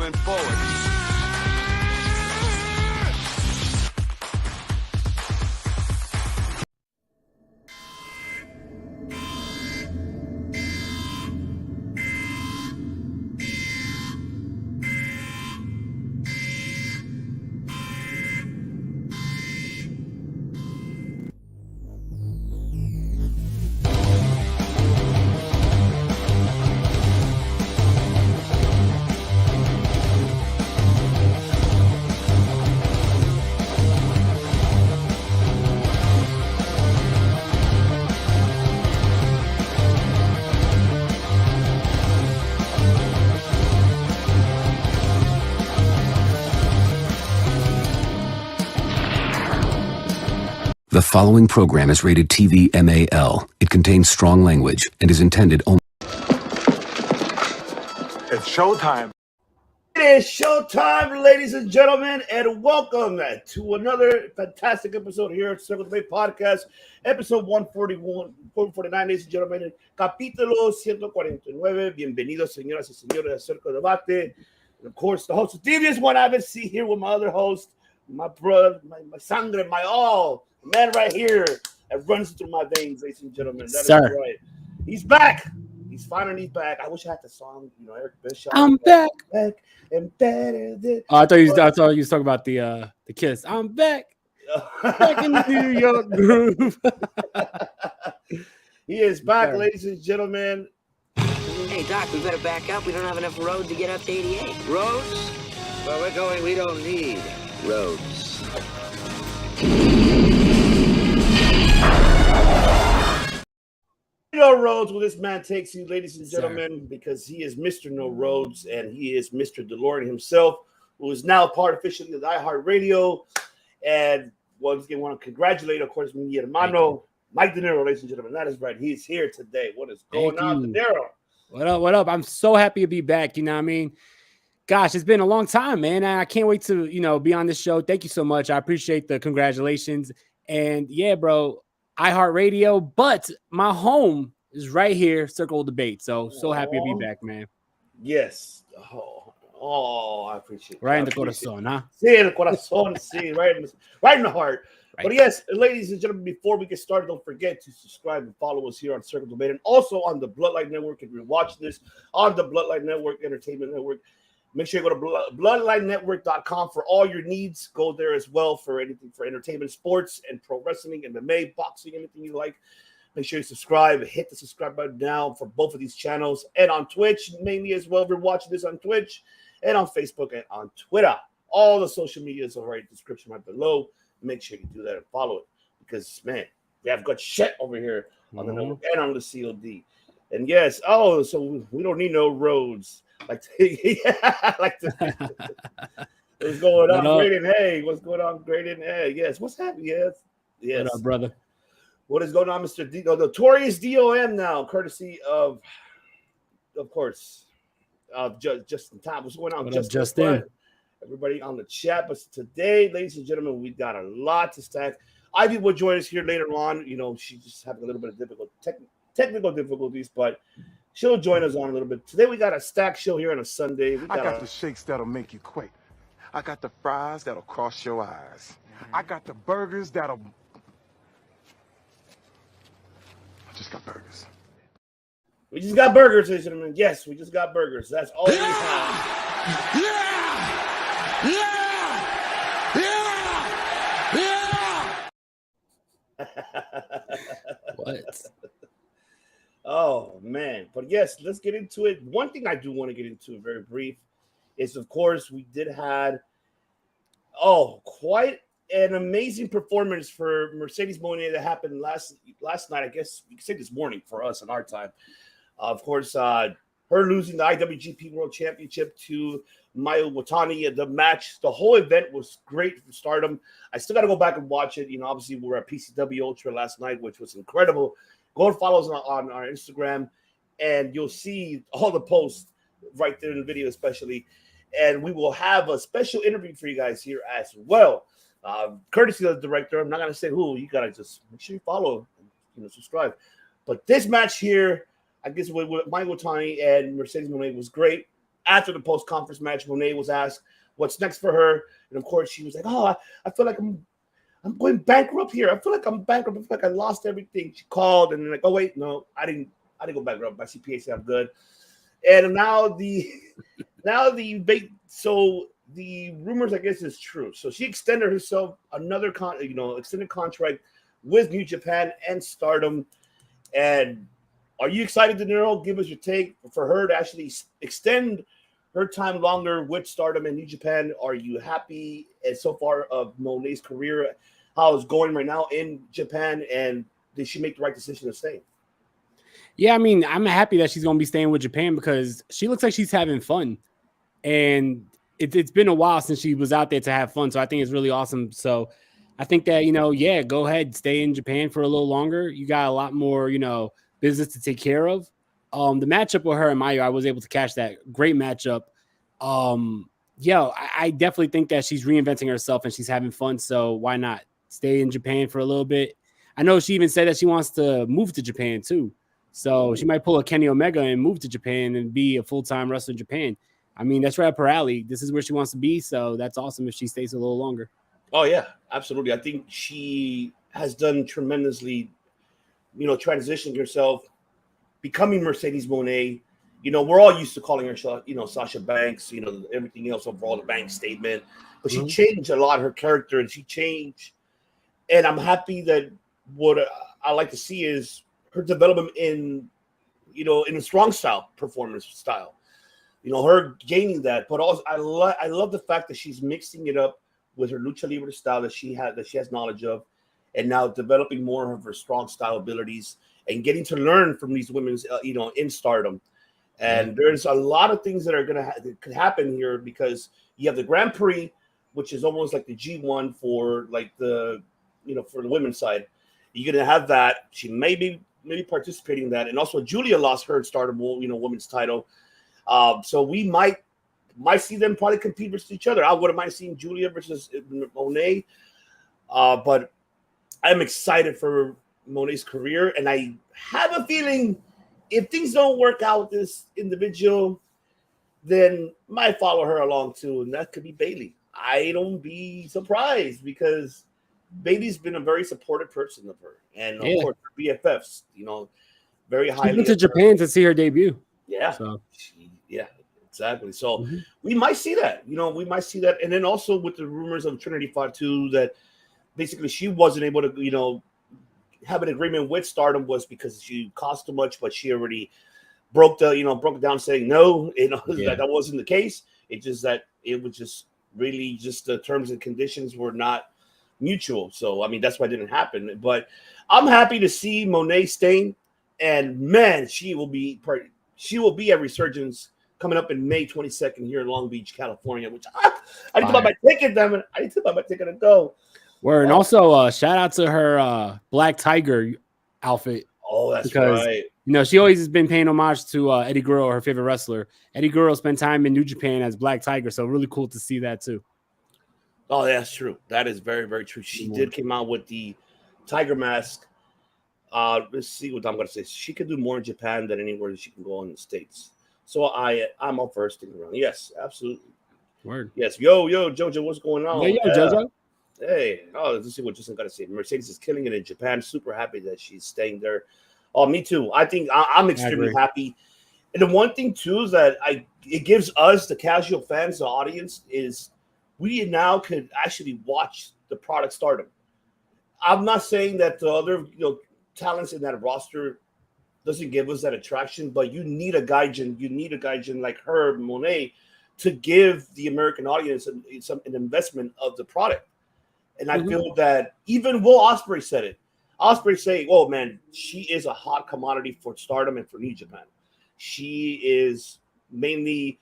moving forward. The following program is rated TV MAL. It contains strong language and is intended only. It's showtime. It is showtime, ladies and gentlemen, and welcome to another fantastic episode here at Circle Debate Podcast, episode 149, ladies and gentlemen, capítulo 149. Bienvenidos, señoras y señores, a Circle Debate. And of course, the host of Devious One, I've been here with my other host, my brother, my sangre, my all, the man right here that runs through my veins, ladies and gentlemen. That is right. He's back. He's finally back. I wish I had the song, Eric Bishop. I'm back. And better than. I thought you was talking about the Kiss. I'm back. Back in the New York groove. He is back, ladies and gentlemen. Hey, Doc, we better back up. We don't have enough road to get up to 88. Roads? Where we're going, we don't need roads. No roads where this man takes you, ladies and gentlemen, because he is Mr. No Roads and he is Mr. DeLorean himself, who is now part officially of iHeartRadio. And once again, I want to congratulate, of course, mi hermano, Mike De Niro, ladies and gentlemen. That is right. He's here today. What is going on, De Niro? What up? What up? I'm so happy to be back. You know what I mean? Gosh, it's been a long time, man. I can't wait to, be on this show. Thank you so much. I appreciate the congratulations. And yeah, bro, iHeartRadio, but my home is right here, Circle Debate. So happy to be back, man. Yes. I appreciate it. Right in the corazón, huh? Sí, el corazón, sí, right in the heart. Right. But yes, ladies and gentlemen, before we get started, don't forget to subscribe and follow us here on Circle Debate and also on the Bloodline Network. If you're watching this on the Bloodline Network, Entertainment Network, make sure you go to bloodlinenetwork.com for all your needs. Go there as well for anything for entertainment, sports, and pro wrestling, MMA, boxing, anything you like. Make sure you subscribe. Hit the subscribe button now for both of these channels and on Twitch, mainly as well. If you're watching this on Twitch and on Facebook and on Twitter, all the social medias are right in the description right below. Make sure you do that and follow it because, man, we have got shit over here on the network and on the COD. And yes, so we don't need no roads. What's going on, Graydon? Hey, what's going on, Graydon? Hey, yes, what's happening? Yes. What up, brother? What is going on, Mr. D? Notorious DOM now, courtesy of course, Justin Tom. What's going on, what Justin? Everybody on the chat. But today, ladies and gentlemen, we got a lot to stack. Ivy will join us here later on. She's just having a little bit of technical difficulties, but she'll join us on a little bit. Today we got a stack show here on a Sunday. I got the shakes that'll make you quake. I got the fries that'll cross your eyes. I got the burgers that'll... I just got burgers. We just got burgers, ladies and gentlemen. Yes, we just got burgers. That's all we have. What? Oh, man. But yes, let's get into it. One thing I do want to get into, very brief, is, of course, we did had, quite an amazing performance for Mercedes Moné that happened last night. I guess you could say this morning for us in our time. Of course, her losing the IWGP World Championship to Mayu Iwatani. The match, the whole event was great from Stardom. I still got to go back and watch it. Obviously, we were at PCW Ultra last night, which was incredible. Go and follow us on our Instagram, and you'll see all the posts right there in the video, especially. And we will have a special interview for you guys here as well. Courtesy of the director. I'm not going to say who. You got to just make sure you follow, subscribe. But this match here, I guess with Mayu Iwatani and Mercedes Moné was great. after the post-conference match, Monet was asked what's next for her. And of course, she was like, oh, I feel like I'm going bankrupt here. I feel like I'm bankrupt. I feel like I lost everything. She called and then like, oh, wait, no, I didn't go bankrupt. My CPA said I'm good. And now the rumors, I guess, is true. So she extended herself another extended contract with New Japan and Stardom. And are you excited, De Niro? Give us your take for her to actually extend her time longer with Stardom and New Japan. Are you happy so far of Monet's career, how it's going right now in Japan, and did she make the right decision to stay? Yeah, I mean, I'm happy that she's going to be staying with Japan because she looks like she's having fun. And it's been a while since she was out there to have fun. So I think it's really awesome. So I think that, go ahead, stay in Japan for a little longer. You got a lot more, business to take care of. The matchup with her and Mayu, I was able to catch that. Great matchup. I definitely think that she's reinventing herself and she's having fun. So why not stay in Japan for a little bit? I know she even said that she wants to move to Japan too. So she might pull a Kenny Omega and move to Japan and be a full-time wrestler in Japan. I mean, that's right up her alley. This is where she wants to be. So that's awesome if she stays a little longer. Oh, yeah, absolutely. I think she has done tremendously, transitioning herself, becoming Mercedes Moné. We're all used to calling her, Sasha Banks, everything else overall, the bank statement. But she changed a lot, her character, and she changed. And I'm happy that what I like to see is her development in a strong style, performance style. Her gaining that. But also, I love the fact that she's mixing it up with her lucha libre style that she has knowledge of, and now developing more of her strong style abilities and getting to learn from these women's, in Stardom. And there's a lot of things that are that could happen here because you have the Grand Prix, which is almost like the G1 for like the, for the women's side. You're gonna have that. She may be participating in that, and also Julia lost her Stardom, women's title. So we might see them probably compete versus each other. I wouldn't mind seeing Julia versus Monet. But I'm excited for Monet's career, and I have a feeling if things don't work out with this individual, then might follow her along too, and that could be Bayley. I don't be surprised because Bayley's been a very supportive person of her, and of course her BFFs, very highly. She went to Japan to see her debut. Yeah, exactly. So we might see that. We might see that, and then also with the rumors of Trinity 5-2 that basically she wasn't able to, have an agreement with Stardom was because she cost too much, but she already broke it down saying no, that wasn't the case. It's just that it was just really just the terms and conditions were not mutual. So I mean that's why it didn't happen. But I'm happy to see Monet staying, and man, she will be at Resurgence coming up in May 22nd here in Long Beach, California. Which I need to buy my ticket, damn it! I need to buy my ticket and go. Word. And also shout out to her Black Tiger outfit. Oh, that's right. She always has been paying homage to Eddie Guerrero, her favorite wrestler. Eddie Guerrero spent time in New Japan as Black Tiger, so really cool to see that too. Oh, that's true. That is very, very true. She did came out with the tiger mask. Let's see what I'm going to say. She could do more in Japan than anywhere she can go in the States. So I'm up for her sticking around. Yes, absolutely. Word. Yes. Yo, JoJo, what's going on? Yo, JoJo. Hey, let's see what Justin got to say. Mercedes is killing it in Japan. Super happy that she's staying there. Oh, me too. I think I'm extremely happy. And the one thing too is that it gives us, the casual fans, the audience, is we now could actually watch the product Stardom. I'm not saying that the other talents in that roster doesn't give us that attraction, but you need a gaijin like her, Monet, to give the American audience an investment of the product. And I feel that even Will Ospreay said it. Ospreay saying, "Oh man, she is a hot commodity for Stardom and for New Japan. She is mainly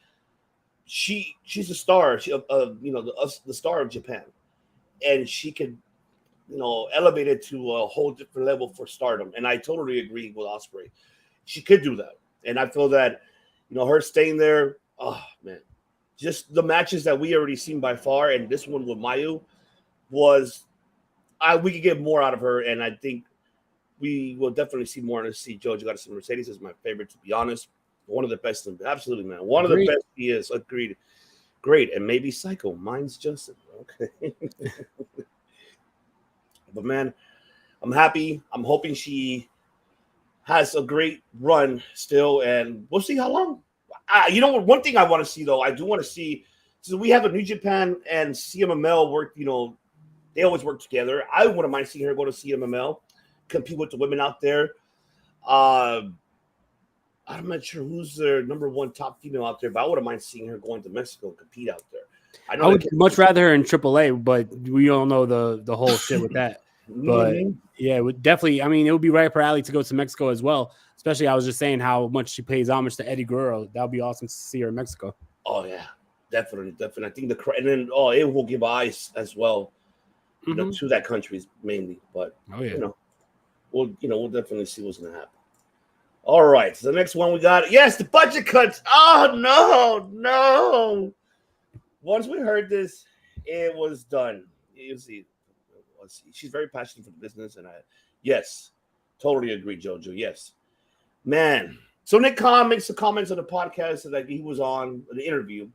she's a star. The star of Japan, and she could elevate it to a whole different level for Stardom." And I totally agree with Ospreay. She could do that, and I feel that her staying there. Oh man, just the matches that we already seen by far, and this one with Mayu was. We could get more out of her, and I think we will definitely see more. And see JoJo got to see Mercedes is my favorite, to be honest. One of the best, absolutely, man. One Agreed. of the best he is. Agreed. Great, and maybe Psycho. Mine's Justin. Okay. But man, I'm happy. I'm hoping she has a great run still, and we'll see how long. You know what? One thing I want to see though, I do want to see. So we have a New Japan and CMML work. You know, they always work together. I wouldn't mind seeing her go to CMML, compete with the women out there. I'm not sure who's their number one top female out there, but I wouldn't mind seeing her going to Mexico and compete out there. I would much rather her in AAA, but we all know the whole shit with that. But yeah, it would definitely. I mean, it would be right up her alley to go to Mexico as well. Especially, I was just saying how much she pays homage to Eddie Guerrero. That would be awesome to see her in Mexico. Oh yeah, definitely. I think and then it will give eyes as well, you know, to that country mainly. But we'll definitely see what's gonna happen. All right, so the next one we got, yes, the budget cuts. Oh no. Once we heard this, it was done. You see, she's very passionate for the business, and yes, totally agree, JoJo. Yes, man. So Nick Khan makes the comments on the podcast that he was on the interview,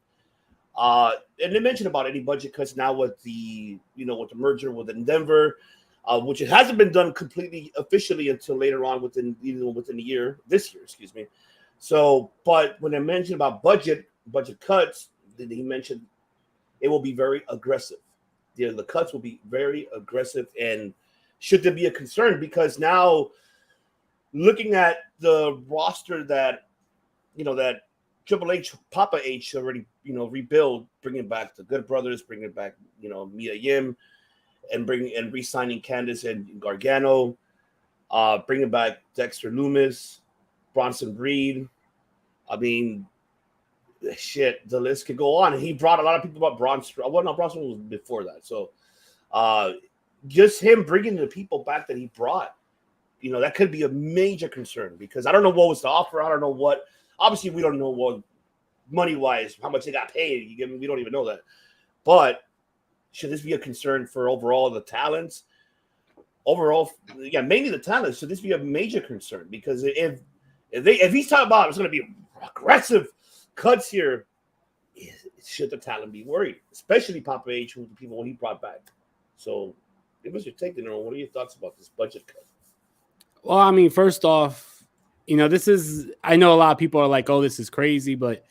and they mentioned about any budget cuts now with the merger with Endeavor. Which it hasn't been done completely officially until later on within the year, this year, excuse me. So, but when I mentioned about budget cuts, then he mentioned it will be very aggressive. The cuts will be very aggressive, and should there be a concern, because now looking at the roster that Triple H, Papa H already rebuild, bringing back the Good Brothers, bringing back Mia Yim. And re-signing Candice and Gargano, bringing back Dexter Lumis, Bronson Reed. I mean, shit, the list could go on. And he brought a lot of people about Braun Strowman. Well, no, Bronson was before that. So, just him bringing the people back that he brought, that could be a major concern, because I don't know what was the offer. I don't know what. Obviously, we don't know what money-wise how much they got paid. We don't even know that, but. Should this be a concern for overall the talents? Overall, yeah, mainly the talents. Should this be a major concern? Because if he's talking about it's going to be aggressive cuts here, should the talent be worried? Especially Papa H, who the people he brought back. So, give us your take, what are your thoughts about this budget cut? Well, I mean, first off, this is. I know a lot of people are like, "Oh, this is crazy," but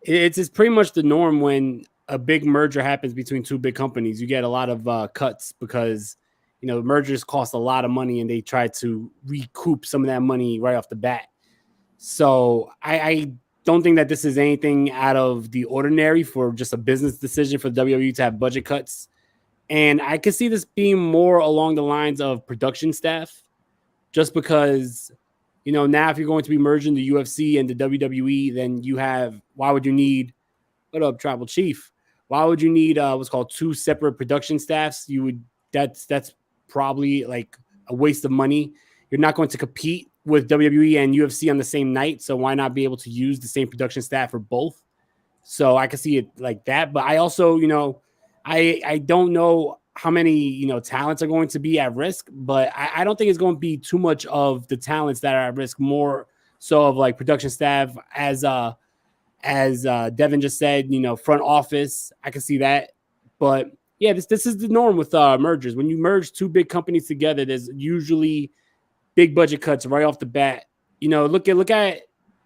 it's pretty much the norm when a big merger happens between two big companies. You get a lot of cuts because, mergers cost a lot of money and they try to recoup some of that money right off the bat. So I don't think that this is anything out of the ordinary for just a business decision for WWE to have budget cuts. And I could see this being more along the lines of production staff, just because, now if you're going to be merging the UFC and the WWE, then why would you need, what up, Tribal Chief? Why would you need what's called two separate production staffs? That's probably like a waste of money. You're not going to compete with WWE and UFC on the same night, so why not be able to use the same production staff for both? So I can see it like that. But I also, I don't know how many talents are going to be at risk, but I don't think it's going to be too much of the talents that are at risk, more so of like production staff as Devin just said, front office, I can see that. But yeah, this is the norm with mergers. When you merge two big companies together, there's usually big budget cuts right off the bat. Look at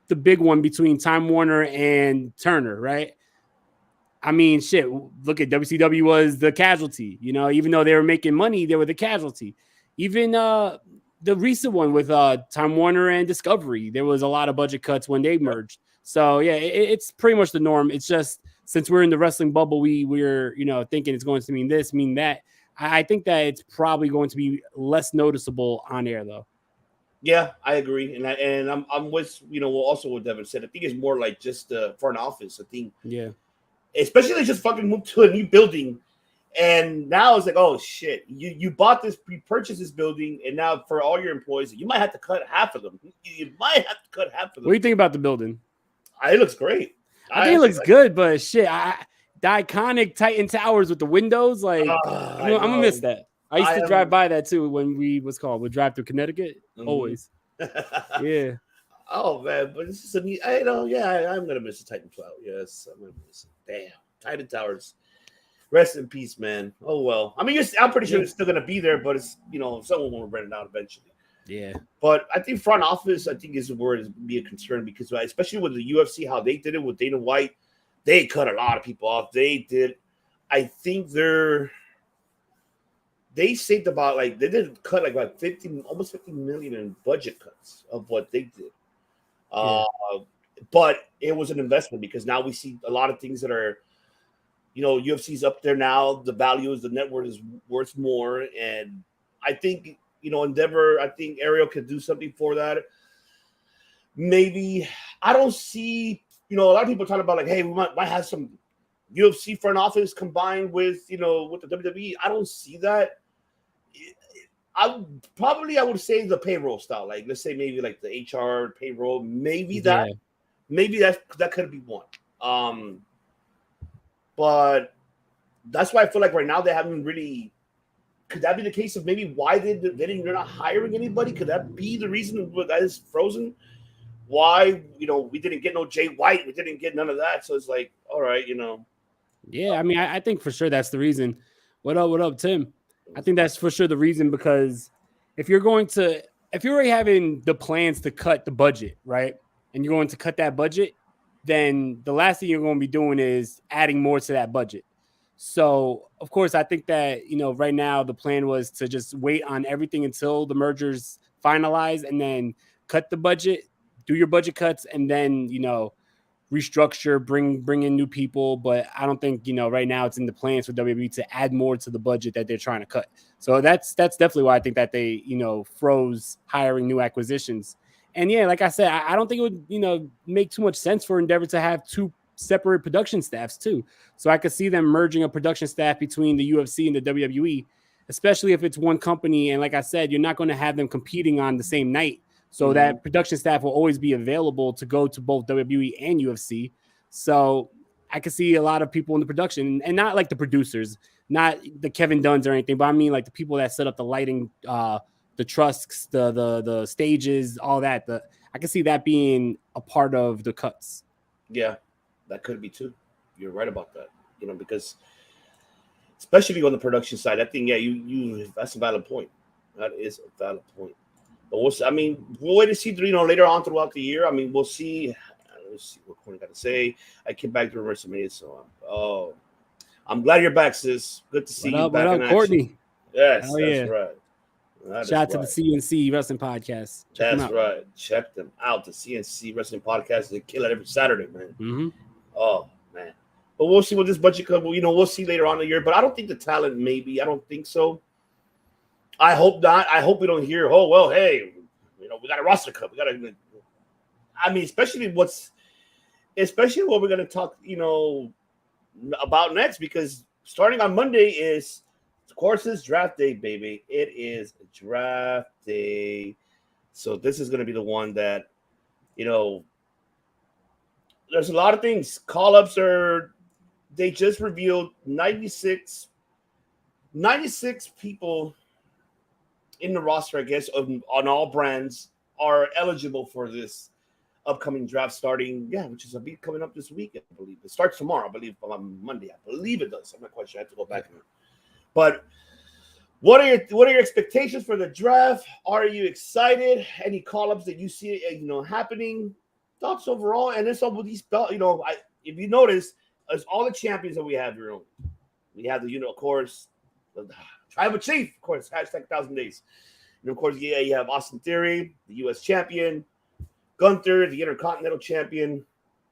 the big one between Time Warner and Turner, right? I mean, shit, look at WCW was the casualty. Even though they were making money, they were the casualty. Even the recent one with Time Warner and Discovery, there was a lot of budget cuts when they merged. So yeah, it's pretty much the norm. It's just since we're in the wrestling bubble, we're thinking it's going to mean this, mean that. I think that it's probably going to be less noticeable on air, though. Yeah, I agree, and I'm with also what Devin said. I think it's more like just the front office. I think especially they just fucking moved to a new building, and now it's like, oh shit, you bought this, purchased this building, and now for all your employees, you might have to cut half of them. What do you think about the building? It looks great. I think it looks good, but shit, the iconic Titan Towers with the windows, like I'm gonna miss that. I used to drive by that too when we would drive through Connecticut. Always. Yeah. Oh man, but this is a neat. I know, yeah, I'm gonna miss the Titan 12. Yes, I'm gonna miss it. Damn, Titan Towers. Rest in peace, man. Oh well. I mean, I'm pretty sure it's still gonna be there, but it's someone will rent it out eventually. Yeah. But I think front office, I think is the word is be a concern because especially with the UFC, how they did it with Dana White, they cut a lot of people off. They did. I think they saved about they did cut like 50, almost 50 million in budget cuts of what they did. But it was an investment because now we see a lot of things that are, UFC's up there now. The value is the net worth is worth more, and I think Endeavor. I think Ariel could do something for that. Maybe I don't see. A lot of people talking about hey, we might have some UFC front office combined with with the WWE. I don't see that. I would say the payroll style, let's say maybe the HR payroll, maybe that could be one. But that's why I feel like right now they haven't really. Could that be the case of maybe why they're not hiring anybody? Could that be the reason that is frozen? Why we didn't get no Jay White, we didn't get none of that. So it's all right, Yeah, I mean, I think for sure that's the reason. What up, Tim? I think that's for sure the reason because if you're already having the plans to cut the budget, right, and you're going to cut that budget, then the last thing you're going to be doing is adding more to that budget. So, of course, I think that, right now the plan was to just wait on everything until the merger's finalized and then cut the budget, do your budget cuts, and then, restructure, bring in new people. But I don't think, right now it's in the plans for WWE to add more to the budget that they're trying to cut. So that's definitely why I think that they, froze hiring new acquisitions. And yeah, like I said, I don't think it would, make too much sense for Endeavor to have two separate production staffs too. So I could see them merging a production staff between the UFC and the WWE, especially if it's one company. And like I said, you're not going to have them competing on the same night. So that production staff will always be available to go to both WWE and UFC. So I can see a lot of people in the production and not like the producers, not the Kevin Dunns or anything, but I mean like the people that set up the lighting, the trucks, the stages, all that. I can see that being a part of the cuts. Yeah, that could be too. You're right about that. Because especially on the production side, I think you that's a valid point. That is a valid point. But we'll wait to see later on throughout the year. I mean, we'll see. Let's see what Courtney got to say. I came back to WrestleMania, so I'm glad you're back, sis. Good to see you back in action. Courtney? Yes, hell that's yeah. Right. Shout out to the CNC Wrestling Podcast. That's right. Check them out. The CNC Wrestling Podcast. They kill it every Saturday, man. Mm-hmm. Oh man. But we'll see what this budget comes. We'll see later on in the year. But I don't think the talent. Maybe I don't think so. I hope not. I hope we don't hear, oh, well, hey, we got a roster cut. We got to, especially what we're going to talk, about next, because starting on Monday is, of course, it's draft day, baby. It is draft day. So this is going to be the one that, there's a lot of things. Call-ups they just revealed 96 people in the roster, I guess, on all brands are eligible for this upcoming draft starting, which is coming up this week, I believe. It starts tomorrow, I believe, on Monday. I believe it does. I'm not quite sure. I have to go back. But what are your expectations for the draft? Are you excited? Any call-ups that you see, happening? Thoughts overall? And then some of these, if you notice, it's all the champions that we have here. We have of course, the Tribal Chief, of course, #1000days. And of course, you have Austin Theory, the U.S. champion, Gunther, the Intercontinental champion,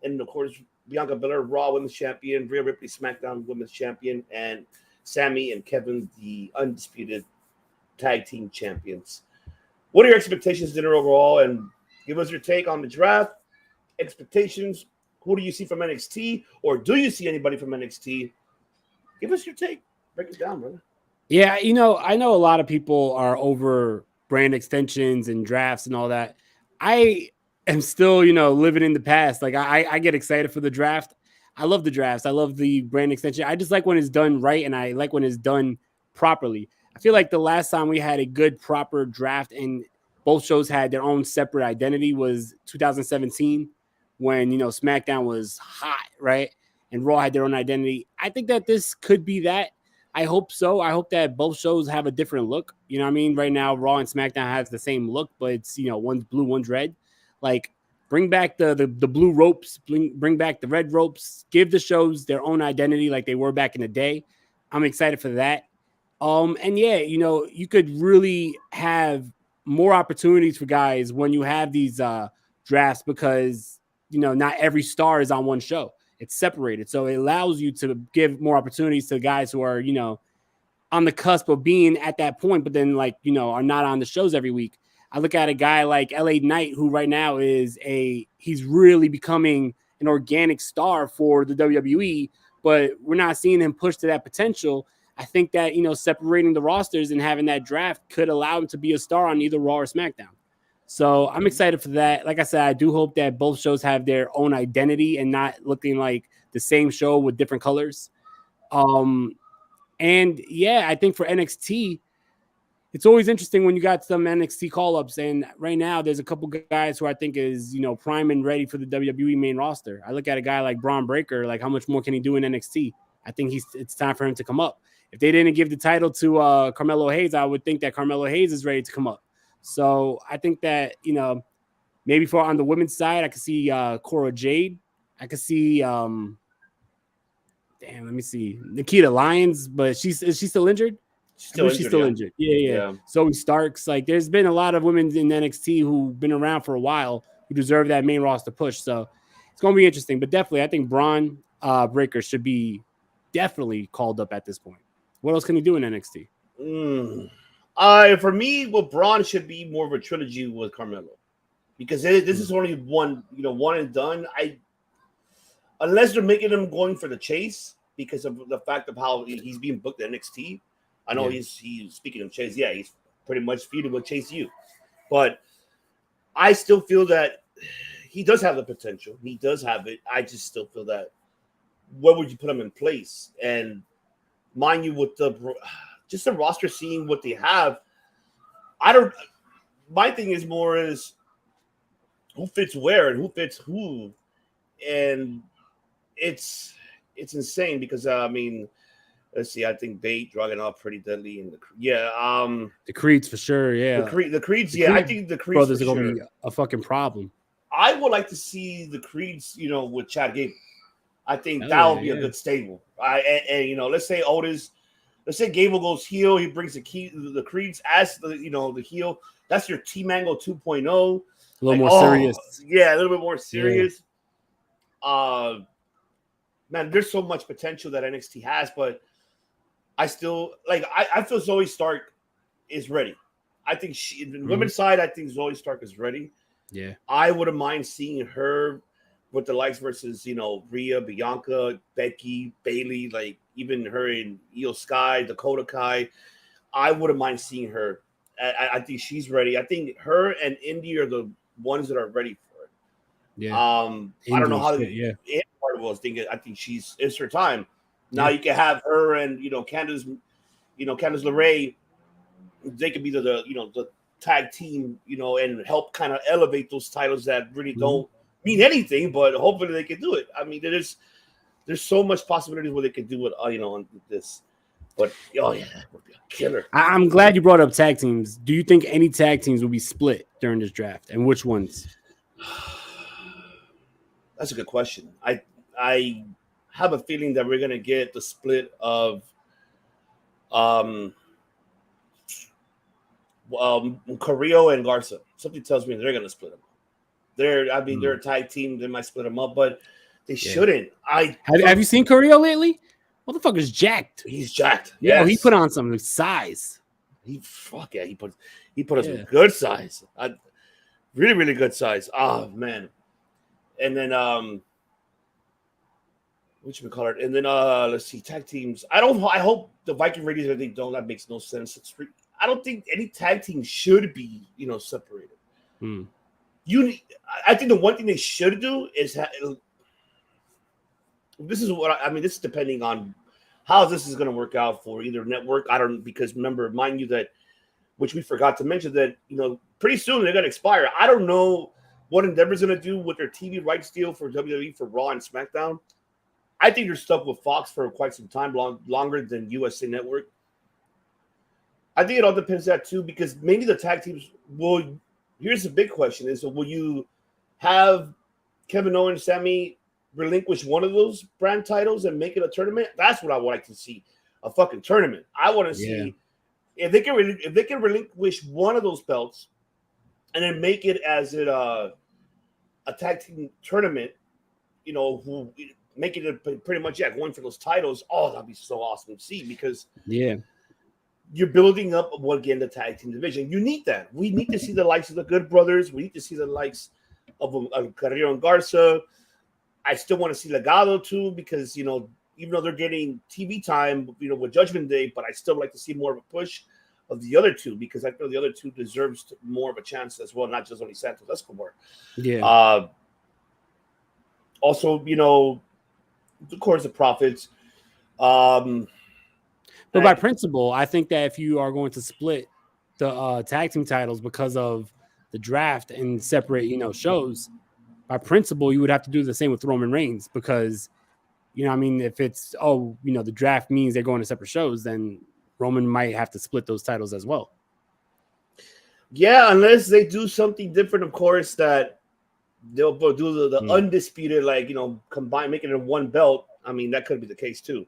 and of course, Bianca Belair, Raw Women's champion, Rhea Ripley, SmackDown Women's champion, and Sammy and Kevin, the undisputed tag team champions. What are your expectations, dinner overall? And give us your take on the draft. Expectations. Who do you see from NXT? Or do you see anybody from NXT? Give us your take. Break it down, brother. Yeah, I know a lot of people are over brand extensions and drafts and all that. I am still, living in the past. Like I get excited for the draft. I love the drafts. I love the brand extension. I just like when it's done right, and I like when it's done properly. I feel like the last time we had a good, proper draft, and both shows had their own separate identity was 2017 when, SmackDown was hot, right? And Raw had their own identity. I think that this could be that. I hope so. I hope that both shows have a different look. You know what I mean? Right now, Raw and SmackDown has the same look, but it's, one's blue, one's red. Like, bring back the blue ropes, bring back the red ropes, give the shows their own identity like they were back in the day. I'm excited for that. And yeah, you could really have more opportunities for guys when you have these drafts because, not every star is on one show. It's separated. So it allows you to give more opportunities to guys who are, on the cusp of being at that point, but then are not on the shows every week. I look at a guy like LA Knight, who right now he's really becoming an organic star for the WWE, but we're not seeing him push to that potential. I think that, separating the rosters and having that draft could allow him to be a star on either Raw or SmackDown. So I'm excited for that. Like I said, I do hope that both shows have their own identity and not looking like the same show with different colors. And yeah, I think for NXT, it's always interesting when you got some NXT call-ups. And right now there's a couple guys who I think is, prime and ready for the WWE main roster. I look at a guy like Braun Breaker, like how much more can he do in NXT? I think it's time for him to come up. If they didn't give the title to Carmelo Hayes, I would think that Carmelo Hayes is ready to come up. So I think that, maybe for on the women's side, I could see Cora Jade. I could see, let me see, Nikita Lyons, but is she still injured? She's still injured. Yeah. Zoe Starks. Like, there's been a lot of women in NXT who've been around for a while who deserve that main roster push. So it's going to be interesting. But definitely, I think Braun Breaker should be definitely called up at this point. What else can he do in NXT? For me, Braun should be more of a trilogy with Carmelo, because this is only one and done. Unless they're making him going for the chase because of the fact of how he's being booked at NXT. I know he's speaking of Chase. Yeah, he's pretty much feuding with Chase U, but I still feel that he does have the potential. He does have it. I just still feel that where would you put him in place? And mind you, with the roster, seeing what they have, my thing is more is who fits where and who fits who, and it's insane because let's see, I think Bate Dragunov pretty deadly in the Creeds for sure, yeah. The Creeds, I think the Creeds brothers are gonna be a fucking problem. I would like to see the Creeds, with Chad Gable. I think that would be a good stable. Let's say Gable goes heel, he brings the Creeds as the heel. That's your Team Angle 2.0. A little more serious. Yeah, a little bit more serious. Yeah. Man, there's so much potential that NXT has, but I still I feel Zoe Stark is ready. I think the women's side, I think Zoe Stark is ready. Yeah. I wouldn't mind seeing her with the likes versus, Rhea, Bianca, Becky, Bayley, like even her in Io Sky, Dakota Kai. I wouldn't mind seeing her. I think she's ready. I think her and Indy are the ones that are ready for it. Yeah. I don't know how part was thinking. I think it's her time. Now you can have her and Candice LeRae. They could be the tag team, and help kind of elevate those titles that really don't mean anything, but hopefully they can do it. I mean, there's so much possibilities what they could do with on this. But that would be a killer. I'm glad you brought up tag teams. Do you think any tag teams will be split during this draft, and which ones? That's a good question. I have a feeling that we're gonna get the split of Carrillo and Garza. Something tells me they're gonna split them. They're a tag team. They might split them up, but they shouldn't. Have you seen Carrillo lately? Motherfucker's jacked. He's jacked. Yeah, he put on some size. He put on some good size. Really, really good size. Oh man. And then whatchamacallit? And then let's see, tag teams. I hope the Viking Raiders, if they don't, that makes no sense. I don't think any tag team should be, separated. I think the one thing they should do is this is depending on how this is going to work out for either network. Because remember, mind you, that which we forgot to mention that, pretty soon they're going to expire. I don't know what Endeavor's going to do with their TV rights deal for WWE for Raw and SmackDown. I think they're stuck with Fox for quite some time, longer than USA Network. I think it all depends on that too, because maybe the tag teams will. Here's the big question: will you have Kevin Owens, Sammy relinquish one of those brand titles and make it a tournament? That's what I would like to see, a fucking tournament. I want to see if they can relinquish one of those belts and then make it as a tag team tournament. Who making it pretty much going for those titles. Oh, that'd be so awesome to see, because you're building up again the tag team division. You need that. We need to see the likes of the Good Brothers. We need to see the likes of Carrillo and Garza. I still want to see Legado too, because even though they're getting TV time, with Judgment Day, but I still like to see more of a push of the other two, because I feel the other two deserves more of a chance as well, not just only Santos Escobar. Yeah. Also, of course, the Profits. But by principle, I think that if you are going to split the tag team titles because of the draft and separate, shows, by principle, you would have to do the same with Roman Reigns, because, if it's, the draft means they're going to separate shows, then Roman might have to split those titles as well. Yeah, unless they do something different, of course, that they'll do the undisputed, combine, make it in one belt. I mean, that could be the case too.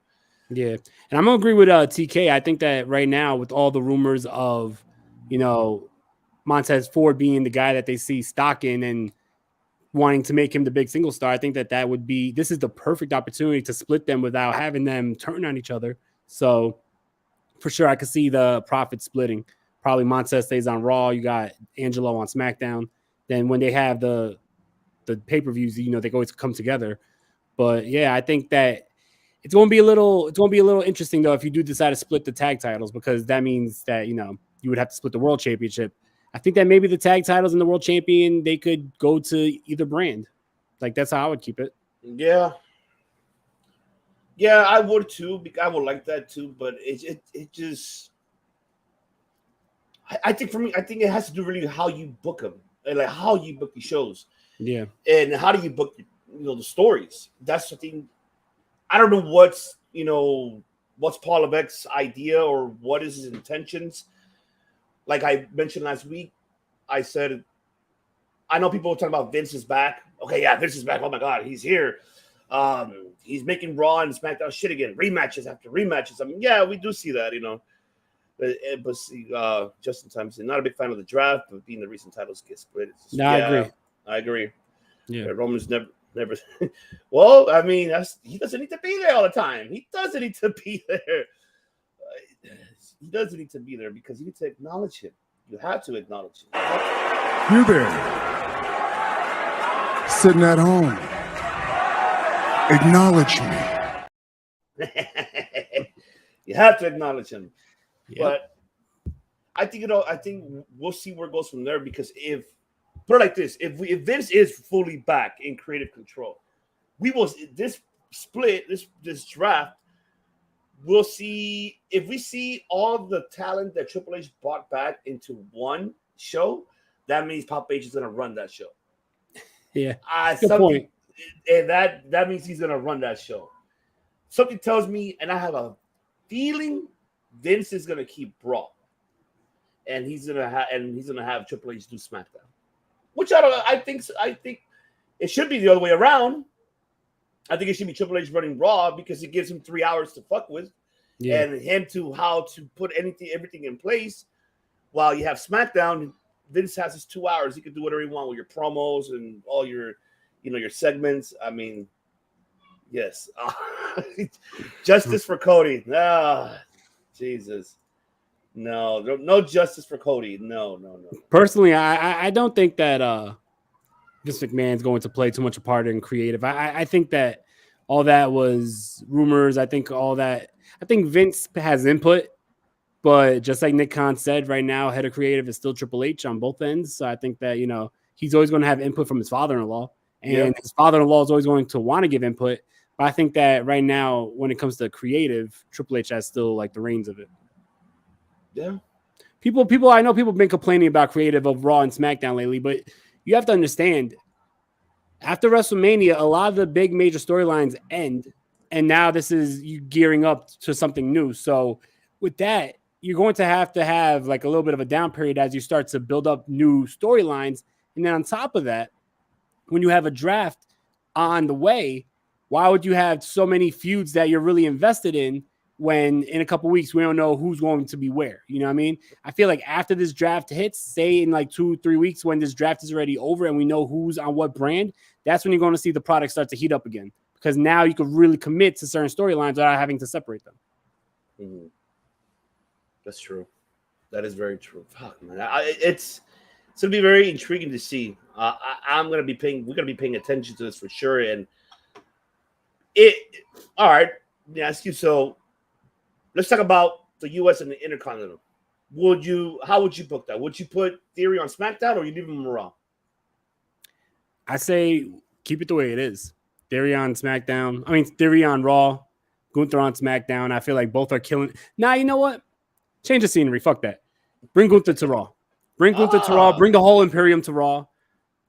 Yeah, and I'm gonna agree with TK. I think that right now, with all the rumors of, Montez Ford being the guy that they see stock in and wanting to make him the big single star, I think that would be, this is the perfect opportunity to split them without having them turn on each other. So for sure, I could see the Profits splitting. Probably Montez stays on Raw. You got Angelo on SmackDown. Then when they have the pay-per-views, they always come together. But yeah, I think that it's going to be a little interesting though if you do decide to split the tag titles, because that means that you would have to split the World Championship. I think that maybe the tag titles and the World Champion, they could go to either brand. Like, that's how I would keep it. Yeah, I would too. I would like that too. But it just, I think for me, I think it has to do really how you book them and like how you book the shows. Yeah, and how do you book the stories? That's the thing. I don't know what's Paul Levesque's idea or what is his intentions. Like I mentioned last week, I said, I know people were talking about Vince is back. Okay, yeah, Vince is back. Oh my God, he's here. He's making Raw and SmackDown shit again, rematches after rematches. I mean, yeah, we do see that, But see, Justin Thompson, not a big fan of the draft, but being the recent titles get split. I agree. Yeah, Roman's never. Well, I mean, he doesn't need to be there all the time. He doesn't need to be there. He doesn't need to be there because you need to acknowledge him. You have to acknowledge him. You there, sitting at home. Acknowledge me. You have to acknowledge him. Yep. But I think we'll see where it goes from there, because put it like this: if Vince is fully back in creative control, we will this split, this draft. We'll see if we see all the talent that Triple H brought back into one show. That means Pop H is going to run that show. Yeah, good point. And that means he's going to run that show. Something tells me, and I have a feeling, Vince is going to keep Raw, and he's going to have Triple H do SmackDown. Which I think it should be the other way around. I think it should be Triple H running Raw, because it gives him 3 hours to fuck with, and him to how to put everything in place. While you have SmackDown, Vince has his 2 hours. He can do whatever he wants with your promos and all your, your segments. I mean, yes, justice for Cody. Jesus. No justice for Cody. No. Personally, I don't think that Vince McMahon's going to play too much a part in creative. I think that all that was rumors. I think Vince has input, but just like Nick Khan said, right now, head of creative is still Triple H on both ends. So I think that, he's always going to have input from his father-in-law, and his father-in-law is always going to want to give input. But I think that right now, when it comes to creative, Triple H has still like the reins of it. Yeah. people. I know people have been complaining about creative of Raw and SmackDown lately, but you have to understand. After WrestleMania, a lot of the big major storylines end, and now this is you gearing up to something new. So with that, you're going to have like a little bit of a down period as you start to build up new storylines. And then on top of that, when you have a draft on the way, why would you have so many feuds that you're really invested in when in a couple weeks we don't know who's going to be where? You know what I mean? I feel like after this draft hits, say in like 2-3 weeks when this draft is already over and we know who's on what brand, that's when you're going to see the product start to heat up again. Because now you could really commit to certain storylines without having to separate them. Mm-hmm. That's true. That is very true. Fuck, man. It's going to be very intriguing to see. We're going to be paying attention to this for sure. And all right. Let me ask you. So let's talk about the U.S. and the Intercontinental. How would you book that? Would you put Theory on SmackDown or you leave him on Raw? I say keep it the way it is. Theory on SmackDown. I mean, Theory on Raw. Gunther on SmackDown. I feel like both are killing. Now, you know what? Change the scenery. Fuck that. Bring Gunther to Raw. Bring Gunther to Raw. Bring the whole Imperium to Raw.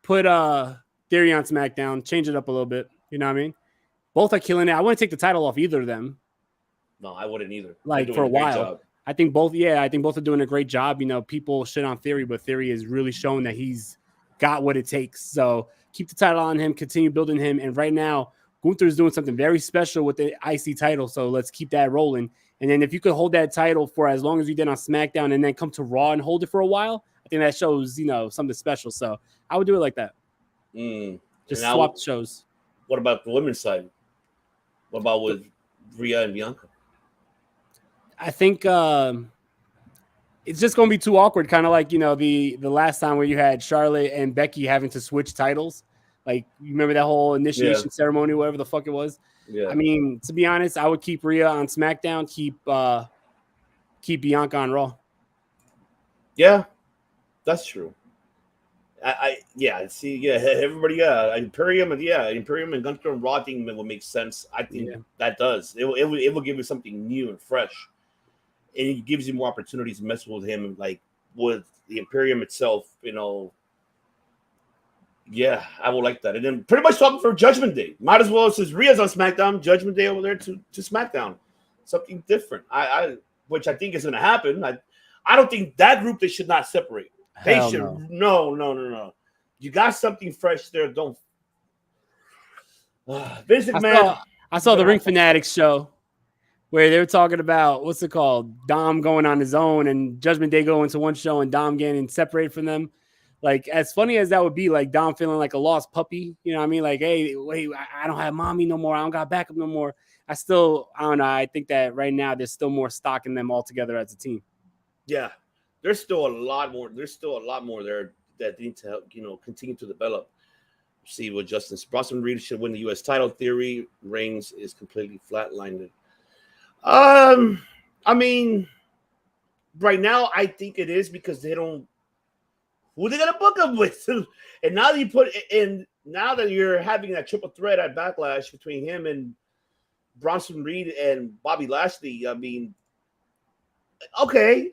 Put Theory on SmackDown. Change it up a little bit. You know what I mean? Both are killing it. I wouldn't take the title off either of them. No, I wouldn't either. Like for a while. I think both are doing a great job. You know, people shit on Theory, but Theory has really shown that he's got what it takes. So keep the title on him, continue building him. And right now, Gunther is doing something very special with the IC title. So let's keep that rolling. And then if you could hold that title for as long as you did on SmackDown and then come to Raw and hold it for a while, I think that shows, something special. So I would do it like that. Just swap the shows. What about the women's side? What about with Rhea and Bianca? I think it's just going to be too awkward. Kind of like, the last time where you had Charlotte and Becky having to switch titles. Like, you remember that whole initiation ceremony, whatever the fuck it was? Yeah. I mean, to be honest, I would keep Rhea on SmackDown, keep Bianca on Raw. Yeah, that's true. Everybody, Imperium and Gunther and Raw, I think would make sense. I think that does. It will give you something new and fresh, and it gives you more opportunities to mess with him, like with the Imperium itself. Yeah, I would like that. And then pretty much talking for Judgment Day. Might as well, since Rhea's on SmackDown, Judgment Day over there to SmackDown. Something different. Which I think is going to happen. I don't think that group, they should not separate. They should. No. You got something fresh there. Don't. Vince McMahon. I saw the Ring Fanatics show where they were talking about, what's it called? Dom going on his own and Judgment Day going to one show and Dom getting separated from them. Like, as funny as that would be, like Dom feeling like a lost puppy, you know what I mean? Like, hey, wait, I don't have mommy no more. I don't got backup no more. I don't know. I think that right now there's still more stock in them all together as a team. Yeah, there's still a lot more. There's still a lot more there that need to help, continue to develop. See what Justin Bronson Reed should win the U.S. title. Theory Reigns is completely flatlined. I mean, right now I think it is because they don't. Who are they gonna book him with? And now that you're having that triple threat at Backlash between him and Bronson Reed and Bobby Lashley, I mean, okay.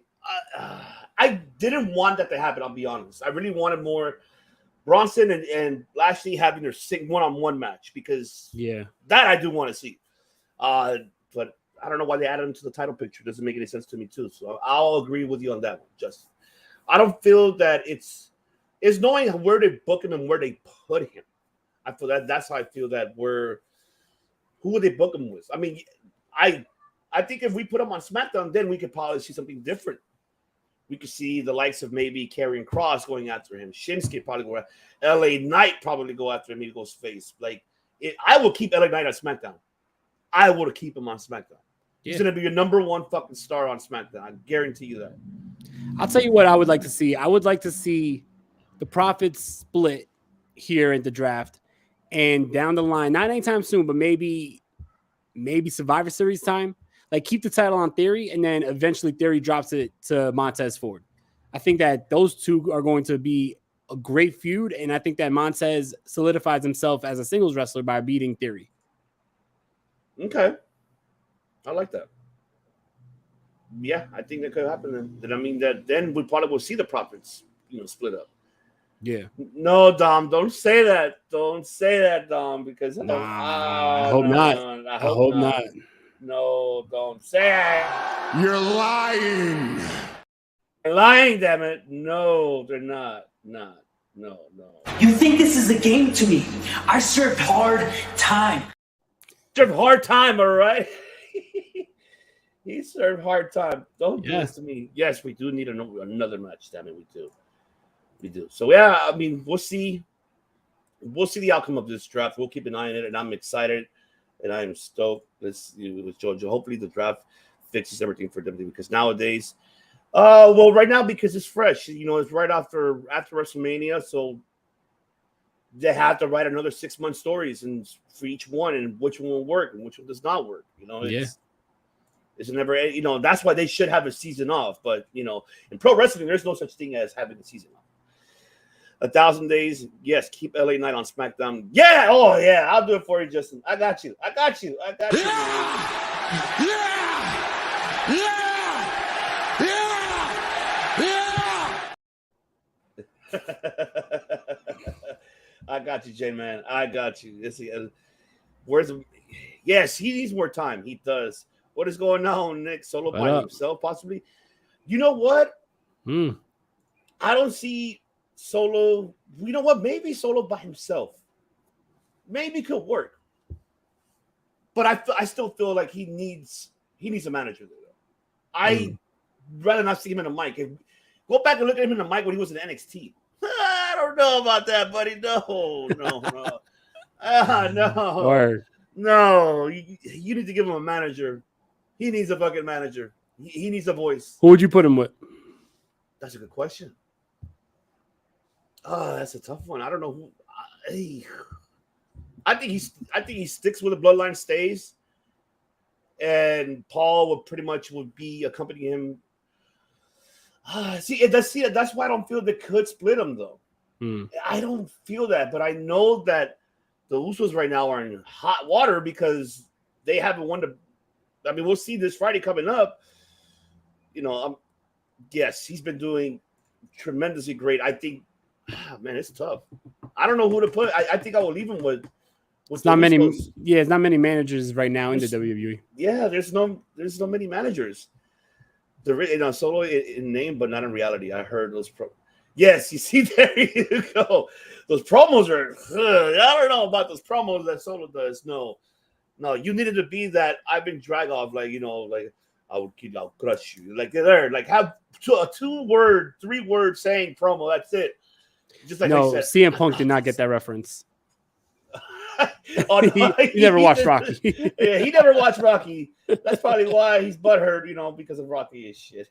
I didn't want that to happen, I'll be honest. I really wanted more Bronson and Lashley having their one-on-one match because that I do want to see. But I don't know why they added him to the title picture. It doesn't make any sense to me too. So I'll agree with you on that one, Justin. I don't feel that it's knowing where they book him and where they put him. I feel that's how I feel that who would they book him with? I mean, I think if we put him on SmackDown, then we could probably see something different. We could see the likes of maybe Karrion Kross going after him. Shinsuke probably go after LA Knight probably go after him. He goes face. I will keep LA Knight on SmackDown. I would keep him on SmackDown. Yeah. He's going to be your number one fucking star on SmackDown. I guarantee you that. I'll tell you what I would like to see. I would like to see the Profits split here in the draft and down the line, not anytime soon, but maybe Survivor Series time. Like, keep the title on Theory, and then eventually Theory drops it to Montez Ford. I think that those two are going to be a great feud, and I think that Montez solidifies himself as a singles wrestler by beating Theory. Okay. I like that. Yeah, I think that could happen. Then I mean that then we probably will see the profits, split up. Yeah. No, Dom, don't say that. Don't say that, Dom, because I hope not. no, I hope not. No, don't say it. You're lying. They're lying, damn it. No, they're not. No. You think this is a game to me? I served hard time. Served hard time, all right? He served hard time. Don't do this to me. Yes, we do need another match. Damn it, we do. We do. So yeah, I mean, we'll see. We'll see the outcome of this draft. We'll keep an eye on it, and I'm excited, and I am stoked. With Jojo. Hopefully, the draft fixes everything for WWE because nowadays, well, right now because it's fresh. It's right after WrestleMania, so they have to write another 6-month stories and for each one, and which one will work and which one does not work. It's never, that's why they should have a season off. But, in pro wrestling, there's no such thing as having a season off. 1,000 days, yes, keep LA Knight on SmackDown. Yeah, oh, yeah, I'll do it for you, Justin. I got you. I got you, J-Man. I got you. Yes, he needs more time. He does. What is going on, Nick? Solo by himself, possibly? You know what? I don't see Solo. You know what? Maybe Solo by himself. Maybe could work. But I still feel like he needs a manager there. I'd rather not see him in the mic. Go back and look at him in the mic when he was in NXT. I don't know about that, buddy. No. No. Word. No. You need to give him a manager. He needs a fucking manager. He needs a voice. Who would you put him with? That's a good question. Oh, that's a tough one. I don't know who. I think he sticks with the bloodline, stays, and Paul would be accompanying him. That's why I don't feel they could split him though. I don't feel that, but I know that the Usos right now are in hot water because they haven't won the. I mean, we'll see this Friday coming up. Yes, he's been doing tremendously great. I think, man, it's tough. I don't know who to put. I think I will leave him with it's not many. Yeah, it's not many managers right now in the WWE. Yeah, there's no many managers. Solo in name, but not in reality. I heard those. Yes, you see, there you go. Those promos are. I don't know about those promos that Solo does. No, you needed to be that. I've been drag off, like I would kill, I'll crush you, like there, like have a 2-word, 3-word saying promo. That's it. Just like no, CM Punk did not get that reference. No, he never watched Rocky. Yeah, he never watched Rocky. That's probably why he's butthurt, because of Rocky and shit.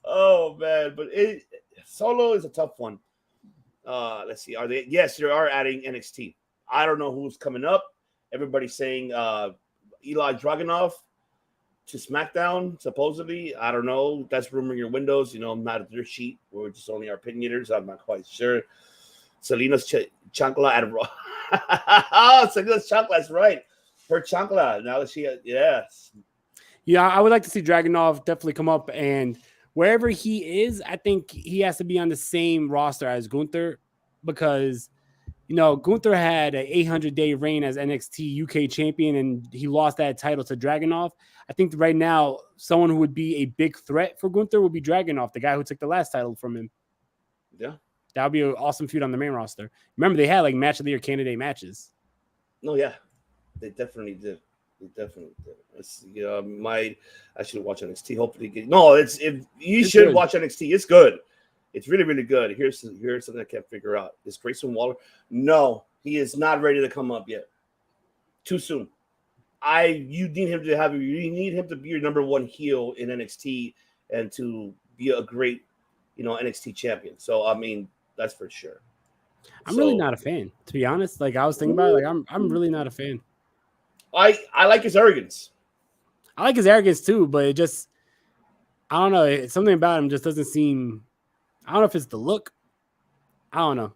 Oh man, but Solo is a tough one. Let's see. Yes, they are adding NXT. I don't know who's coming up. Everybody's saying Eli Dragunov to SmackDown, supposedly. I don't know. That's rumor in your windows. I'm not at their sheet. We're just only our opinionators. I'm not quite sure. Selena's chancla at Raw. Oh, Selena's chancla. That's right. Her chancla. Now that yes. Yeah, I would like to see Dragunov definitely come up, and wherever he is, I think he has to be on the same roster as Gunther because, Gunther had an 800-day reign as NXT UK champion, and he lost that title to Dragunov. I think right now, someone who would be a big threat for Gunther would be Dragunov, the guy who took the last title from him. Yeah. That would be an awesome feud on the main roster. Remember, they had match of the year candidate matches. No, yeah. They definitely did. I should watch NXT. Hopefully, you should good. Watch NXT. It's good. It's really, really good. Here's something I can't figure out. Is Grayson Waller? No, he is not ready to come up yet. Too soon. You need him to be your number one heel in NXT and to be a great, NXT champion. So I mean, that's for sure. I'm really not a fan, to be honest. I was thinking about it. I'm really not a fan. I like his arrogance. I like his arrogance too, but it just, I don't know. Something about him just doesn't seem. I don't know if it's the look. I don't know.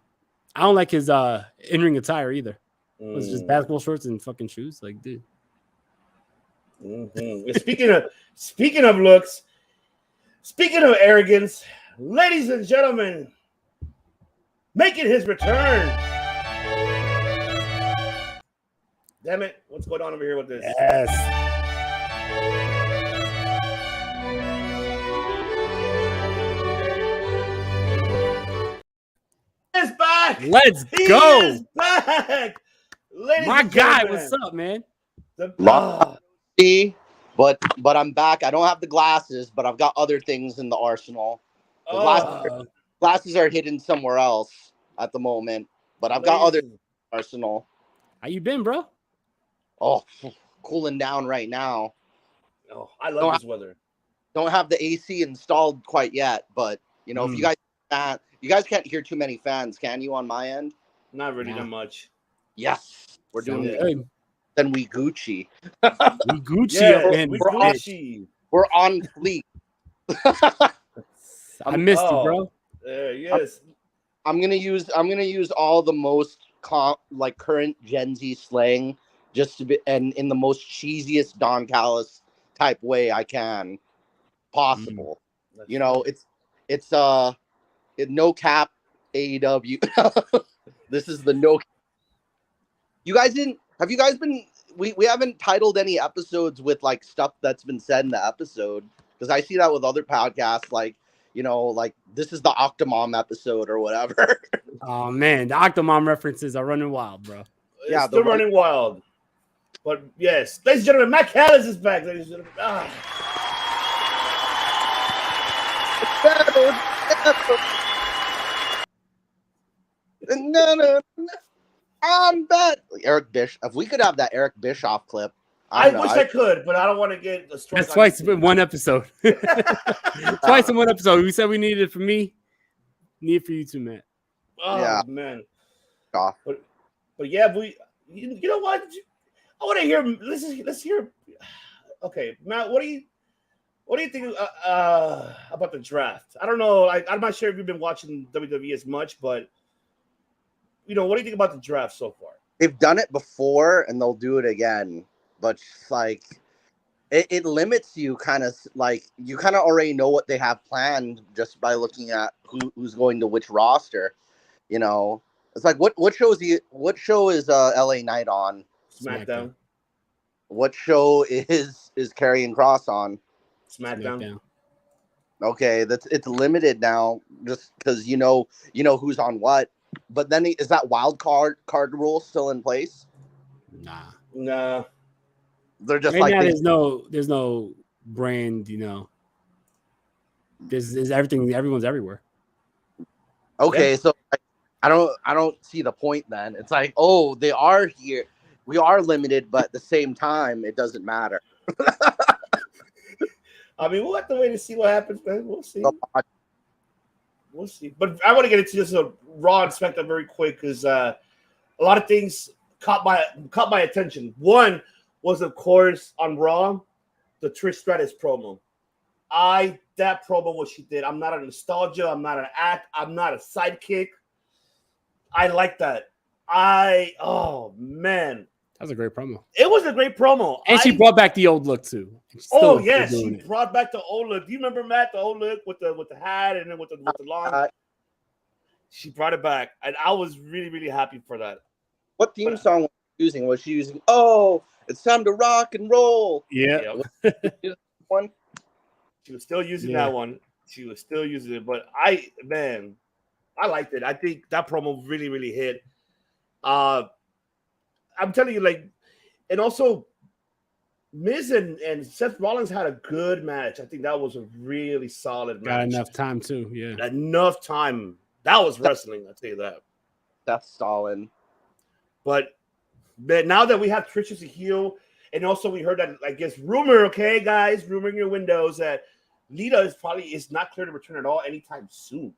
I don't like his in-ring attire either. It's just basketball shorts and fucking shoes. Dude. Mm-hmm. Speaking of looks, speaking of arrogance, ladies and gentlemen, making his return. Damn it! What's going on over here with this? Yes. Is back. Let's He go. is back. Ladies My and guy, gentlemen, what's up, man? But I'm back. I don't have the glasses, but I've got other things in the arsenal. The glasses are hidden somewhere else at the moment, but I've got other arsenal. How you been, bro? Oh, cooling down right now. Oh, I love this weather. Don't have the AC installed quite yet, but you know, if you guys can't hear too many fans, can you on my end? Not really that much. Yes, we're doing it. Good. Then we Gucci. We Gucci Yeah, up in we this bitch. Gucci. We're on fleek. I missed you, bro. Yes. I'm gonna use all the most current Gen Z slang just to be and in the most cheesiest Don Callis type way I can possible. You know, it's no cap AEW. This is the no. Have you guys been? We haven't titled any episodes with like stuff that's been said in the episode, because I see that with other podcasts, like, you know, like this is the Octomom episode or whatever. Oh man, the Octomom references are running wild, bro. Yeah, still running wild. But yes, ladies and gentlemen, Matt Callis is back, ladies and gentlemen. No. I'm back. Eric Bischoff. If we could have that Eric Bischoff clip. I wish I could, but I don't want to get the strike. That's twice in one episode. Twice in one episode. We said we needed it for me. Need it for you too, Matt. Oh Yeah. man. Off. But yeah, you know what? I want to hear. Let's hear. Okay, Matt. What do you think about the draft? I don't know. I'm not sure if you've been watching WWE as much, but you know, what do you think about the draft so far? They've done it before and they'll do it again, but like it limits you, kind of like you kind of already know what they have planned just by looking at who's going to which roster. You know, it's like what show is LA Knight on? SmackDown. What show is Karrion Kross on? SmackDown. Okay, it's limited now just because you know who's on what. But then is that wild card rule still in place? Nah. They're just right like now, there's no brand, you know. There's everything. Everyone's everywhere. Okay, Yeah. so I don't see the point then. It's like, oh, they are here. We are limited, but at the same time, it doesn't matter. I mean, we'll have to wait and see what happens, man. We'll see. We'll see. But I want to get into this Raw and SmackDown very quick because a lot of things caught my attention. One was, of course, on Raw, the Trish Stratus promo. That promo, what she did. I'm not a nostalgia. I'm not an act. I'm not a sidekick. I like that. Oh man, That was a great promo. it was a great promo. And she brought back the old look too. Oh yes, she brought back the old look. Do you remember, Matt, the old look with the hat and then with the long? She brought it back, and I was really, really happy for that. What theme song was she using? Was she using? Oh, it's time to rock and roll. Yeah. One. She was still using that one. She was still using it, but I liked it. I think that promo really, really hit. I'm telling you, like, and also Miz and Seth Rollins had a good match. I think that was a really solid match. Got enough time too. Yeah. Enough time. That was wrestling, I'll tell you that. That's Stalin. But now that we have Trish as a heel, and also we heard that, I guess, rumor, okay, guys, rumor in your windows that Lita is not clear to return at all anytime soon.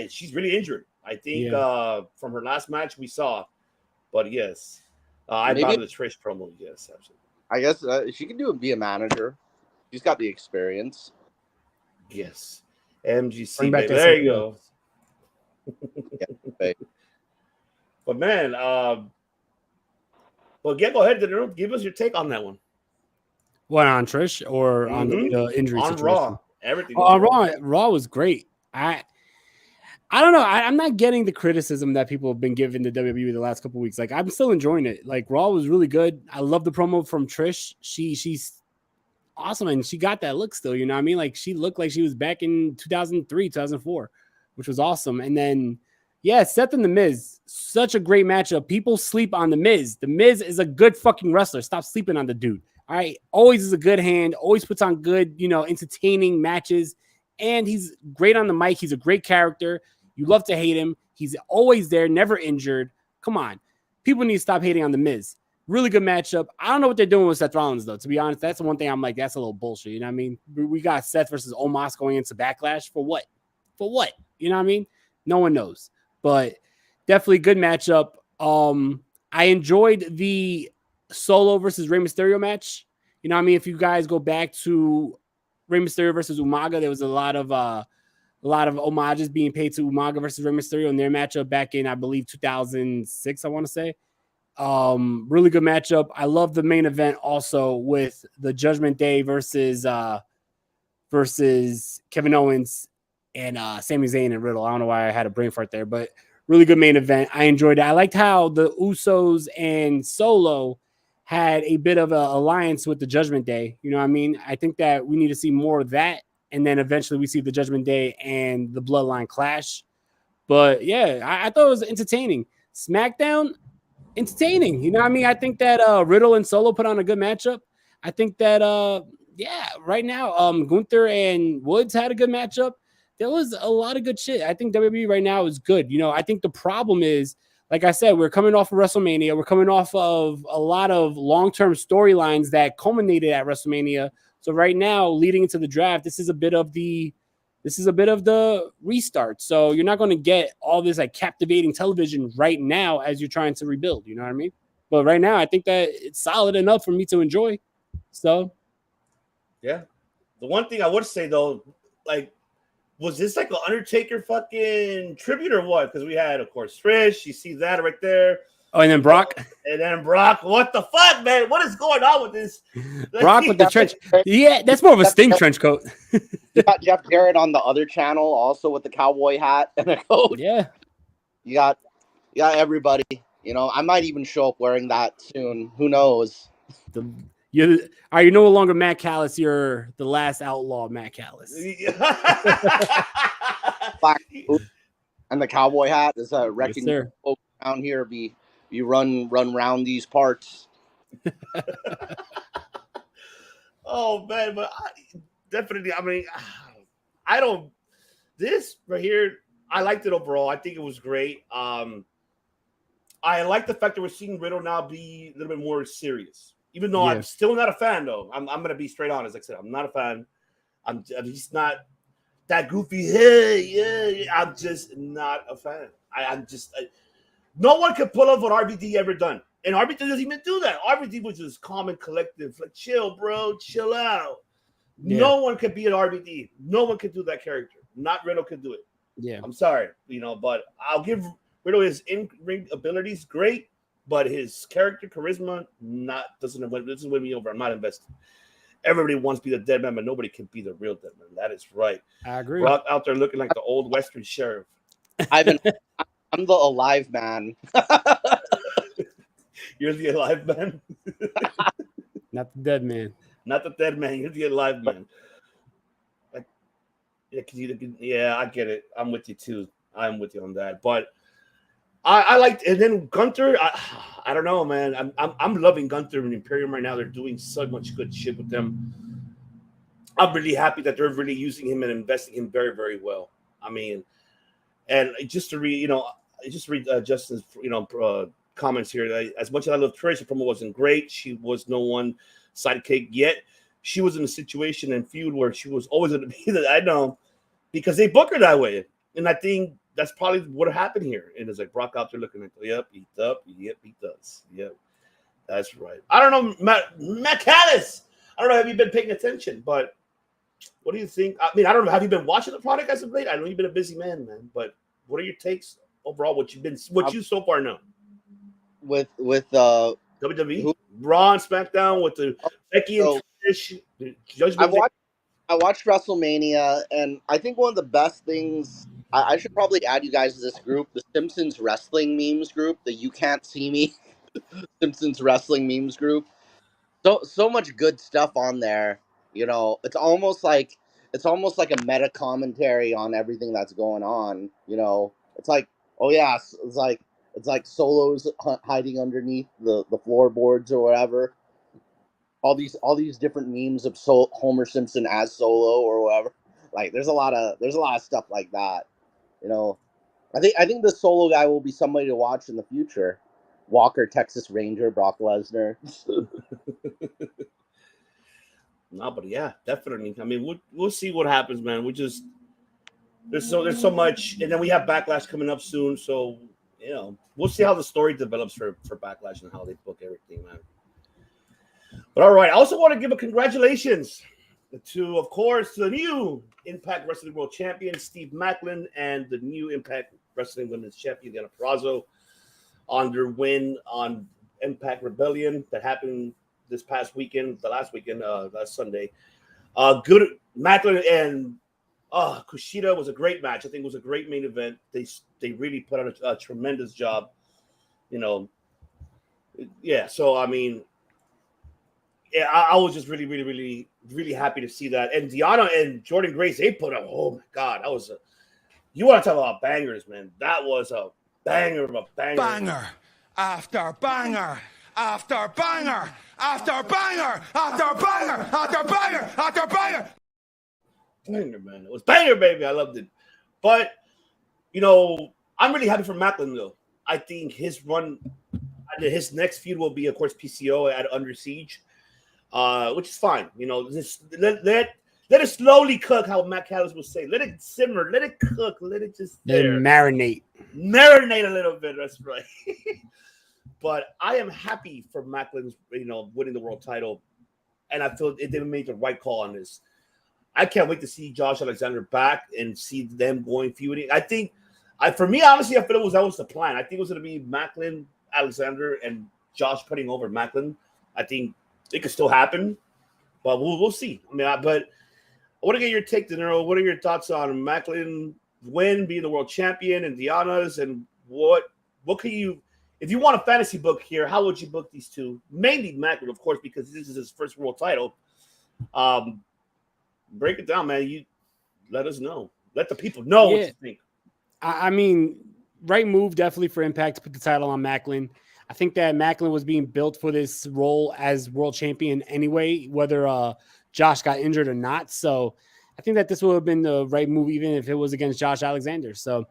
She's really injured, I think, from her last match we saw. But yes, I bought the Trish promo. Yes, absolutely. I guess she can be a manager. She's got the experience. Yes, MGC. Back There you go. Yeah, but man, but yeah, go ahead, Danilo. Give us your take on that one. What, on Trish or on Mhm. the injury On situation? Raw. Everything. On Raw was great. I don't know. I'm not getting the criticism that people have been giving to WWE the last couple weeks. Like, I'm still enjoying it. Like, Raw was really good. I love the promo from Trish. She's awesome, and she got that look still. You know what I mean? Like, she looked like she was back in 2003, 2004, which was awesome. And then, yeah, Seth and The Miz, such a great matchup. People sleep on The Miz. The Miz is a good fucking wrestler. Stop sleeping on the dude. All right, always is a good hand. Always puts on good, entertaining matches, and he's great on the mic. He's a great character. You love to hate him. He's always there, never injured. Come on. People need to stop hating on The Miz. Really good matchup. I don't know what they're doing with Seth Rollins, though. To be honest, that's the one thing I'm like, that's a little bullshit. You know what I mean? We got Seth versus Omos going into Backlash. For what? For what? You know what I mean? No one knows. But definitely good matchup. I enjoyed the Solo versus Rey Mysterio match. You know what I mean? If you guys go back to Rey Mysterio versus Umaga, there was a lot of homages being paid to Umaga versus Rey Mysterio in their matchup back in, I believe, 2006, I want to say. Really good matchup. I love the main event also with the Judgment Day versus Kevin Owens and Sami Zayn and Riddle. I don't know why I had a brain fart there, but really good main event. I enjoyed it. I liked how the Usos and Solo had a bit of an alliance with the Judgment Day. You know what I mean? I think that we need to see more of that. And then eventually we see the Judgment Day and the Bloodline clash. But yeah, I thought it was entertaining. SmackDown, entertaining. You know what I mean? I think that Riddle and Solo put on a good matchup. I think that, right now, Gunther and Woods had a good matchup. There was a lot of good shit. I think WWE right now is good. I think the problem is, like I said, we're coming off of WrestleMania. We're coming off of a lot of long-term storylines that culminated at WrestleMania. So right now, leading into the draft, this is a bit of the restart. So you're not going to get all this like captivating television right now as you're trying to rebuild. You know what I mean? But right now, I think that it's solid enough for me to enjoy. So, yeah. The one thing I would say though, like, was this like an Undertaker fucking tribute or what? Because we had, of course, Trish. You see that right there. Oh, and then Brock. And then Brock. What the fuck, man? What is going on with this? Brock with the trench. Yeah, that's more of a Sting trench coat. You got Jeff Jarrett on the other channel also with the cowboy hat and a coat. Yeah. You got everybody. I might even show up wearing that soon. Who knows? Are you no longer Matt Callis? You're the last outlaw, Matt Callis. And the cowboy hat is a wrecking yes, around here. You run round these parts. Oh man, but definitely. I mean, I don't. This right here, I liked it overall. I think it was great. I like the fact that we're seeing Riddle now be a little bit more serious. Even though I'm still not a fan, though. I'm going to be straight honest. Like I said, I'm not a fan. I'm just not that goofy. Hey, I'm just not a fan. No one can pull off what RVD ever done. And RVD doesn't even do that. RVD was just calm and collective. Like, chill, bro. Chill out. Yeah. No one could be an RVD. No one can do that character. Not Riddle could do it. Yeah. I'm sorry, but I'll give Riddle his in-ring abilities great. But his character charisma doesn't win me over. I'm not invested. Everybody wants to be the dead man, but nobody can be the real dead man. That is right. I agree. Brock out there looking like the old Western sheriff. I'm the alive man. You're the alive man. Not the dead man. Not the dead man. You're the alive man. Yeah, I get it. I'm with you too. I'm with you on that. But I liked, and then Gunther. I don't know, man. I'm loving Gunther and Imperium right now. They're doing so much good shit with them. I'm really happy that they're really using him and investing him very, very well. I mean, and just to read, Justin's, comments here. As much as I love Trish, the promo wasn't great. She was no one sidekick yet. She was in a situation and feud where she was always going to be that. I know, because they book her that way, and I think that's probably what happened here. And it's like Brock out there looking like, yep, he does. Yep, that's right. I don't know, Matt Callis. I don't know, have you been paying attention? But what do you think? I mean, I don't know. Have you been watching the product as of late? I know you've been a busy man. But what are your takes overall? What you so far know? With WWE, Raw and SmackDown with the Becky and I watched WrestleMania, and I think one of the best things I should probably add you guys to this group, the Simpsons wrestling memes group, the You Can't See Me Simpsons wrestling memes group. So much good stuff on there. You know, it's almost like a meta commentary on everything that's going on. You know, it's like, oh yeah, it's like Solo's hiding underneath the floorboards or whatever. All these different memes of Homer Simpson as Solo or whatever. Like there's a lot of stuff like that. You know, I think the Solo guy will be somebody to watch in the future. Walker, Texas Ranger, Brock Lesnar. No, but yeah, definitely. I mean, we'll see what happens, man. There's so much, and then we have Backlash coming up soon. So you know, we'll see how the story develops for Backlash and how they book everything, man. But all right, I also want to give a congratulations to, of course, the new Impact Wrestling World Champion Steve Maclin and the new Impact Wrestling Women's Champion Deonna Purrazzo on their win on Impact Rebellion that happened this past weekend, last Sunday. Good Maclin and Kushida was a great match. I think it was a great main event. They really put on a tremendous job. You know, yeah. So I mean, yeah, I was just really, really, really, really happy to see that. And Deonna and Jordynne Grace, they put oh my God, that was you want to talk about bangers, man. That was a banger of a banger. Banger after banger after banger after banger after banger after banger after banger. Banger, man. It was banger, baby. I loved it. But, you know, I'm really happy for Maclin, though. I think his next feud will be, of course, PCO at Under Siege, which is fine. You know, just let it slowly cook, how Matt Callis would say. Let it simmer. Let it cook. Let it just marinate. Marinate a little bit. That's right. But I am happy for Maclin's, you know, winning the world title. And I feel they made the right call on this. I can't wait to see Josh Alexander back and see them going feuding. I think, for me, honestly, I feel that was the plan. I think it was going to be Maclin, Alexander, and Josh putting over Maclin. I think it could still happen, but we'll see. I mean, but I want to get your take, De Niro. What are your thoughts on Maclin win, being the world champion, and Deonna's, and what can you, if you want a fantasy book here, how would you book these two? Mainly Maclin, of course, because this is his first world title. Break it down, man. You let us know. Let the people know what you think. I mean, right move definitely for Impact to put the title on Maclin. I think that Maclin was being built for this role as world champion anyway, whether Josh got injured or not. So I think that this would have been the right move, even if it was against Josh Alexander. So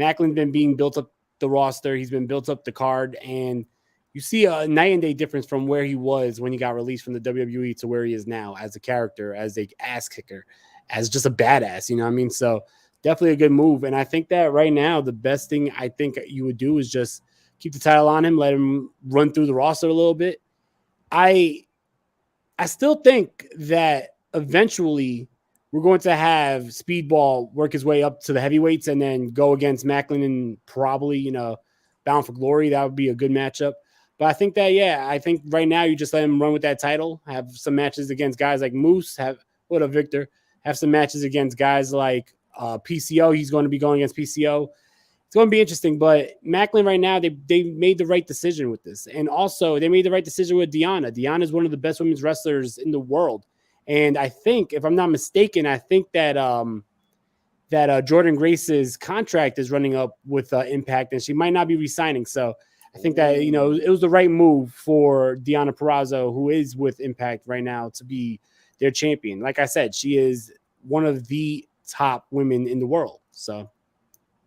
Maclin's been being built up the roster. He's been built up the card, and you see a night and day difference from where he was when he got released from the WWE to where he is now as a character, as a ass kicker, as just a badass, you know what I mean? So definitely a good move. And I think that right now, the best thing I think you would do is just keep the title on him, let him run through the roster a little bit. I still think that eventually we're going to have Speedball work his way up to the heavyweights and then go against Maclin and probably, you know, Bound for Glory. That would be a good matchup. But I think that, I think right now you just let him run with that title, have some matches against guys like Moose, have some matches against guys like PCO. He's going to be going against PCO. It's going to be interesting, but Maclin right now, they made the right decision with this. And also they made the right decision with Deonna. Deonna is one of the best women's wrestlers in the world. And I think, if I'm not mistaken, I think that Jordynne Grace's contract is running up with Impact, and she might not be re-signing. So I think that, you know, it was the right move for Deonna Purrazzo, who is with Impact right now, to be their champion. Like I said, she is one of the top women in the world. So,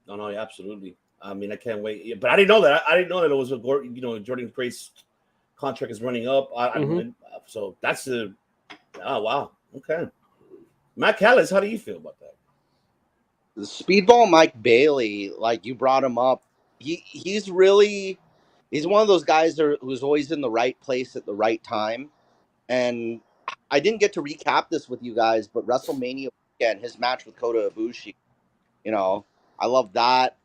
no, absolutely. I mean, I can't wait. But I didn't know that. I didn't know that it was Jordynne Grace's contract is running up. So that's oh wow, okay. Matt Callis, how do you feel about that? Speedball Mike Bailey, like you brought him up. He's one of those guys who's always in the right place at the right time. And I didn't get to recap this with you guys, but WrestleMania weekend, his match with Kota Ibushi, you know, I love that.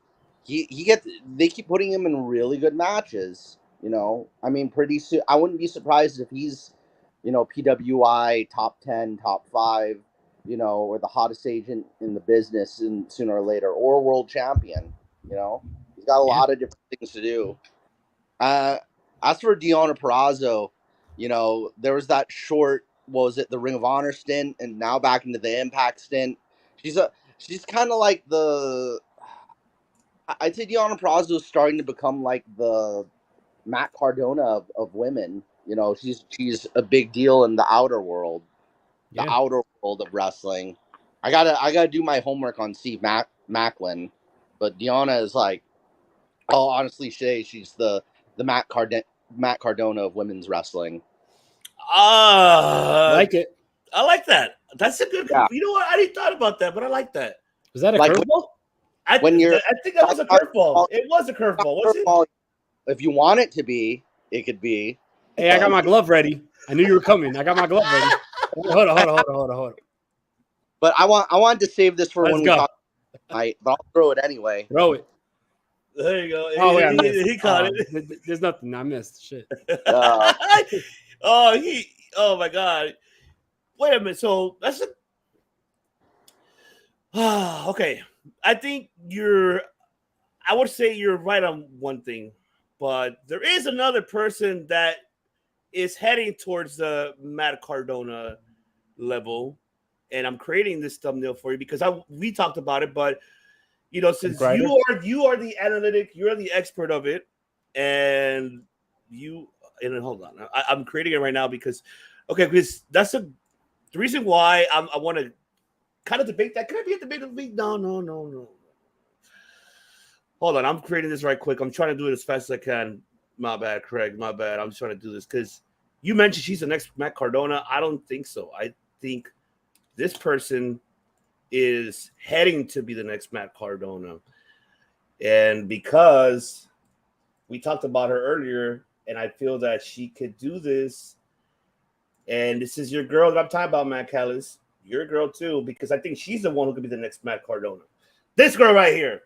They keep putting him in really good matches, you know. I mean, pretty soon, I wouldn't be surprised if he's PWI top 10, top 5, or the hottest agent in the business, and sooner or later, or world champion. He's got a lot of different things to do. As for Deonna Purrazzo, there was that short, what was it, the Ring of Honor stint, and now back into the Impact stint. She's kind of like I'd say Deonna Purrazzo is starting to become like the Matt Cardona of women. She's a big deal in the outer world, the outer world of wrestling. I gotta do my homework on Steve Macklin, but Deonna is like, I'll honestly say she's the Matt Cardona of women's wrestling. I like it. I like that. That's a good. Yeah. You know what? I didn't thought about that, but I like that. Was that a Like, curveball? I think that was a curveball. It was a curveball, was it? If you want it to be, it could be. Hey, I got my glove ready. I knew you were coming. I got my glove ready. Hold on. But I wanted to save this for Let's when go. we talk tonight, but I'll throw it anyway. Throw it. There you go. Oh, wait, I missed. He caught it. There's nothing. I missed. Shit. Oh my God. Wait a minute. So that's okay. I think I would say you're right on one thing, but there is another person that is heading towards the Matt Cardona level, and I'm creating this thumbnail for you because we talked about it, but since you are the analytic, you're the expert of it, and hold on, I'm creating it right now because that's the reason why I want to kind of debate that. Could I be at the debate of the week? No. Hold on, I'm creating this right quick. I'm trying to do it as fast as I can. My bad, Craig. My bad. I'm just trying to do this because you mentioned she's the next Matt Cardona. I don't think so. I think this person is heading to be the next Matt Cardona. And because we talked about her earlier, and I feel that she could do this. And this is your girl that I'm talking about, Matt Callis. Your girl too, because I think she's the one who could be the next Matt Cardona. This girl right here.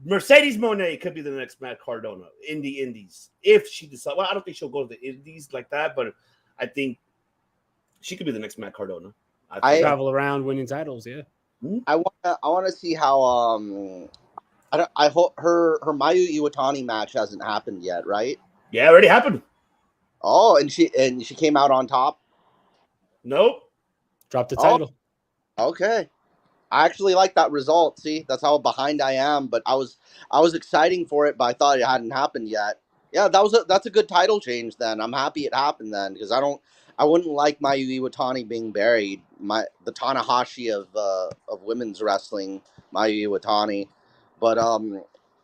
Mercedes Moné could be the next Matt Cardona in the Indies if she decides. Well, I don't think she'll go to the Indies like that, but I think she could be the next Matt Cardona. I travel around winning titles. Yeah, I want to see how I hope her Mayu Iwatani match hasn't happened yet, right? Yeah, it already happened. Oh, and she came out on top. Nope, dropped the title. Okay. I actually like that result. See, that's how behind I am. But I was exciting for it, but I thought it hadn't happened yet. Yeah, that's a good title change. Then I'm happy it happened then because I wouldn't like Mayu Iwatani being buried. The Tanahashi of women's wrestling, Mayu Iwatani. But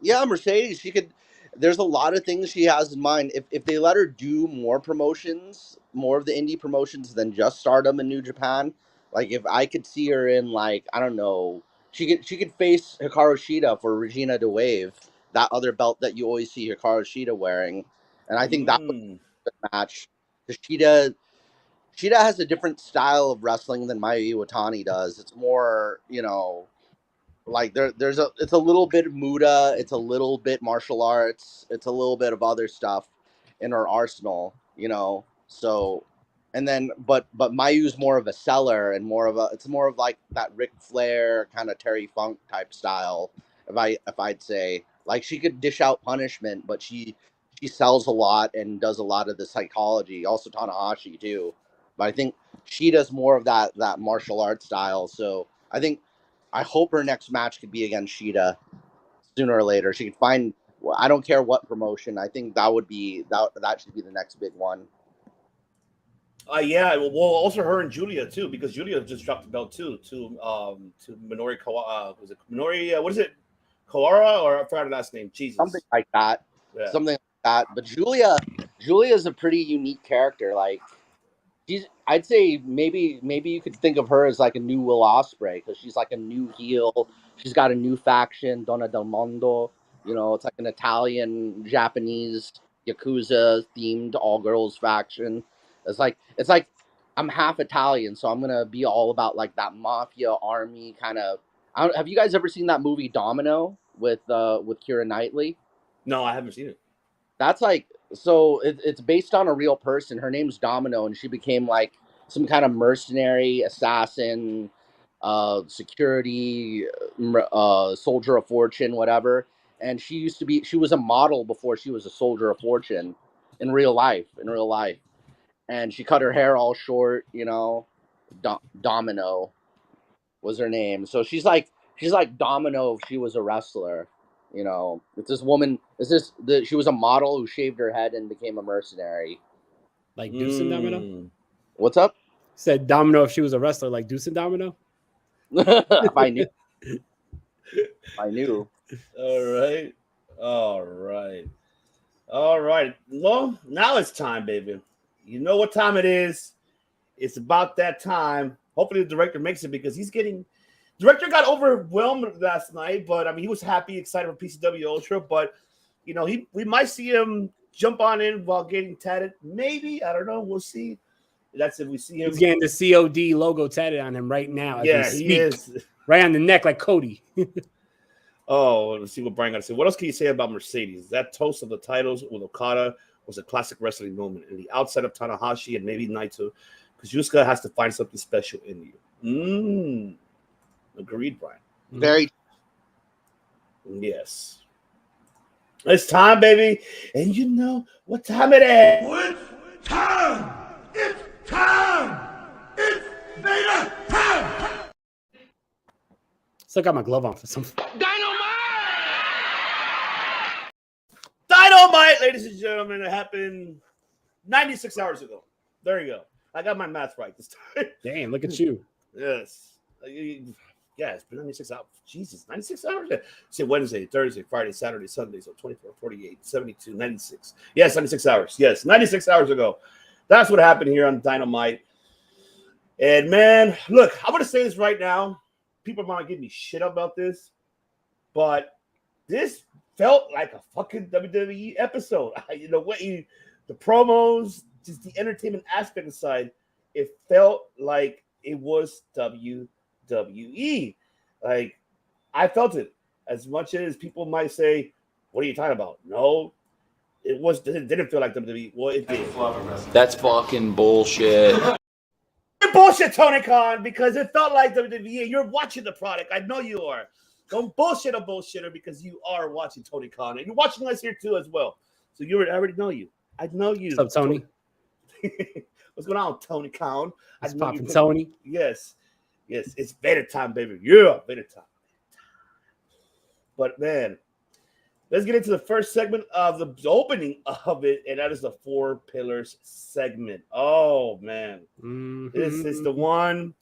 yeah, Mercedes, she could. There's a lot of things she has in mind. If they let her do more promotions, more of the indie promotions than just Stardom and New Japan. Like if I could see her in like, I don't know, she could face Hikaru Shida for Regina de Wave, that other belt that you always see Hikaru Shida wearing. And I think that would be a good match. Because Shida has a different style of wrestling than Mayu Iwatani does. It's more, like it's a little bit of Muda, it's a little bit martial arts, it's a little bit of other stuff in her arsenal, So and then, but Mayu's more of a seller and it's more of like that Ric Flair kind of Terry Funk type style. If I'd say, like, she could dish out punishment, but she sells a lot and does a lot of the psychology. Also Tanahashi too, but I think she does more of that martial arts style. So I hope her next match could be against Shida sooner or later. She could find. I don't care what promotion. I think that should be the next big one. Yeah, well, also her and Julia too, because Julia just dropped the belt too to Minori Kawara. Was it Minori? What is it? Kawara, or I forgot her last name. Jesus, something like that. Yeah. Something like that. But Julia is a pretty unique character. Like I'd say maybe you could think of her as like a new Will Ospreay because she's like a new heel. She's got a new faction, Donna del Mondo. It's like an Italian, Japanese, Yakuza themed all girls faction. It's like I'm half Italian, so I'm gonna be all about like that mafia army kind of. Have you guys ever seen that movie Domino with Keira Knightley? No, I haven't seen it. That's like So it's based on a real person. Her name's Domino, and she became like some kind of mercenary, assassin, security, soldier of fortune, whatever. And she was a model before she was a soldier of fortune in real life. And she cut her hair all short, Domino was her name. So she's like Domino if she was a wrestler. It's this woman. She was a model who shaved her head and became a mercenary. Like Deuce and Domino? What's up? Said Domino if she was a wrestler, like Deuce and Domino? If I knew. I knew. All right. Well, now it's time, baby. You know what time it is. It's about that time. Hopefully the director makes it because director got overwhelmed last night, but I mean, he was happy, excited for PCW Ultra, but we might see him jump on in while getting tatted. Maybe, I don't know. We'll see. That's if we see him. He's getting the COD logo tatted on him right now. Yeah, he is. Right on the neck, like Cody. Oh, let's see what Brian got to say. What else can you say about Mercedes? That toast of the titles with Okada was a classic wrestling moment. And the outside of Tanahashi and maybe Naito, because Yusuke has to find something special in you. Agreed, Brian. Very. Yes. It's time, baby. And you know what time it is. It's time! It's time! It's Vader time! Still got my glove on for some. Dynamite, ladies and gentlemen. It happened 96 hours ago. There you go. I got my math right this time. Damn, look at you. Yes. Yeah, it's been 96 hours. Jesus, 96 hours? Say Wednesday, Thursday, Friday, Saturday, Sunday. So 24, 48, 72, 96. Yes, 96 hours. Yes, 96 hours ago. That's what happened here on Dynamite. And, man, look, I'm going to say this right now. People are going to give me shit about this. But this felt like a fucking WWE episode. You know what? The promos, just the entertainment aspect aside, it felt like it was WWE. Like, I felt it. As much as people might say, what are you talking about? No, it didn't feel like WWE. Well, it did. That's fucking bullshit. Bullshit, Tony Khan, because it felt like WWE. You're watching the product. I know you are. Don't bullshit a bullshitter because you are watching Tony Khan. And you're watching us here too as well. So I already know you. I know you. What's up, Tony? What's going on, Tony Khan? It's popping, Tony. Yes. It's better time, baby. Yeah, better time. But man, let's get into the first segment of the opening of it, and that is the 4 Pillars segment. Oh man, This is the one.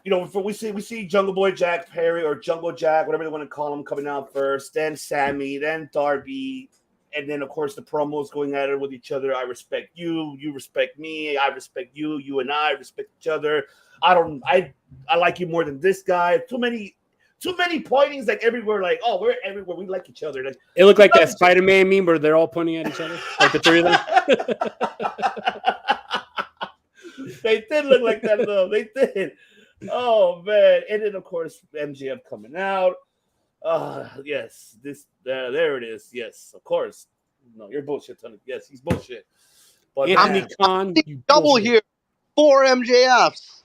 We see Jungle Boy Jack Perry or Jungle Jack, whatever they want to call him, coming out first. Then Sammy, then Darby. And then, of course, the promos going at it with each other. I respect you. You respect me. I respect you. You and I respect each other. I like you more than this guy. Too many pointings, like everywhere. Like, oh, we're everywhere. We like each other. Like, it looked like that Spider-Man meme where they're all pointing at each other, like the 3 of them. They did look like that, though. They did. Oh man! And then, of course, MJF coming out. Yes, there it is. Yes, of course. No, you're bullshit, Tony. Yes, he's bullshit. But Anthony Khan, double here, 4 MJFs.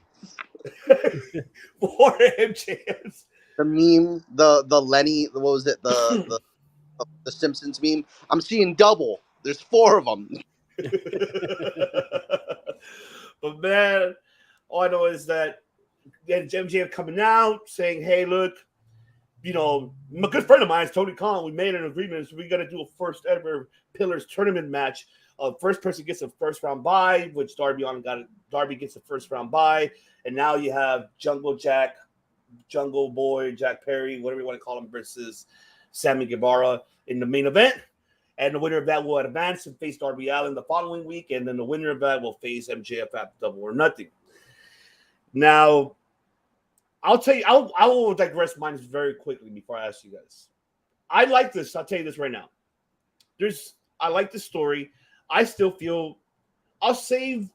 4 MJFs. The meme, the Lenny, what was it? The Simpsons meme. I'm seeing double. There's 4 of them. But man, all I know is that MJF coming out saying, "Hey, look. A good friend of mine is Tony Khan. We made an agreement. So we got to do a first ever Pillars tournament match. First person gets a first round bye, which Darby gets a first round bye. And now you have Jungle Boy, Jack Perry, whatever you want to call him, versus Sammy Guevara in the main event. And the winner of that will advance and face Darby Allin the following week. And then the winner of that will face MJF at Double or Nothing. Now, I'll tell you, I will digress mine very quickly before I ask you guys. I like this. I'll tell you this right now. I like the story. I still feel I'll save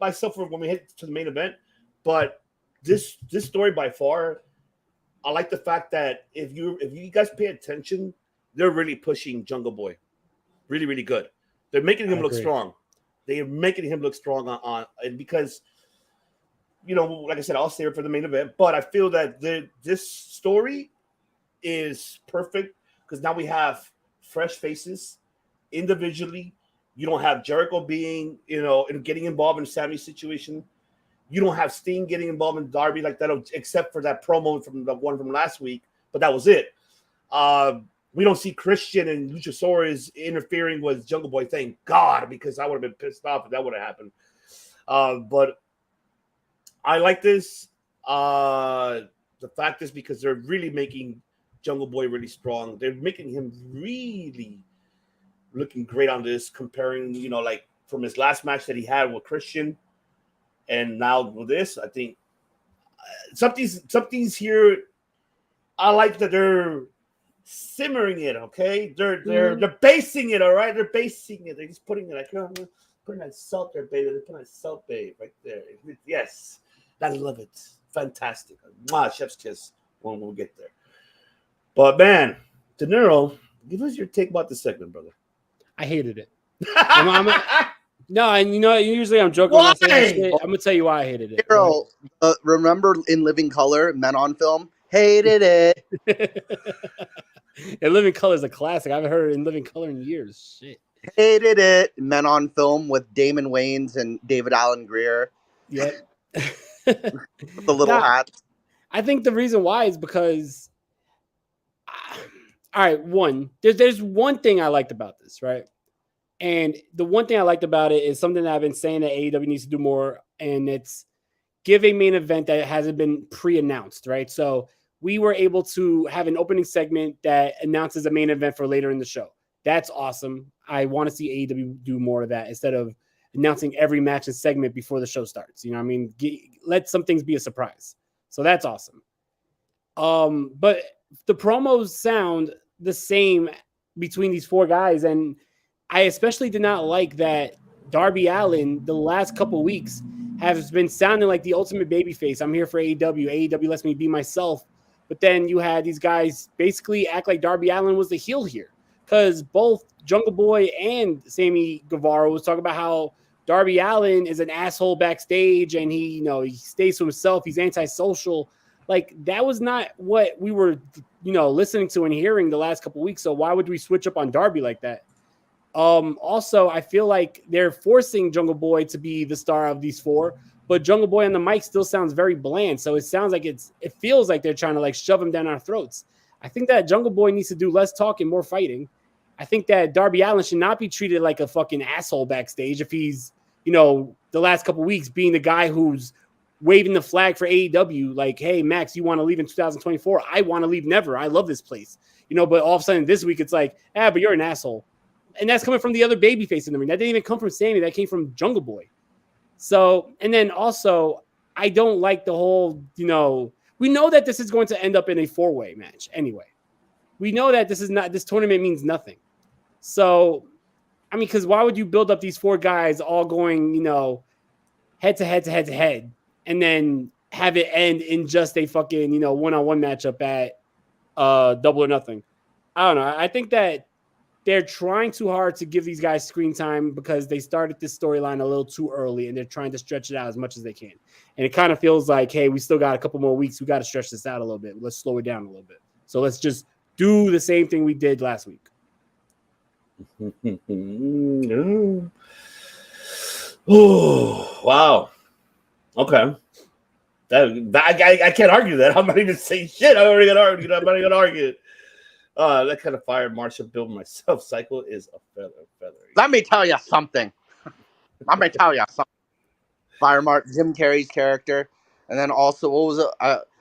myself for when we hit to the main event. But this story by far, I like the fact that if you guys pay attention, they're really pushing Jungle Boy. really, really good. They're making him I look agree. strong. They are making him look strong and because, you know, like I said, I'll stay for the main event. But I feel that this story is perfect because now we have fresh faces individually. You don't have Jericho being, you know, and getting involved in Sammy's situation. You don't have Sting getting involved in Darby like that, except for that promo from the one from last week. But that was it. We don't see Christian and Luchasaurus interfering with Jungle Boy. Thank God, because I would have been pissed off if that would have happened. But I like this. The fact is because they're really making Jungle Boy really strong. They're making him really looking great on this, comparing, you know, like from his last match that he had with Christian and now with this. I think something's here. I like that they're simmering it, okay? They're basing it, all right? They're basing it. They're just putting it like, oh, putting that salt there, baby. They're putting that salt, babe, right there. Yes, I love it. Fantastic. Mwah, chef's kiss when we'll get there. But man, De Niro, give us your take about this segment, brother. I hated it. No, and you know, usually I'm joking when I say that shit. I'm gonna tell you why I hated it. Hero, remember in Living Color, Men on Film? Hated it. And Living Color is a classic. I haven't heard it in Living Color in years. Shit. Hated it. Men on Film with Damon Wayans and David Allen Greer. Yep. The little hats. I think the reason why is because, all right, there's one thing I liked about this, right? And the one thing I liked about it is something that I've been saying that AEW needs to do more, and it's give a main event that hasn't been pre-announced, right? So we were able to have an opening segment that announces a main event for later in the show. That's awesome. I want to see AEW do more of that instead of announcing every match and segment before the show starts. You know what I mean? Let some things be a surprise. So that's awesome. But the promos sound the same between these four guys, and I especially did not like that Darby Allin the last couple of weeks has been sounding like the ultimate babyface. I'm here for AEW. AEW lets me be myself. But then you had these guys basically act like Darby Allin was the heel here, because both Jungle Boy and Sammy Guevara was talking about how Darby Allin is an asshole backstage and he stays to himself. He's antisocial. Like, that was not what we were, listening to and hearing the last couple of weeks. So why would we switch up on Darby like that? Also, I feel like they're forcing Jungle Boy to be the star of these four, but Jungle Boy on the mic still sounds very bland. So it sounds like it feels like they're trying to like shove him down our throats. I think that Jungle Boy needs to do less talking, more fighting. I think that Darby Allin should not be treated like a fucking asshole backstage if he's, the last couple of weeks being the guy who's waving the flag for AEW. Like, hey, Max, you want to leave in 2024? I want to leave never. I love this place. But all of a sudden this week it's like, but you're an asshole. And that's coming from the other babyface in the ring. That didn't even come from Sammy. That came from Jungle Boy. So, and then also, I don't like the whole, we know that this is going to end up in a 4-way match anyway. We know that this tournament means nothing. So, I mean, because why would you build up these four guys all going, head to head, and then have it end in just a fucking, one-on-one matchup at Double or Nothing? I don't know. I think that they're trying too hard to give these guys screen time because they started this storyline a little too early and they're trying to stretch it out as much as they can. And it kind of feels like, hey, we still got a couple more weeks. We got to stretch this out a little bit. Let's slow it down a little bit. So let's just do the same thing we did last week. Oh, wow. Okay. I can't argue that. I'm not even saying shit. I'm not even going to argue it. That kind of fire Marsha build myself cycle is a feather. Let me tell you something. Fire Mark, Jim Carrey's character, and then also what was it?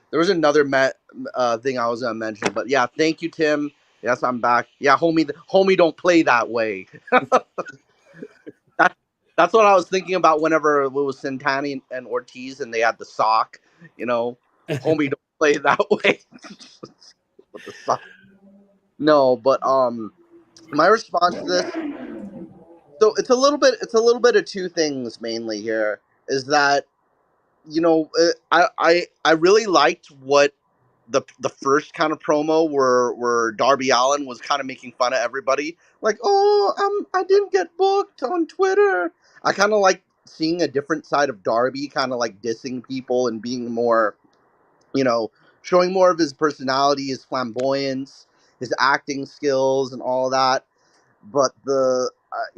There was another thing I was gonna mention, but yeah, thank you, Tim. Yes, I'm back. Yeah, homie, don't play that way. That's what I was thinking about whenever it was Santana and Ortiz, and they had the sock. Homie, don't play that way. With the sock. No, but my response to this, so it's a little bit of two things mainly here. Is that I really liked what the first kind of promo where Darby Allin was kind of making fun of everybody, like, oh, I didn't get booked on Twitter. I kind of like seeing a different side of Darby, kind of like dissing people and being more, showing more of his personality, his flamboyance, his acting skills, and all that. But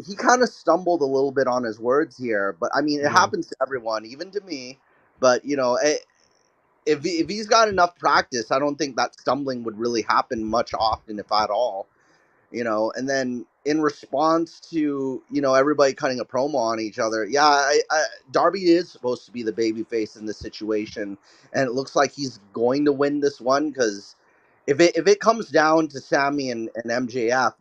he kind of stumbled a little bit on his words here. But I mean, it happens to everyone, even to me. But if he's got enough practice, I don't think that stumbling would really happen much often, if at all. And then in response to everybody cutting a promo on each other, Darby is supposed to be the babyface in this situation, and it looks like he's going to win this one, because if it comes down to Sammy and MJF,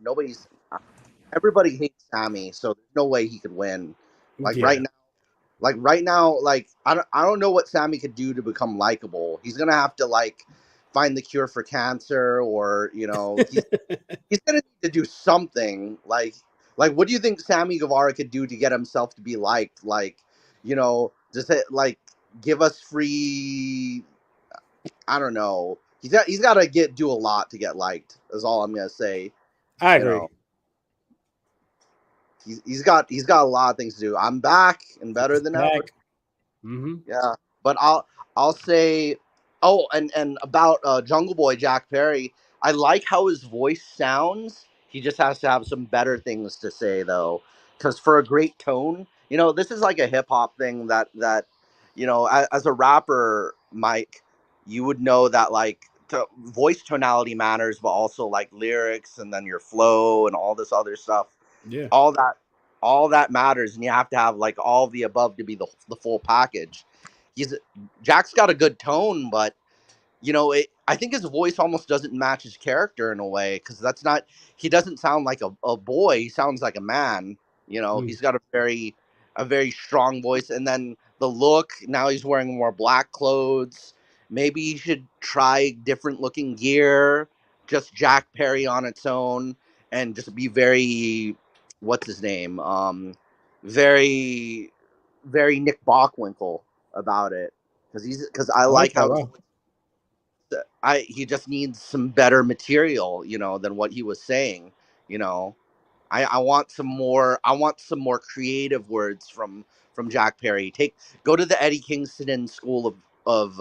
everybody hates Sammy, so there's no way he could win. Right now, I don't know what Sammy could do to become likable. He's gonna have to find the cure for cancer, or he's gonna need to do something. Like what do you think Sammy Guevara could do to get himself to be liked? Just give us free. I don't know. He's got to do a lot to get liked. Is all I'm gonna say. I agree. He's got a lot of things to do. I'm back and better than ever. Mm-hmm. Yeah, but I'll say, and about Jungle Boy Jack Perry, I like how his voice sounds. He just has to have some better things to say, though, because for a great tone, this is like a hip hop thing that as a rapper, Mike, you would know that voice tonality matters, but also lyrics and then your flow and all this other stuff. Yeah, all that matters, and you have to have all of the above to be the full package. Jack's got a good tone, but I think his voice almost doesn't match his character in a way, because he doesn't sound like a boy. He sounds like a man. He's got a very strong voice, and then the look. Now he's wearing more black clothes. Maybe he should try different looking gear, just Jack Perry on its own, and just be very, what's his name? Very, very Nick Bockwinkel about it, because I like how he just needs some better material, than what he was saying. I want some more. I want some more creative words from Jack Perry. Go to the Eddie Kingston school of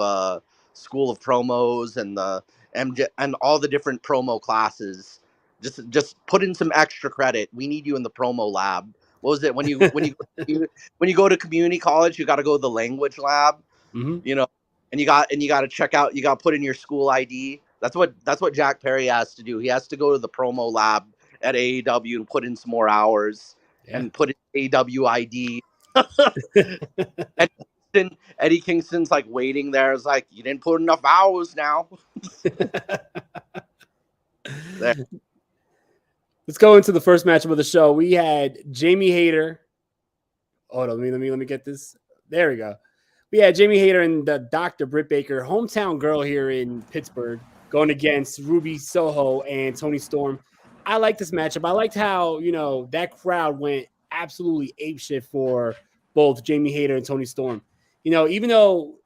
promos, and the MJ and all the different promo classes. Just put in some extra credit. We need you in the promo lab. What was it when you when you go to community college? You got to go to the language lab. Mm-hmm. And you got to check out. You got to put in your school ID. That's what Jack Perry has to do. He has to go to the promo lab at AEW and put in some more hours and put in AEW ID. Eddie Kingston's waiting there. It's you didn't put enough hours now. Let's go into the first matchup of the show. We had Jamie Hayter. Hold on, let me get this. There we go. We had Jamie Hayter and the Dr. Britt Baker, hometown girl here in Pittsburgh, going against Ruby Soho and Toni Storm. I like this matchup. I liked how, that crowd went absolutely apeshit for both Jamie Hayter and Toni Storm. Even though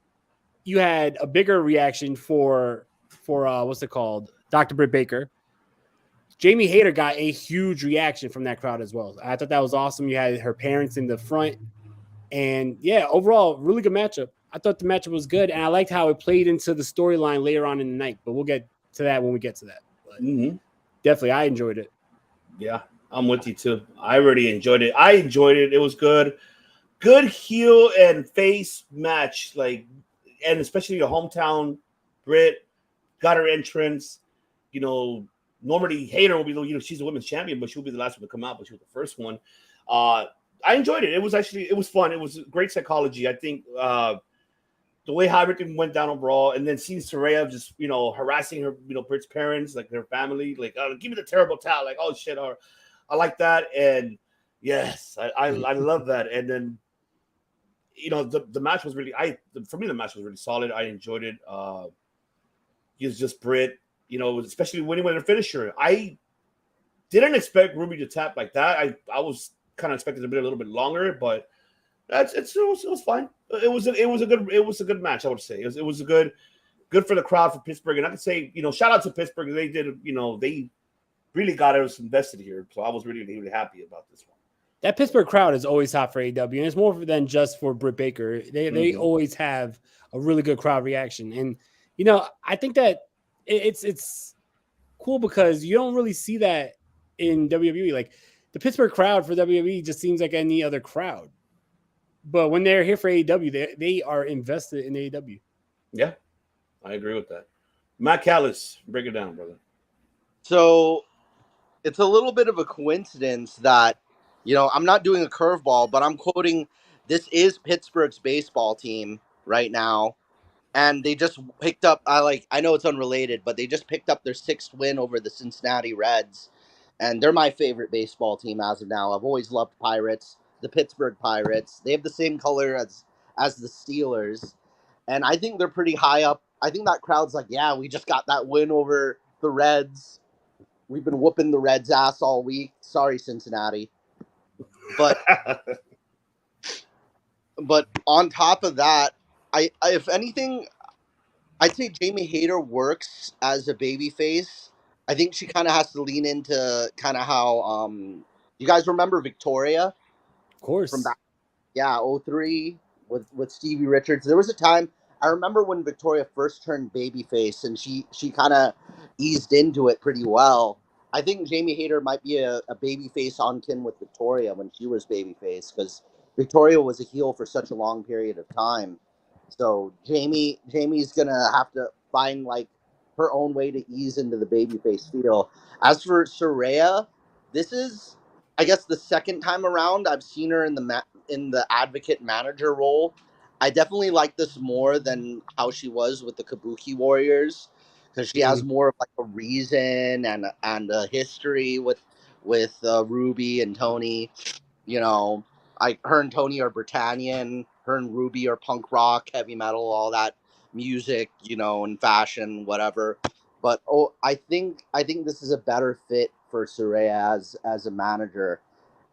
you had a bigger reaction for what's it called? Dr. Britt Baker, Jamie Hayter got a huge reaction from that crowd as well. I thought that was awesome. You had her parents in the front. And yeah, overall, really good matchup. I thought the matchup was good, and I liked how it played into the storyline later on in the night. But we'll get to that when we get to that. But definitely, I enjoyed it. Yeah, I'm with you too. I already enjoyed it. It was good. Good heel and face match, and especially your hometown Brit got her entrance. Normally Hayter will be, she's a women's champion, but she'll be the last one to come out, but she was the first one. I enjoyed it. It was fun. It was great psychology. I think the way how everything went down overall, and then seeing Saraya just, harassing her, Britt's parents, her family, give me the terrible towel, oh shit, or I like that. And yes, I love that. And then, the match was really, for me, the match was really solid. I enjoyed it. He was just Britt, especially when he went to finisher. I didn't expect Ruby to tap like that. I was kind of expected to be a little bit longer, but it was fine. It was a good match. I would say it was a good good for the crowd for Pittsburgh. And I can say, shout out to Pittsburgh. They did, they really got us invested here. So I was really, really happy about this one. That Pittsburgh crowd is always hot for AEW, and it's more than just for Britt Baker. They always have a really good crowd reaction. And, I think that it's cool because you don't really see that in WWE. Like, the Pittsburgh crowd for WWE just seems like any other crowd. But when they're here for AEW, they are invested in AEW. Yeah, I agree with that. Matt Callis, break it down, brother. So it's a little bit of a coincidence that, I'm not doing a curveball, but I'm quoting, this is Pittsburgh's baseball team right now. And they just picked up, I know it's unrelated, but they just picked up their 6th win over the Cincinnati Reds. And they're my favorite baseball team as of now. I've always loved Pirates, the Pittsburgh Pirates. They have the same color as the Steelers. And I think they're pretty high up. I think that crowd's like, yeah, we just got that win over the Reds. We've been whooping the Reds' ass all week. Sorry, Cincinnati. But on top of that, I if anything, I'd say Jamie Hayter works as a babyface. I think she kind of has to lean into kind of how you guys remember Victoria? Of course. From back, 03 with Stevie Richards. There was a time I remember when Victoria first turned babyface, and she kind of eased into it pretty well. I think Jamie Hayter might be a babyface on kin with Victoria when she was babyface, because Victoria was a heel for such a long period of time. So Jamie's gonna have to find like her own way to ease into the babyface feel. As for Saraya, this is, I guess, the second time around I've seen her in the advocate manager role. I definitely like this more than how she was with the Kabuki Warriors, because she has more of like a reason and a history with Ruby and Tony. Her and Tony are Britannian. Her and Ruby are punk rock, heavy metal, all that music, and fashion, whatever. But I think this is a better fit for Saraya as a manager,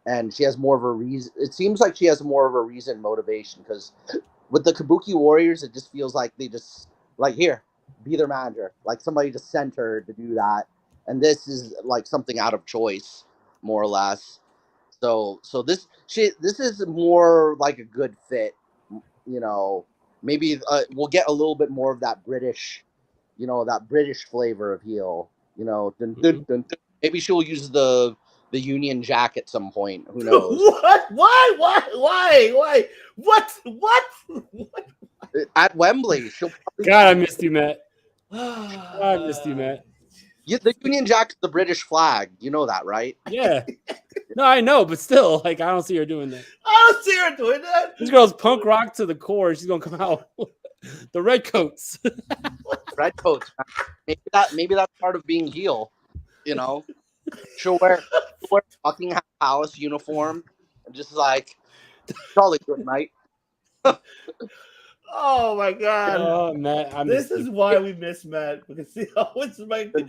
and she has more of a reason. It seems like she has more of a reason, motivation, because with the Kabuki Warriors, it just feels like they just here, be their manager. Like somebody just sent her to do that, and this is like something out of choice, more or less. So this is more like a good fit. Maybe we'll get a little bit more of that British, that British flavor of heel. Dun, dun, dun, dun. Maybe she'll use the Union Jack at some point. Who knows? What? Why? What? At Wembley, she'll. God, I missed you, Matt. I missed you, Matt. Yeah, the Union Jack's the British flag. You know that, right? Yeah. No, I know, but still, I don't see her doing that. I don't see her doing that. This girl's punk rock to the core. She's gonna come out the red coats. Red coats. Maybe that's part of being heel. She'll wear Buckingham Palace uniform and just like jolly good night. Oh my God! Oh, Matt, this is why we miss Matt, because he always like. Yeah.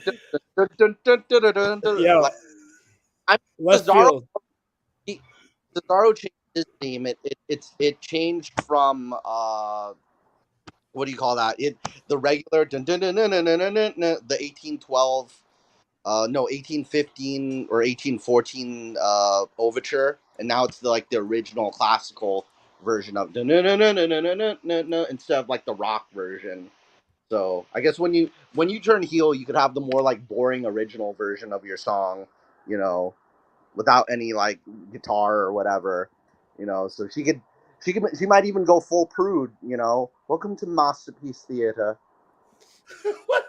Cesaro changed his name. It changed from what do you call that? The regular the 1812 1815 or 1814 overture, and now it's the original classical version of instead of like the rock version. So I guess when you turn heel, you could have the more like boring original version of your song, without any like guitar or whatever, So she might even go full prude, Welcome to Masterpiece Theater. What?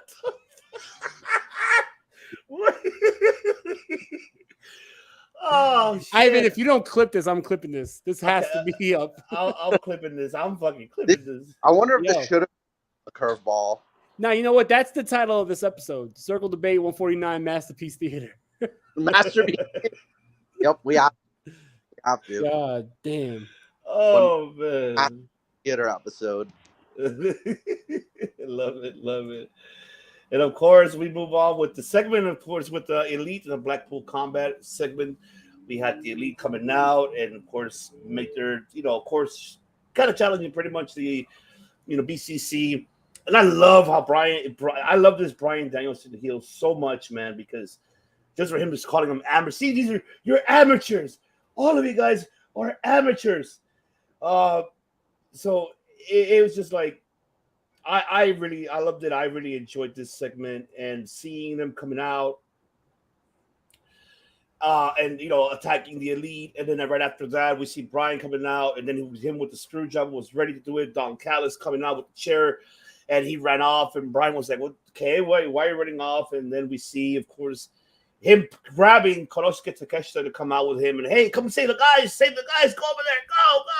Oh, shit. Ivan, if you don't clip this, I'm clipping this. This has to be up. I'm clipping this. I'm fucking clipping this. I wonder if this should have been a curveball. Now, you know what? That's the title of this episode. Circle Debate 149 Masterpiece Theater. Masterpiece. Yep, we have to. God damn. Oh, man. Theater episode. Love it. And of course, we move on with the segment, of course, with the Elite and the Blackpool Combat segment. We had the Elite coming out and, of course, make their, of course, kind of challenging pretty much the, BCC And I love how I love this Bryan Danielson heel so much, man, because just for him just calling them amateurs. See, you're amateurs. All of you guys are amateurs. So it was just like, I loved it. I really enjoyed this segment and seeing them coming out and, attacking the Elite. And then right after that, we see Bryan coming out, and then it was him with the screw job, was ready to do it. Don Callis coming out with the chair, and he ran off, and Bryan was like, well, okay, why are you running off? And then we see, of course, him grabbing Konosuke Takeshita to come out with him, and hey, come save the guys, go over there,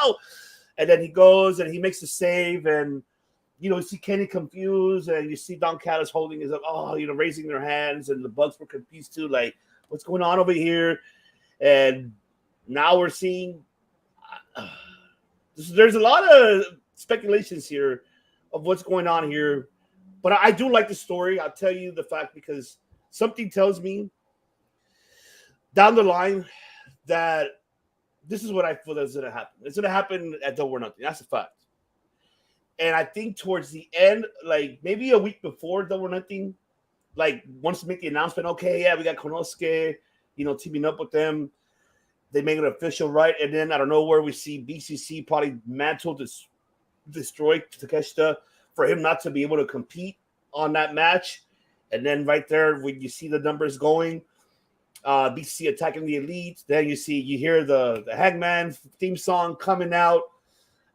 go. And then he goes and he makes the save, and you see Kenny confused, and you see Don Callis holding his raising their hands, and the Bucks were confused too, like, what's going on over here? And now we're seeing there's a lot of speculations here of what's going on here, but I do like the story. I'll tell you the fact, because something tells me down the line that this is what I feel is going to happen. It's going to happen at Double or Nothing. That's a fact. And I think towards the end, like maybe a week before Double or Nothing, like once to make the announcement, okay, yeah, we got Konosuke, teaming up with them. They make it official, right? And then out of nowhere, we see BCC probably destroy Takeshita for him not to be able to compete on that match. And then right there, when you see the numbers going, BCC attacking the Elite, then you hear the Hangman theme song coming out,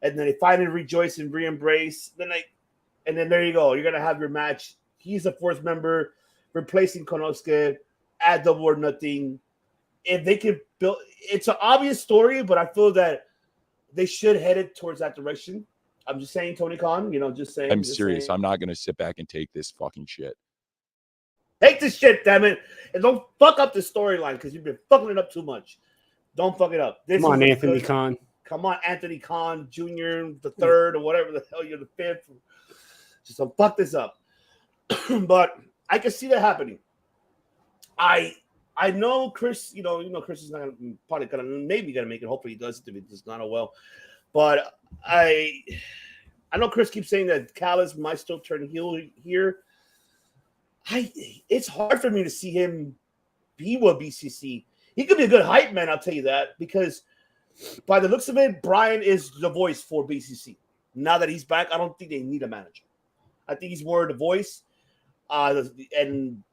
and then they finally rejoice and re-embrace. And then there you go. You're gonna have your match. He's the fourth member replacing Konosuke at Double or Nothing. If they could build, it's an obvious story, but I feel that they should head it towards that direction. I'm just saying, Tony Khan, just saying. I'm serious. I'm not going to sit back and take this fucking shit. Take this shit, damn it. And don't fuck up the storyline, because you've been fucking it up too much. Don't fuck it up. Come on, Anthony Khan. Come on, Anthony Khan Jr., the third, or whatever the hell you're, the fifth. Just don't fuck this up. But I can see that happening. I know Chris, Chris is not probably gonna make it. Hopefully he does it if it does not well. But I know Chris keeps saying that Callis might still turn heel here. It's hard for me to see him be with BCC. He could be a good hype man, I'll tell you that, because by the looks of it, Bryan is the voice for BCC. Now that he's back, I don't think they need a manager. I think he's more the voice. And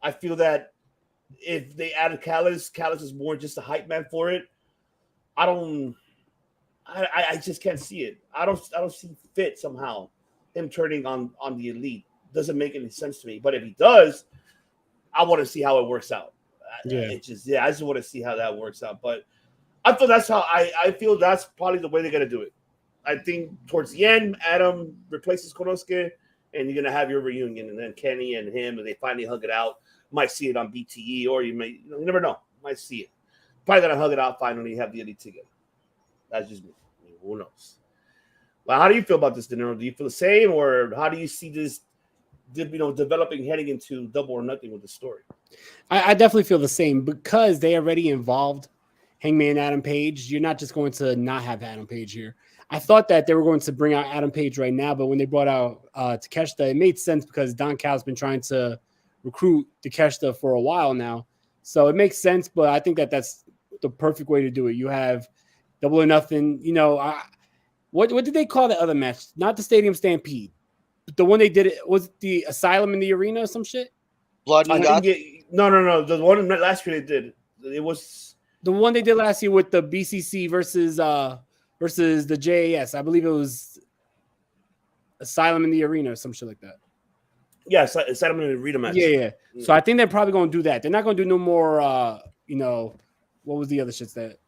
I feel that if they added Callis is more just a hype man for it. I just can't see it. I don't see fit somehow him turning on the Elite. Doesn't make any sense to me. But if he does, I want to see how it works out. I just want to see how that works out. But I feel that's how I feel that's probably the way they're gonna do it. I think towards the end, Adam replaces Konosuke, and you're gonna have your reunion, and then Kenny and him, and they finally hug it out. Might see it on BTE, or you never know. Might see it. Probably gonna hug it out finally, have the Elite together. That's just me. Who knows? Well, how do you feel about this, De Niro? Do you feel the same, or how do you see this, developing heading into Double or Nothing with the story? I definitely feel the same, because they already involved Hangman Adam Page. You're not just going to not have Adam Page here. I thought that they were going to bring out Adam Page right now, but when they brought out Takeshita, it made sense because Don Callis has been trying to recruit Takeshita for a while now. So it makes sense, but I think that that's the perfect way to do it. You have Double or Nothing. What did they call the other match? Not the Stadium Stampede. But the one they did, was it the Asylum in the Arena or some shit? Blood and Guts? No. The one last year they did. It was the one they did last year with the BCC versus the JAS. I believe it was Asylum in the Arena or some shit like that. Yeah, Asylum in the Arena match. Yeah. So I think they're probably going to do that. They're not going to do no more, what was the other shits that?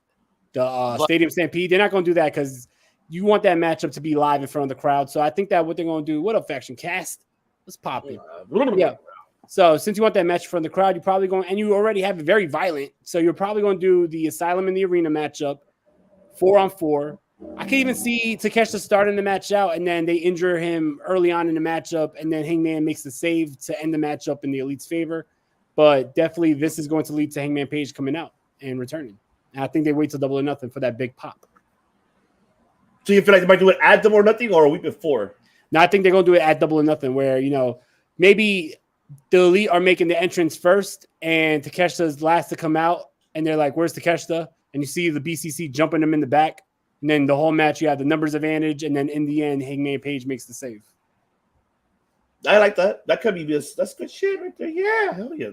The Stadium Stampede. They're not going to do that because you want that matchup to be live in front of the crowd. So I think that what they're going to do, what up, Faction Cast? Let's pop it. Yeah. So since you want that match in front of the crowd, you're probably going, and you already have it very violent. So you're probably going to do the Asylum in the Arena matchup, 4-on-4. I can even see Takeshita starting the match out, and then they injure him early on in the matchup, and then Hangman makes the save to end the matchup in the Elite's favor. But definitely this is going to lead to Hangman Page coming out and returning. And I think they wait till Double or Nothing for that big pop. So you feel like they might do it at Double or Nothing or a week before? Now I think they're gonna do it at Double or Nothing, where maybe the Elite are making the entrance first, and Takeshita's last to come out, and they're like, "Where's Takeshita?" And you see the BCC jumping them in the back, and then the whole match you have the numbers advantage, and then in the end, Hangman Page makes the save. I like that. That could be that's good shit right there. Yeah, hell yeah.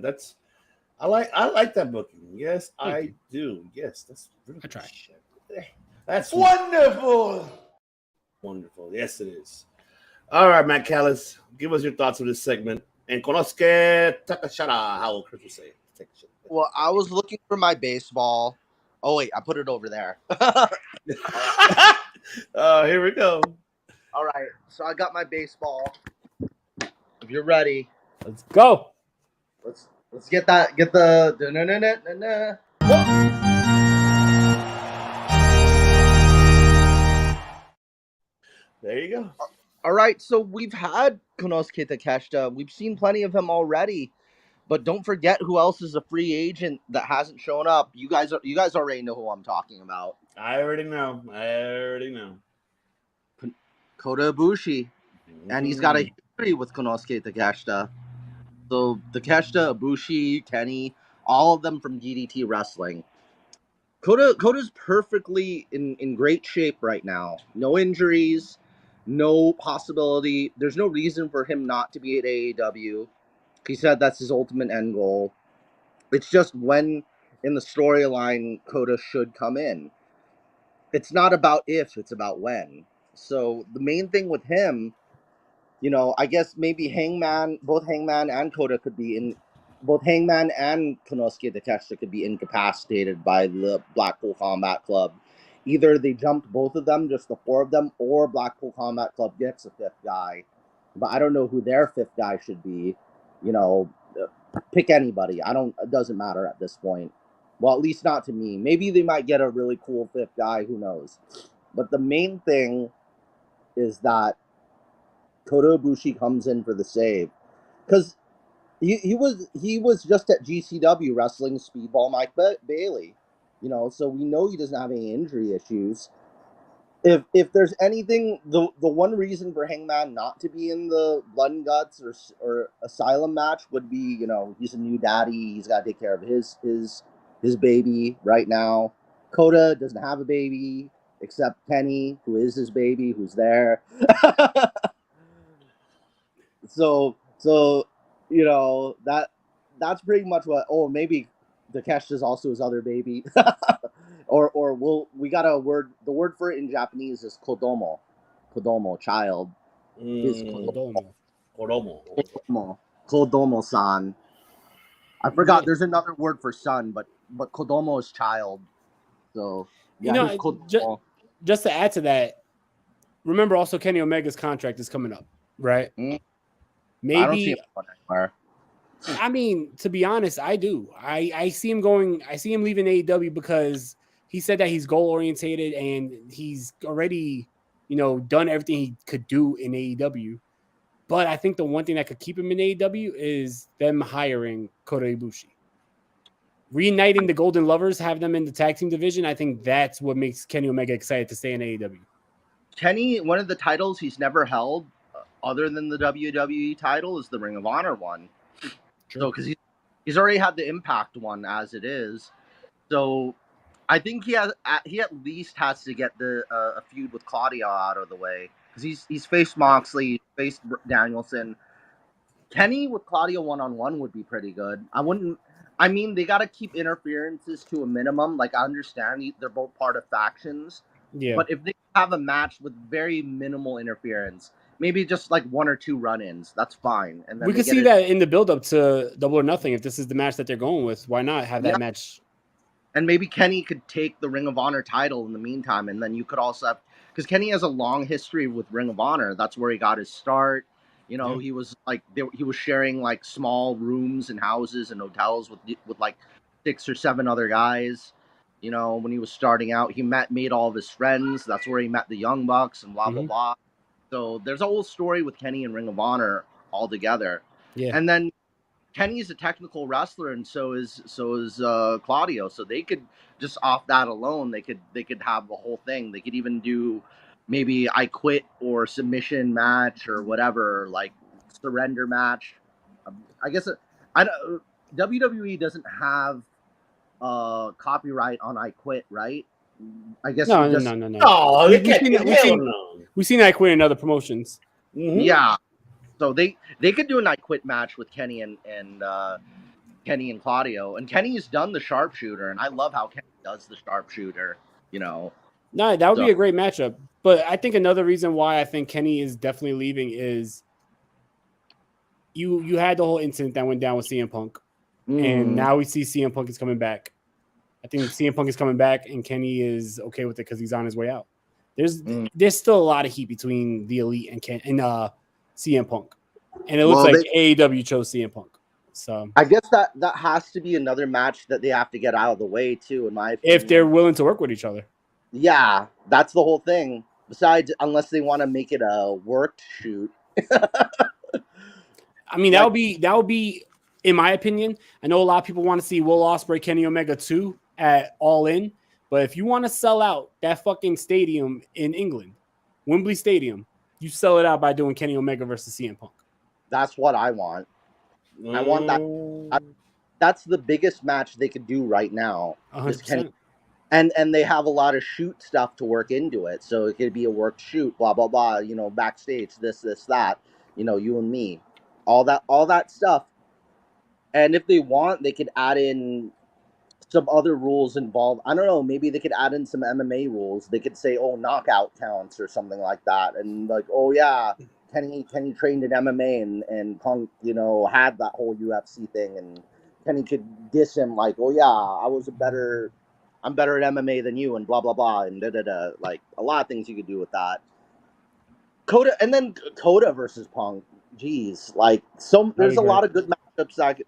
I like that booking. Yes, I do. Yes, that's really I try. Shit. That's Wonderful. wonderful. Yes, it is. All right, Matt Callis, give us your thoughts on this segment. And Konosuke Takeshita, how will Chris would say it. Well, I was looking for my baseball. Oh wait, I put it over there. Here we go. All right, so I got my baseball. If you're ready, let's go. Let's get the. There you go. All right, so we've had Konosuke Takeshita. We've seen plenty of him already, but don't forget who else is a free agent that hasn't shown up. You guys already know who I'm talking about. I already know. Kota Ibushi, and he's got a history with Konosuke Takeshita. So Takeshita, Ibushi, Kenny, all of them from DDT Wrestling. Kota's perfectly in great shape right now. No injuries, no possibility. There's no reason for him not to be at AEW. He said that's his ultimate end goal. It's just when in the storyline Kota should come in. It's not about if, it's about when. So the main thing with him, I guess maybe both Hangman and Kota could be in. Both Hangman and Konosuke Takeshita could be incapacitated by the Blackpool Combat Club. Either they jumped both of them, just the four of them, or Blackpool Combat Club gets a fifth guy. But I don't know who their fifth guy should be. Pick anybody. It doesn't matter at this point. Well, at least not to me. Maybe they might get a really cool fifth guy. Who knows? But the main thing is that Kota Ibushi comes in for the save. Because he was just at GCW wrestling Speedball Mike Bailey, so we know he doesn't have any injury issues. If there's anything, the one reason for Hangman not to be in the Blood and Guts or Asylum match would be, he's a new daddy, he's got to take care of his baby right now. Kota doesn't have a baby except Kenny, who is his baby, who's there. So. That's pretty much what. Oh, maybe Takeshita's also his other baby, or we got a word. The word for it in Japanese is kodomo, child. Is kodomo-san. I forgot. There's another word for son, but kodomo is child. So yeah, just to add to that, remember also Kenny Omega's contract is coming up, right? Maybe. I don't see him anywhere. I mean, to be honest, I do. I see him going. I see him leaving AEW because he said that he's goal orientated and he's already, done everything he could do in AEW. But I think the one thing that could keep him in AEW is them hiring Kota Ibushi, reuniting the Golden Lovers, have them in the tag team division. I think that's what makes Kenny Omega excited to stay in AEW. Kenny, one of the titles he's never held, other than the WWE title, is the Ring of Honor one. True. So, because he's already had the Impact one as it is, so I think he at least has to get the a feud with Claudio out of the way, because he's faced Moxley, faced Danielson. Kenny with Claudio one-on-one would be pretty good. I mean, they got to keep interferences to a minimum. Like, I understand they're both part of factions, but if they have a match with very minimal interference, maybe just like one or two run-ins, that's fine. And then we could see that in the build-up to Double or Nothing. If this is the match that they're going with, why not have that match? And maybe Kenny could take the Ring of Honor title in the meantime, and then you could also have, because Kenny has a long history with Ring of Honor. That's where he got his start. He was like he was sharing like small rooms and houses and hotels with like 6 or 7 other guys. When he was starting out, he made all of his friends. That's where he met the Young Bucks and blah blah blah. So there's a whole story with Kenny and Ring of Honor all together. Yeah. And then Kenny's a technical wrestler, and so is Claudio. So they could just off that alone, they could have the whole thing. They could even do maybe I quit or submission match or whatever, like surrender match. I guess I don't. WWE doesn't have copyright on I quit, right? I guess No. Oh, We've seen I quit in other promotions. Mm-hmm. Yeah. So they could do a I quit match with Kenny and Claudio, and Kenny's done the sharpshooter, and I love how Kenny does the sharpshooter. You know. No, that would be a great matchup. But I think another reason why I think Kenny is definitely leaving is you had the whole incident that went down with CM Punk, and now we see CM Punk is coming back. I think CM Punk is coming back, and Kenny is okay with it because he's on his way out. There's still a lot of heat between the Elite and CM Punk, and it looks like AEW chose CM Punk. So I guess that has to be another match that they have to get out of the way too, in my opinion. If they're willing to work with each other. Yeah, that's the whole thing. Besides, unless they want to make it a worked shoot. I mean, that would be, in my opinion. I know a lot of people want to see Will Ospreay, Kenny Omega 2 at All In, but if you want to sell out that fucking stadium in England, Wembley Stadium, you sell it out by doing Kenny Omega versus CM Punk. That's what I want. I want that. That's the biggest match they could do right now. 100%. And they have a lot of shoot stuff to work into it, so it could be a worked shoot, blah blah blah. You know, backstage, this that. You know, you and me, all that stuff. And if they want, they could add in some other rules involved. I don't know. Maybe they could add in some MMA rules. They could say, "Oh, knockout counts" or something like that, and like, "Oh yeah, Kenny trained in MMA and Punk, you know, had that whole UFC thing, and Kenny could diss him like, oh yeah, I'm better at MMA than you, and blah blah blah, and da da da." Like a lot of things you could do with that. Coda versus Punk. Jeez, like there's a lot of good matchups.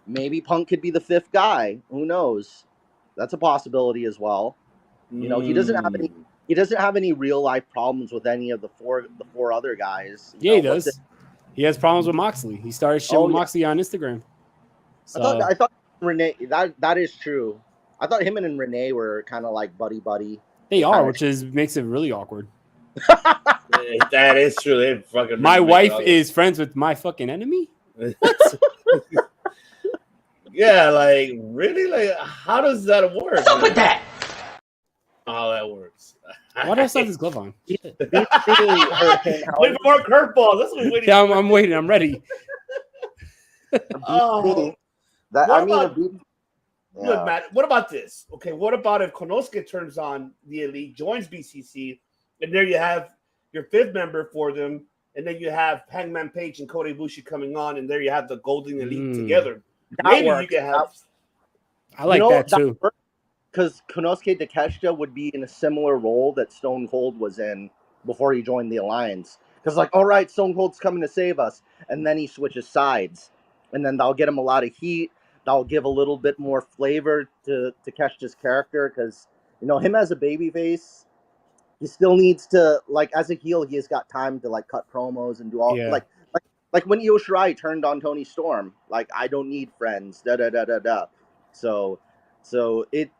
Maybe Punk could be the fifth guy. Who knows? That's a possibility as well. You know, he doesn't have any real life problems with any of the four other guys. He does. He has problems with Moxley. He started shit with Moxley on Instagram. So. I thought Renee. That is true. I thought him and Renee were kind of like buddy. They are, which makes it really awkward. That is true. They fucking. My wife is friends with my fucking enemy. What? Yeah, like really, like how does that work? What's up with that? How that works? Why do I still have this glove on? Wait for more curveballs. That's what we're waiting. Yeah, I'm waiting. I'm ready. Look, Matt. What about this? Okay, what about if Konosuke turns on the Elite, joins BCC, and there you have your fifth member for them, and then you have Hangman Page and Kota Ibushi coming on, and there you have the Golden Elite together. Maybe you can have. I like that too. Because Konosuke Takeshita would be in a similar role that Stone Cold was in before he joined the Alliance. Because, like, all right, Stone Cold's coming to save us. And then he switches sides. And then that'll get him a lot of heat. That'll give a little bit more flavor to Takeshita's character. Because, you know, him as a babyface, he still needs to, like, as a heel, he has got time to, like, cut promos and do all, like when Io Shirai turned on Tony Storm, like, I don't need friends, da-da-da-da-da. So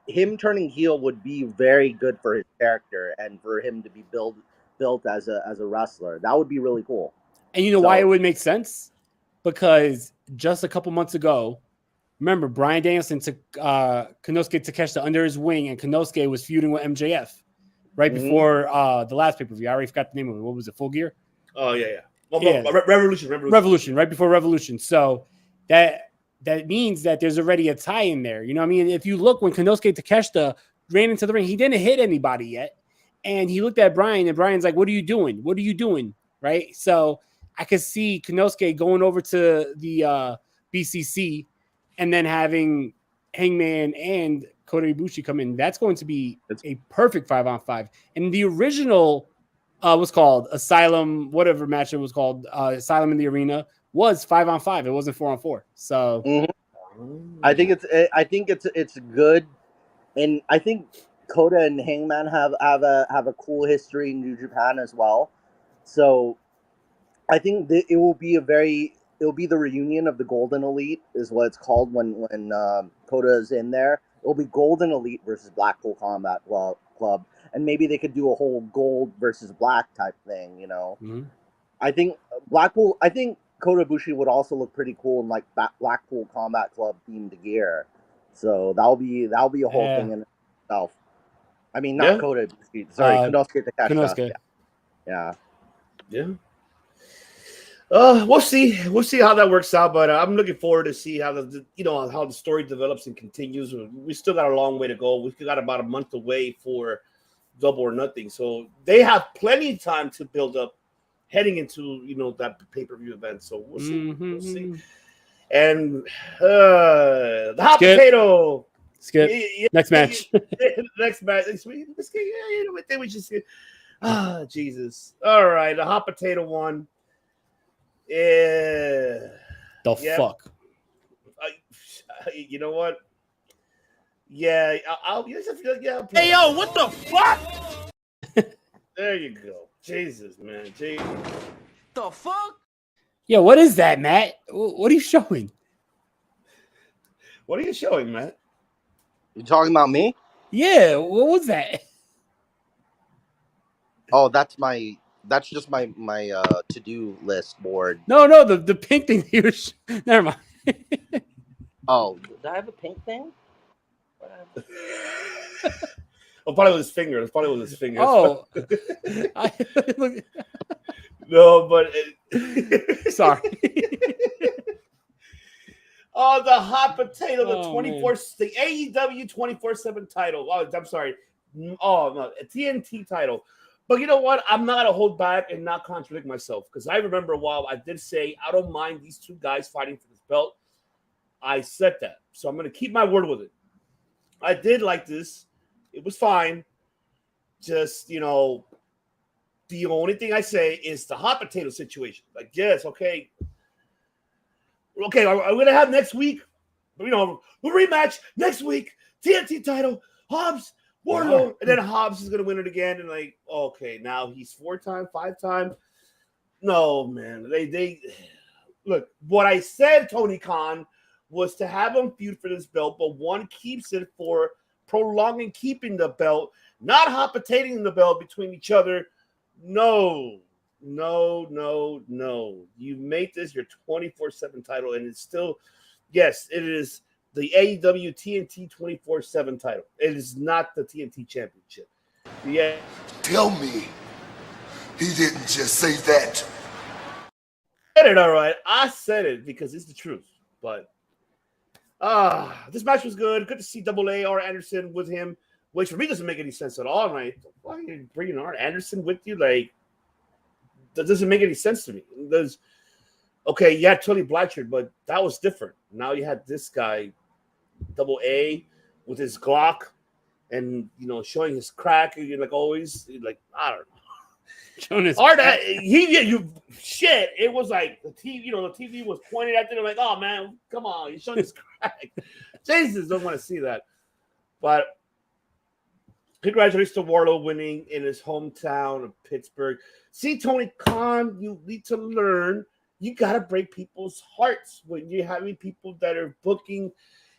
him turning heel would be very good for his character and for him to be built as a wrestler. That would be really cool. And you know why it would make sense? Because just a couple months ago, remember, Bryan Danielson took Konosuke Takeshita under his wing, and Konosuke was feuding with MJF right before the last pay-per-view. I already forgot the name of it. What was it, Full Gear? Oh, yeah. Revolution. Right before Revolution. So that means that there's already a tie in there. You know what I mean? If you look, when Konosuke Takeshita ran into the ring, he didn't hit anybody yet. And he looked at Bryan, and Bryan's like, what are you doing? What are you doing? Right? So I could see Konosuke going over to the BCC and then having Hangman and Kota Ibushi come in. That's going to be a perfect 5-on-5. And the original was called Asylum, whatever match it was called, Asylum in the Arena, was 5-on-5. It wasn't 4-on-4. So I think it's good, and I think Kota and Hangman have a cool history in New Japan as well. So I think it will be the reunion of the Golden Elite, is what it's called when Kota is in there. It will be Golden Elite versus Blackpool Combat Club, and maybe they could do a whole gold versus black type thing. You know, Mm-hmm. I think Blackpool. I think Kota Ibushi would also look pretty cool in like Blackpool Combat Club themed gear. So that'll be a whole thing in itself. I mean, not Kota Ibushi. Sorry, Konosuke Takeshita. Yeah. We'll see. We'll see how that works out. But I'm looking forward to see how how the story develops and continues. We still got a long way to go. We've got about a month away for Double or Nothing, so they have plenty of time to build up heading into that pay-per-view event. So we'll see. We'll see. And the hot potato. Skip. Next match. Next match. I think we should see. Jesus. All right, the hot potato one. Yeah. Fuck. You know what? Yeah, I'll Hey, yo, what the fuck? There you go. Jesus, man. Jesus. The fuck? Yeah, what is that, Matt? What are you showing? What are you showing, Matt? You talking about me? Yeah, what was that? Oh, that's just my to-do list board. No, the pink thing he was. Never mind. Oh, did I have a pink thing? Oh, probably with his finger. It's probably with his finger. Oh, no, but sorry. Oh, the hot potato, the AEW 24/7 title. Oh, I'm sorry. Oh no, a TNT title. But you know what? I'm not gonna hold back and not contradict myself, because I remember a while I did say I don't mind these two guys fighting for this belt. I said that, so I'm gonna keep my word with it. I did like this. It was fine. Just the only thing I say is the hot potato situation. Like, yes, okay. We're gonna have next week. We'll rematch next week. TNT title, Hobbs, Wardlow, and then Hobbs is gonna win it again. And like, okay, now he's 4-time, 5-time. No, man. They look. What I said, Tony Khan, was to have him feud for this belt, but one keeps it for prolonging keeping the belt, not hot potatoing the belt between each other. No. You made this your 24/7 title, and it's still, yes, it is the AEW TNT 24/7 title. It is not the TNT Championship. Yeah. Tell me he didn't just say that. I said it, all right. I said it because it's the truth. But this match was good. Good to see Double A R Anderson with him, which for me doesn't make any sense at all. Like, why are you bringing R Anderson with you? Like, that doesn't make any sense to me. Okay, you had Tully Blanchard, but that was different. Now you had this guy, Double A, with his Glock, and showing his crack, and like always, like I don't know. Showing his shit. It was like the TV. The TV was pointed at them. Like, oh man, come on, he's showing his crack. Jesus, don't want to see that. But congratulations to Wardlow winning in his hometown of Pittsburgh. See, Tony Khan, you need to learn. You got to break people's hearts when you're having people that are booking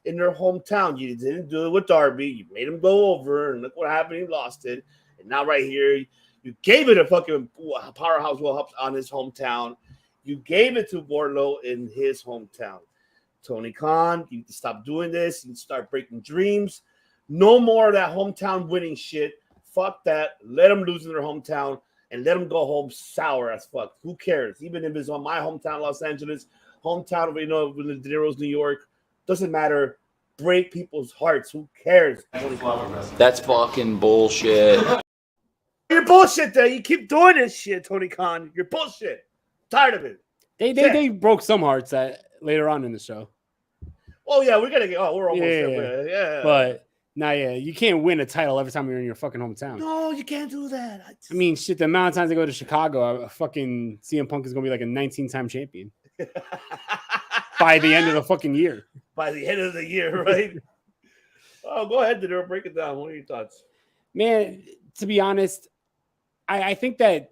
in their hometown. You didn't do it with Darby. You made him go over, and look what happened. He lost it. And now right here, you gave it a fucking powerhouse well on his hometown. You gave it to Wardlow in his hometown. Tony Khan, you need to stop doing this. You need to start breaking dreams. No more of that hometown winning shit. Fuck that. Let them lose in their hometown and let them go home sour as fuck. Who cares? Even if it's on my hometown, Los Angeles, hometown of De Niro's, New York, doesn't matter. Break people's hearts. Who cares? That's fucking bullshit. You're bullshit there. You keep doing this shit, Tony Khan. You're bullshit. Tired of it. They broke some hearts later on in the show. Oh yeah, we're almost there. Yeah. But you can't win a title every time you're in your fucking hometown. No, you can't do that. I mean, shit, the amount of times they go to Chicago, a fucking CM Punk is gonna be like a 19-time champion by the end of the fucking year. By the end of the year, right? Oh, go ahead, Didero. Break it down. What are your thoughts? Man, to be honest, I think that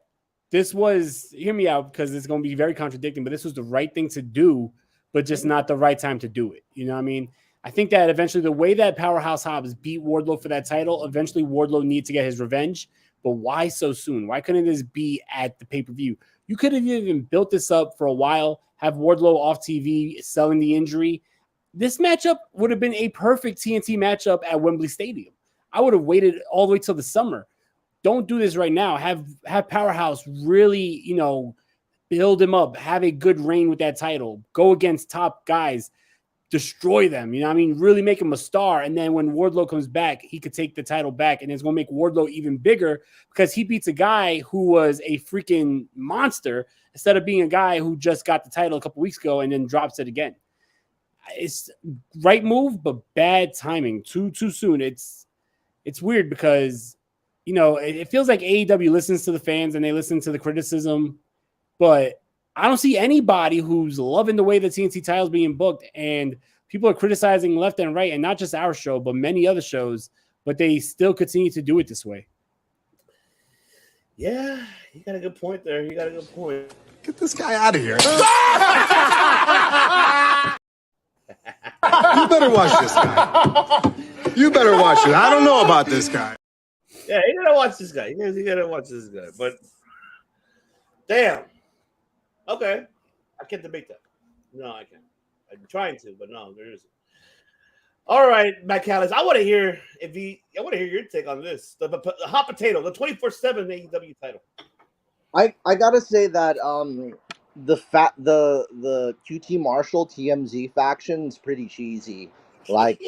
this was, hear me out because it's going to be very contradicting, but this was the right thing to do, but just not the right time to do it. You know what I mean? I think that eventually the way that Powerhouse Hobbs beat Wardlow for that title, eventually Wardlow needs to get his revenge. But why so soon? Why couldn't this be at the pay-per-view? You could have even built this up for a while, have Wardlow off TV selling the injury. This matchup would have been a perfect TNT matchup at Wembley Stadium. I would have waited all the way till the summer. Don't do this right now. Have Powerhouse really, build him up, have a good reign with that title, go against top guys, destroy them. Really make him a star. And then when Wardlow comes back, he could take the title back, and it's going to make Wardlow even bigger because he beats a guy who was a freaking monster instead of being a guy who just got the title a couple weeks ago and then drops it again. It's right move, but bad timing. Too soon. It's weird because, it feels like AEW listens to the fans and they listen to the criticism, but I don't see anybody who's loving the way the TNT title is being booked, and people are criticizing left and right, and not just our show, but many other shows, but they still continue to do it this way. Yeah, you got a good point there. Get this guy out of here. You better watch this guy. You better watch it. I don't know about this guy. Yeah, you gotta watch this guy. You gotta watch this guy. But damn. Okay. I can't debate that. No, I can't. I'm trying to, but no, there isn't. All right, Matt Callis. I want to hear your take on this. The hot potato, the 24/7 AEW title. I gotta say that the QT Marshall TMZ faction is pretty cheesy. Like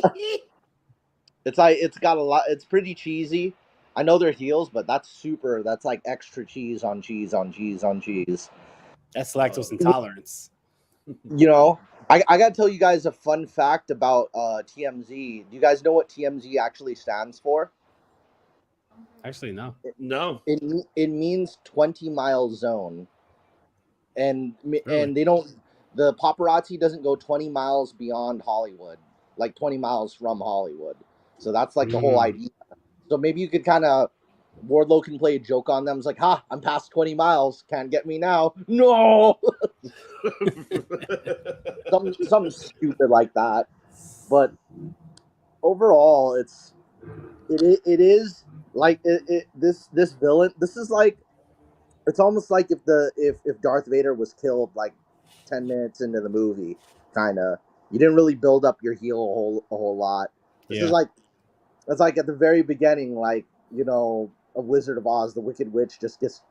it's got a lot. It's pretty cheesy. I know they're heels, but that's like extra cheese on cheese on cheese on cheese. That's lactose intolerance. I got to tell you guys a fun fact about TMZ. Do you guys know what TMZ actually stands for? Actually, no. No. It means 20-mile zone. And Really? they don't, the paparazzi doesn't go 20 miles beyond Hollywood, like 20 miles from Hollywood. So that's like the whole idea. So maybe you could Wardlow can play a joke on them. It's like, I'm past 20 miles. Can't get me now. No. something stupid like that. But overall, it is like this villain. This is like, it's almost like if Darth Vader was killed like 10 minutes into the movie, kind of. You didn't really build up your heel a whole lot. This is like, it's like at the very beginning, like, of Wizard of Oz, the Wicked Witch just gets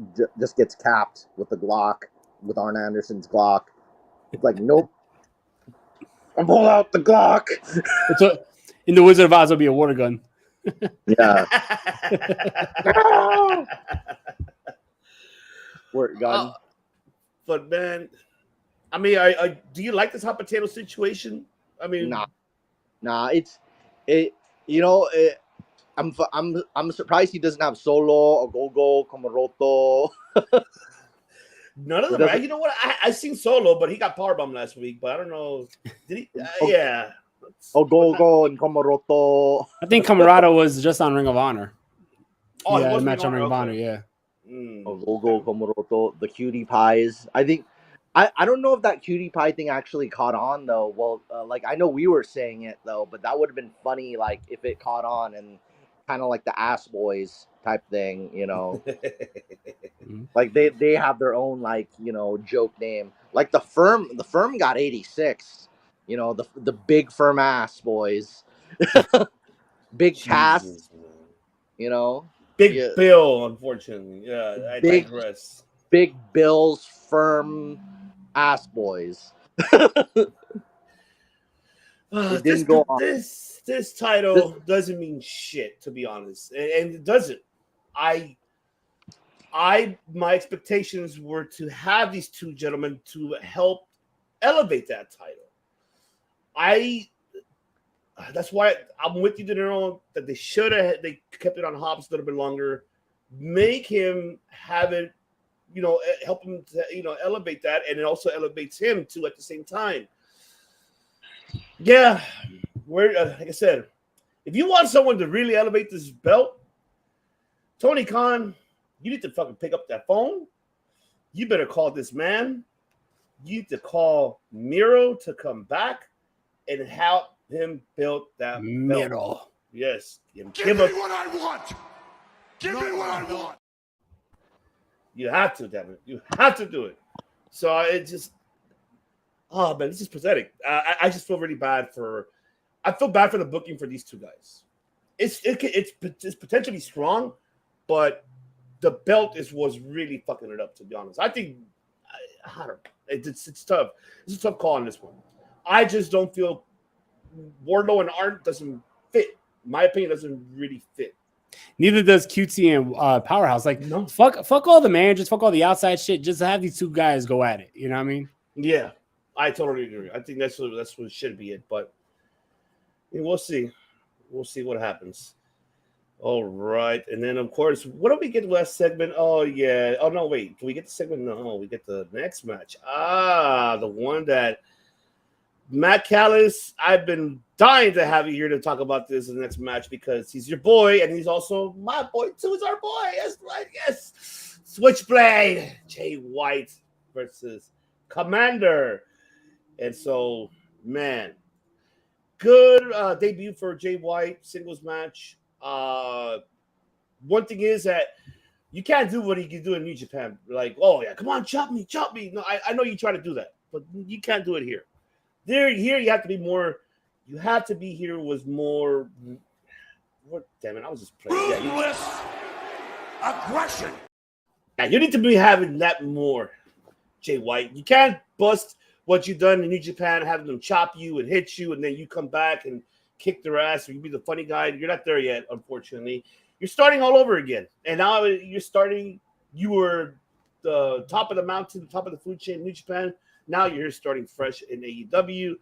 capped with the Glock, with Arn Anderson's Glock. It's like, nope. I'm pulling out the Glock. In the Wizard of Oz, it'll be a water gun. Yeah. Squirt gun. But man, do you like this hot potato situation? Nah. I'm surprised he doesn't have Solo, Ogogo, Komoroto. None of them, right? You know what? I seen Solo, but he got powerbombed last week. But I don't know. Did he? Yeah. Ogogo and Komoroto. I think Camarado was just on Ring of Honor. Oh, yeah, it was match on Ring of okay. Honor. Yeah. Ogogo, Komoroto, the cutie pies. I think. I don't know if that cutie pie thing actually caught on though. Well, I know we were saying it though, but that would have been funny, like if it caught on and kind of like the Ass Boys type thing, like they have their own joke name. Like the firm got 86. The big firm Ass Boys, big cast. Big Bill, unfortunately. Yeah, I digress. Big Bill's firm Ass Boys. This title doesn't mean shit, to be honest, and it doesn't. My expectations were to have these two gentlemen to help elevate that title. That's why I'm with you, De Niro, that they kept it on Hobbs a little bit longer, make him have it. Help him to, elevate that, and it also elevates him too at the same time. Yeah, like I said, if you want someone to really elevate this belt, Tony Khan, you need to fucking pick up that phone. You better call this man. You need to call Miro to come back and him built that belt. Middle. Yes. Give me what I want. Give me what I want. You have to, damn it. You have to do it. So it just, oh man, this is pathetic. I just feel really bad I feel bad for the booking for these two guys. It's potentially strong, but the belt was really fucking it up, to be honest. I think, I don't know. It's tough. It's a tough call on this one. I just don't feel Wardlow and Arn doesn't fit. My opinion doesn't really fit. Neither does QT and Powerhouse. Like, no. Fuck all the managers, fuck all the outside shit. Just have these two guys go at it. You know what I mean? Yeah, I totally agree. I think that's what should be it. But we'll see. We'll see what happens. All right. And then, of course, what do we get last segment? Oh, yeah. Oh, no, wait. Do we get the segment? No, we get the next match. The one that Matt Callis, I've been dying to have you here to talk about this in the next match because he's your boy and he's also my boy, too. He's our boy. That's right. Yes. Switchblade. Jay White versus Commander. And so, man, good debut for Jay White, singles match. One thing is that you can't do what he can do in New Japan. Like, oh yeah, come on, chop me. No, I know you try to do that, but you can't do it here. Here you have to be more. You have to be here was more. What? Damn it! I was just playing. Ruthless aggression. Now you need to be having that more, Jay White. You can't bust what you've done in New Japan, having them chop you and hit you, and then you come back and kick their ass, or you be the funny guy. You're not there yet, unfortunately. You're starting all over again. And now you're starting, you were the top of the mountain, the top of the food chain in New Japan. Now you're starting fresh in AEW.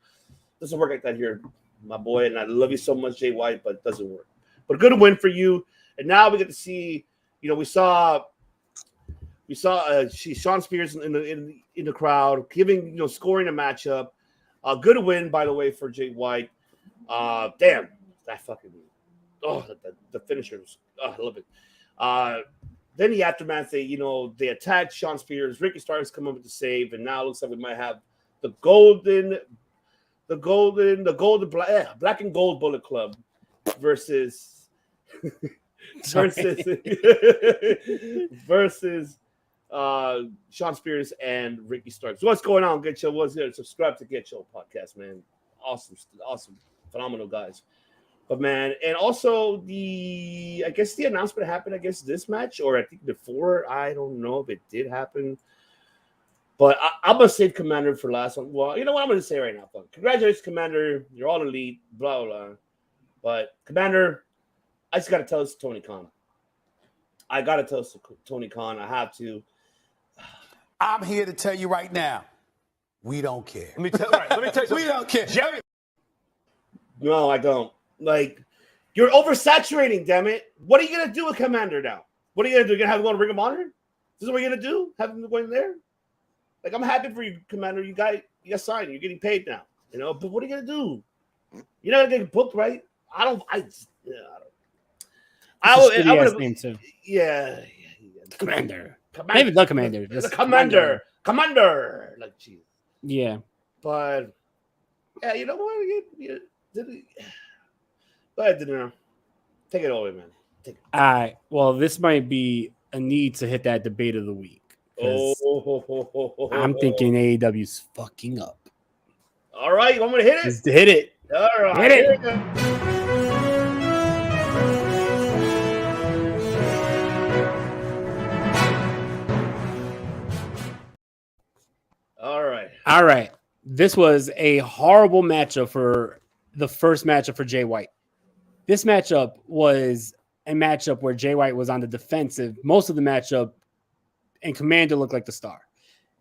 Doesn't work like that here, my boy. And I love you so much, Jay White, but it doesn't work. But good win for you. And now we get to see, we saw Sean Spears in the crowd, scoring a matchup. A good win, by the way, for Jay White. Damn, that fucking the finishers. I love it. Then the aftermath, they attacked Sean Spears. Ricky Starks come up with the save, and now it looks like we might have the black and gold Bullet Club versus Sean Spears and Ricky Starks. What's going on, Get Show? What's good? Subscribe to Get Show podcast, man. Awesome, phenomenal guys. But man, and also I guess the announcement happened, this match, or I think before. I don't know if it did happen. But I'm going to save Commander for last one. Well, you know what I'm going to say right now, folks. Congratulations, Commander. You're all elite, blah, blah, blah. But Commander, I just got to tell this to Tony Khan. I got to tell this to Tony Khan. I have to. I'm here to tell you right now, we don't care. Let me tell you something. We don't care. Jerry. No, I don't. Like, you're oversaturating, damn it. What are you going to do with Commander now? What are you going to do? You're going to have him go to Ring of Honor? This is what you're going to do? Have him go in there? Like, I'm happy for you, Commander. You got signed. You're getting paid now. But what are you going to do? You're not going to get booked, right? I don't. Name too. Yeah. Commander. Maybe the Commander. The Commander. Commander. Like, geez. Yeah. But, yeah, you know what? Go ahead, Dinero. Take it away, man. Take it. All right. Well, this might be a need to hit that debate of the week. I'm thinking AEW's fucking up. All right. I'm going to hit it? Just hit it. All right. Hit it. All right. This was a horrible matchup for the first matchup for Jay White. This matchup was a matchup where Jay White was on the defensive most of the matchup, and Commander looked like the star.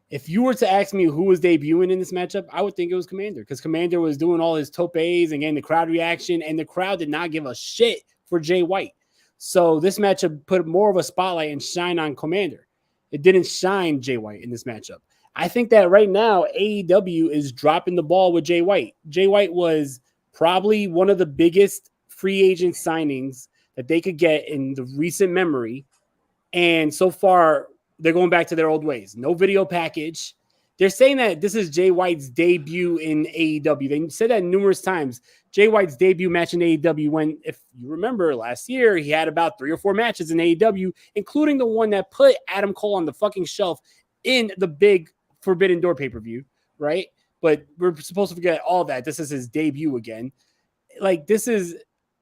If you were to ask me who was debuting in this matchup, I would think it was Commander, because Commander was doing all his topes and getting the crowd reaction, and the crowd did not give a shit for Jay White. So this matchup put more of a spotlight and shine on Commander. It didn't shine Jay White in this matchup. I think that right now AEW is dropping the ball with Jay White. Jay White was probably one of the biggest free agent signings that they could get in the recent memory. And so far, they're going back to their old ways. No video package. They're saying that this is Jay White's debut in AEW. They said that numerous times. Jay White's debut match in AEW when, if you remember last year, he had about 3 or 4 matches in AEW, including the one that put Adam Cole on the fucking shelf in the big Forbidden Door pay-per-view, right? But we're supposed to forget all that. This is his debut again. Like, this is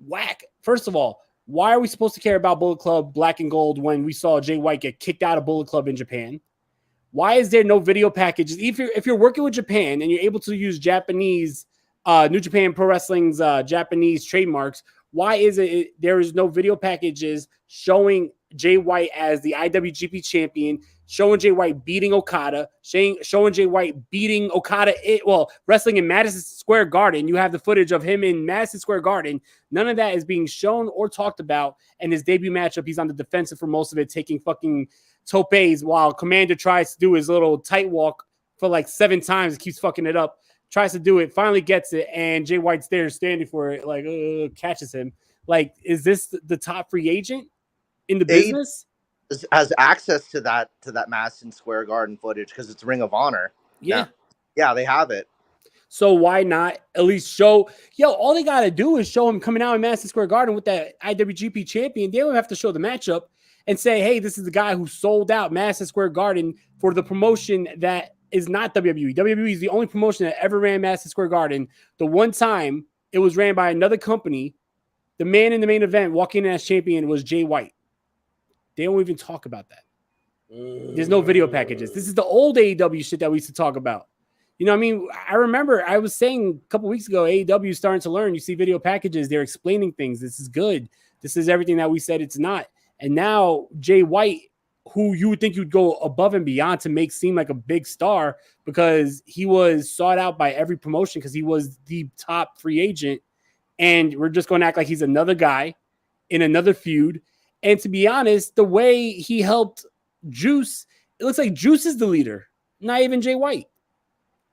whack. First of all, why are we supposed to care about Bullet Club Black and Gold when we saw Jay White get kicked out of Bullet Club in Japan? Why is there no video packages? If you're working with Japan and you're able to use Japanese, New Japan Pro Wrestling's Japanese trademarks, why is it there is no video packages showing Jay White as the IWGP champion, showing Jay White beating Okada, showing Jay White beating Okada, wrestling in Madison Square Garden? You have the footage of him in Madison Square Garden. None of that is being shown or talked about. And his debut matchup, he's on the defensive for most of it, taking fucking topes while Commander tries to do his little tight walk for like 7 times, keeps fucking it up, tries to do it, finally gets it, and Jay White's there standing for it, like catches him. Like, is this the top free agent in the business? Has access to that Madison Square Garden footage because it's Ring of Honor. Yeah, they have it. So why not at least show? All they gotta do is show him coming out in Madison Square Garden with that IWGP champion. They don't have to show the matchup and say, hey, this is the guy who sold out Madison Square Garden for the promotion that is not WWE. WWE is the only promotion that ever ran Madison Square Garden. The one time it was ran by another company, the man in the main event walking in as champion was Jay White. They don't even talk about that. There's no video packages. This is the old AEW shit that we used to talk about. You know what I mean? I remember I was saying a couple weeks ago, AEW is starting to learn. You see video packages. They're explaining things. This is good. This is everything that we said it's not. And now Jay White, who you would think you'd go above and beyond to make seem like a big star because he was sought out by every promotion because he was the top free agent. And we're just going to act like he's another guy in another feud. And to be honest, the way he helped Juice, it looks like Juice is the leader, not even Jay White.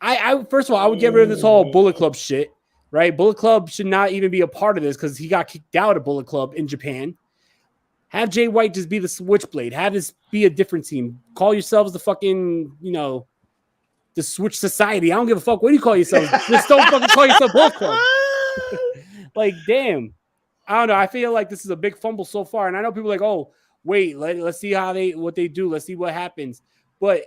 I first of all, I would get rid of this whole Bullet Club shit, right? Bullet Club should not even be a part of this because he got kicked out of Bullet Club in Japan. Have Jay White just be the Switchblade. Have this be a different team. Call yourselves the fucking, the Switch Society. I don't give a fuck. What do you call yourselves? Just don't fucking call yourself Bullet Club. Like, damn. I don't know. I feel like this is a big fumble so far. And I know people are like, oh, wait, let's see what they do. Let's see what happens. But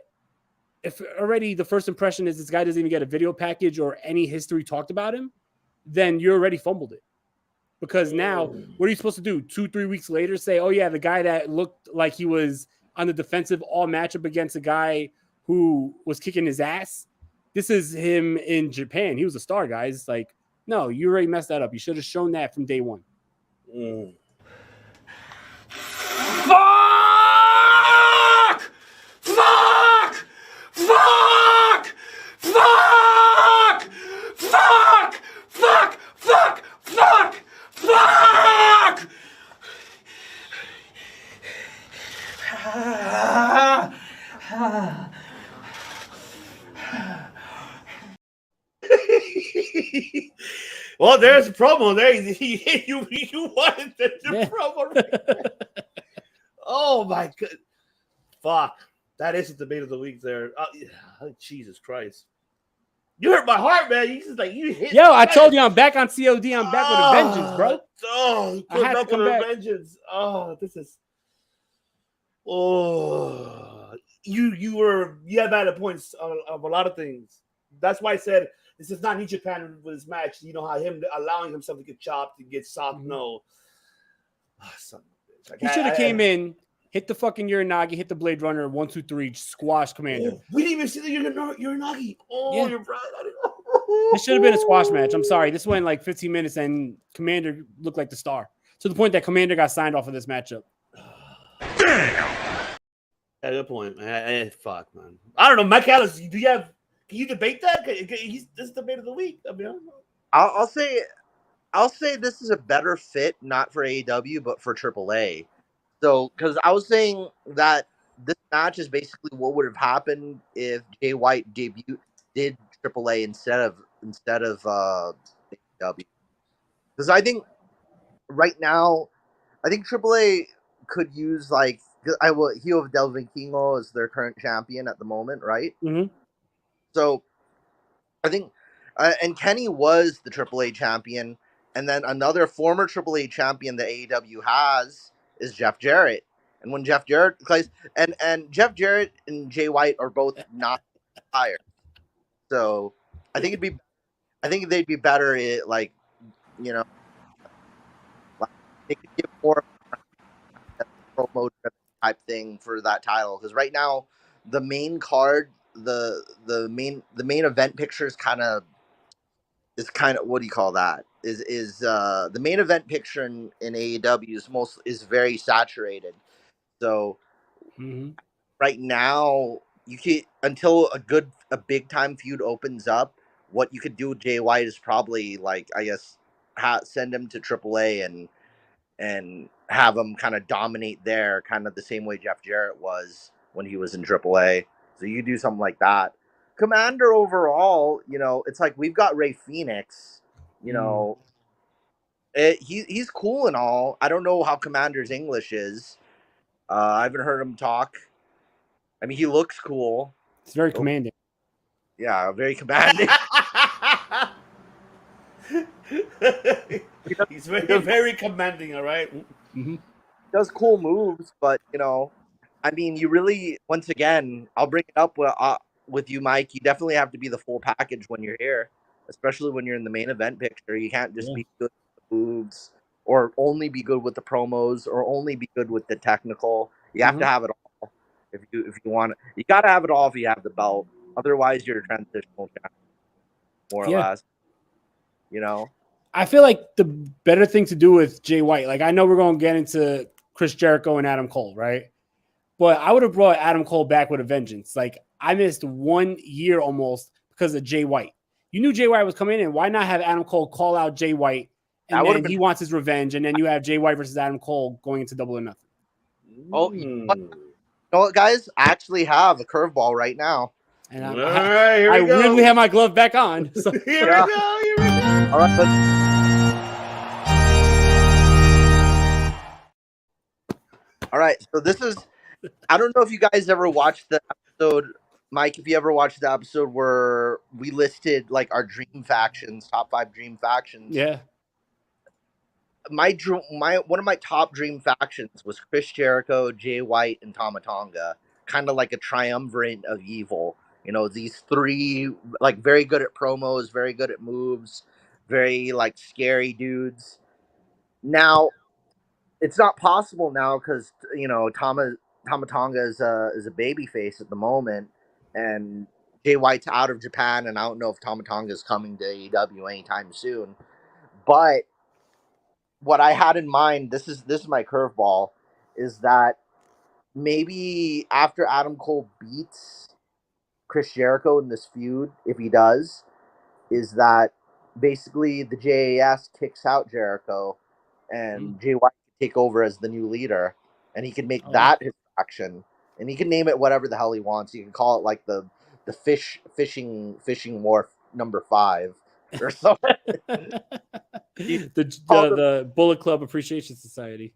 if already the first impression is this guy doesn't even get a video package or any history talked about him, then you already fumbled it. Because now, what are you supposed to do? 2-3 weeks later, say, oh, yeah, the guy that looked like he was on the defensive all matchup against a guy who was kicking his ass. This is him in Japan. He was a star, guys. Like, no, you already messed that up. You should have shown that from day one. Fuck! Fuck! Fuck! Fuck! Fuck! Fuck! Fuck! Fuck! Fuck! Well, there's a promo there. You wanted the promo. Right? Oh my god! Fuck! That is the debate of the week. There, Jesus Christ! You hurt my heart, man. You just like you hit. Yo, I told you I'm back on COD. I'm back with a vengeance, bro. Oh, I had to come back. Vengeance. Oh, this is. Oh, you had bad points of a lot of things. That's why I said this is not New Japan with his match. You know how him allowing himself to get chopped and get soft. Mm-hmm. No, he should have came in, hit the fucking Uranagi, hit the Blade Runner, 1, 2, 3, squash Commander. Oh, we didn't even see the Uranagi. Oh, yeah. You're right. It should have been a squash match. I'm sorry. This went like 15 minutes and Commander looked like the star. To the point that Commander got signed off of this matchup. Damn. At a point, man. Fuck, man. I don't know. Mike Ellis, can you debate that? This is the debate of the week. I mean, I'll say this is a better fit, not for AEW, but for AAA. So, because I was saying that this match is basically what would have happened if Jay White did AAA instead of AEW. Because I think right now, I think AAA could use Hio of Del Vikingo as their current champion at the moment, right? Mm-hmm. So I think, and Kenny was the AAA champion, and then another former AAA champion that AEW has is Jeff Jarrett. And when Jeff Jarrett plays, and Jeff Jarrett and Jay White are both not higher, so I think they'd be better. Like, you know, like they could give more promo type thing for that title, because right now the main card, the main event picture is kind of what do you call that? Is the main event picture in AEW is very saturated. So right now you can, until a big time feud opens up, what you could do with Jay White is probably, like, I guess, send him to AAA and have him kind of dominate there, kind of the same way Jeff Jarrett was when he was in AAA. So you do something like that. Commander overall, you know, it's like we've got Ray Phoenix, you know, he's cool and all. I don't know how Commander's English is. I haven't heard him talk. I mean, he looks cool. It's very commanding. Yeah, very commanding. He's very commanding, all right? Does cool moves, but, you know, I mean, you really, once again, I'll bring it up with you, Mike. You definitely have to be the full package when you're here, especially when you're in the main event picture. You can't just be good with the moves, or only be good with the promos, or only be good with the technical. You have to have it all. If you want it, you got to have it all if you have the belt. Otherwise, you're a transitional champion, more or less. You know, I feel like the better thing to do with Jay White, like, I know we're going to get into Chris Jericho and Adam Cole, right? But I would have brought Adam Cole back with a vengeance. Like, I missed 1 year almost because of Jay White. You knew Jay White was coming in. Why not have Adam Cole call out Jay White, and then he wants his revenge, and then you have Jay White versus Adam Cole going into Double or Nothing? Oh, you know what, guys? I actually have a curveball right now. And I really have my glove back on. So. Here we go. All right, all right. So this is, I don't know if you guys ever watched the episode, Mike, if you ever watched the episode where we listed, like, our dream factions, top 5 dream factions. Yeah. One of my top dream factions was Chris Jericho, Jay White, and Tama Tonga. Kind of like a triumvirate of evil. You know, these three, like, very good at promos, very good at moves, very, like, scary dudes. Now, it's not possible now because, you know, Tama Tonga is a baby face at the moment, and Jay White's out of Japan, and I don't know if Tama Tonga is coming to AEW anytime soon. But what I had in mind, this is my curveball, is that maybe after Adam Cole beats Chris Jericho in this feud, if he does, is that basically the JAS kicks out Jericho, and Jay White can take over as the new leader, and he can make that his faction, and he can name it whatever the hell he wants. You can call it like the fishing wharf number 5 or something. the Bullet Club Appreciation Society.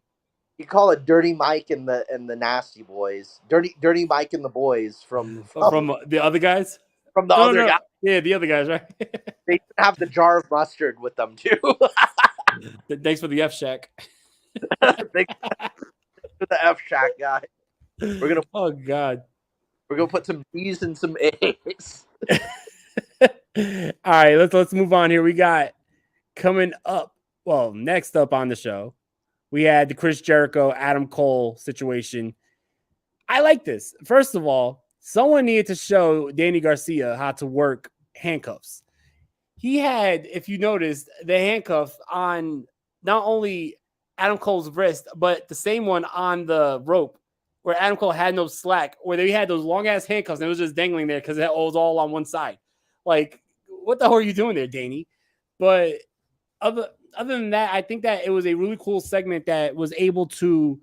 You call it Dirty Mike and the Nasty Boys. Dirty Mike and the Boys from the other guys? From the other guys. Yeah, the other guys, right? They have the jar of mustard with them too. Thanks for the F Shack. Thanks for the F Shack guy. We're gonna Oh God. We're gonna put some D's and some A's. All right, let's move on here. We got coming up. Well, next up on the show, we had the Chris Jericho, Adam Cole situation. I like this. First of all, someone needed to show Danny Garcia how to work handcuffs. He had, if you noticed, the handcuff on not only Adam Cole's wrist, but the same one on the rope where Adam Cole had no slack, where they had those long ass handcuffs and it was just dangling there because it was all on one side. Like, what the hell are you doing there, Danny? But other than that, I think that it was a really cool segment that was able to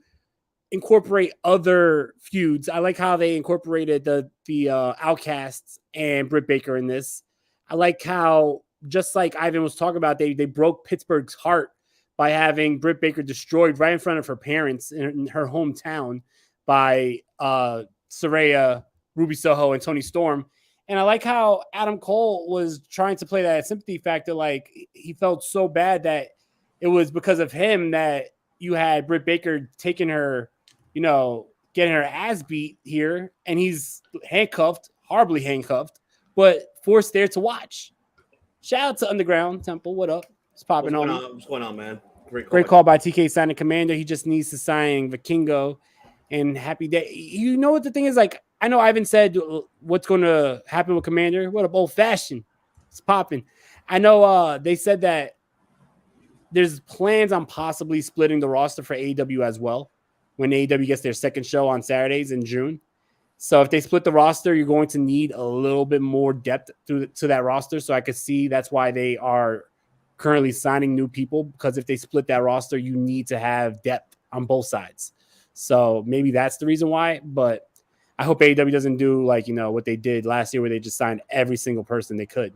incorporate other feuds. I like how they incorporated the Outcasts and Britt Baker in this. I like how, just like Ivan was talking about, they broke Pittsburgh's heart by having Britt Baker destroyed right in front of her parents in her hometown by Saraya, Ruby Soho, and Toni Storm. And I like how Adam Cole was trying to play that sympathy factor. Like he felt so bad that it was because of him that you had Britt Baker taking her, getting her ass beat here. And he's handcuffed, horribly handcuffed, but forced there to watch. Shout out to Underground Temple. What up? It's popping on. What's going on, man? Great call by TK signing Commander. He just needs to sign Vikingo and Happy Day. You know what the thing is? Like, I know Ivan said what's going to happen with Commander. What up, old fashioned? It's popping. I know they said that there's plans on possibly splitting the roster for AEW as well when AEW gets their second show on Saturdays in June. So if they split the roster, you're going to need a little bit more depth to that roster. So I could see that's why they are currently signing new people, because if they split that roster, you need to have depth on both sides. So maybe that's the reason why. But I hope AEW doesn't do like, what they did last year where they just signed every single person they could.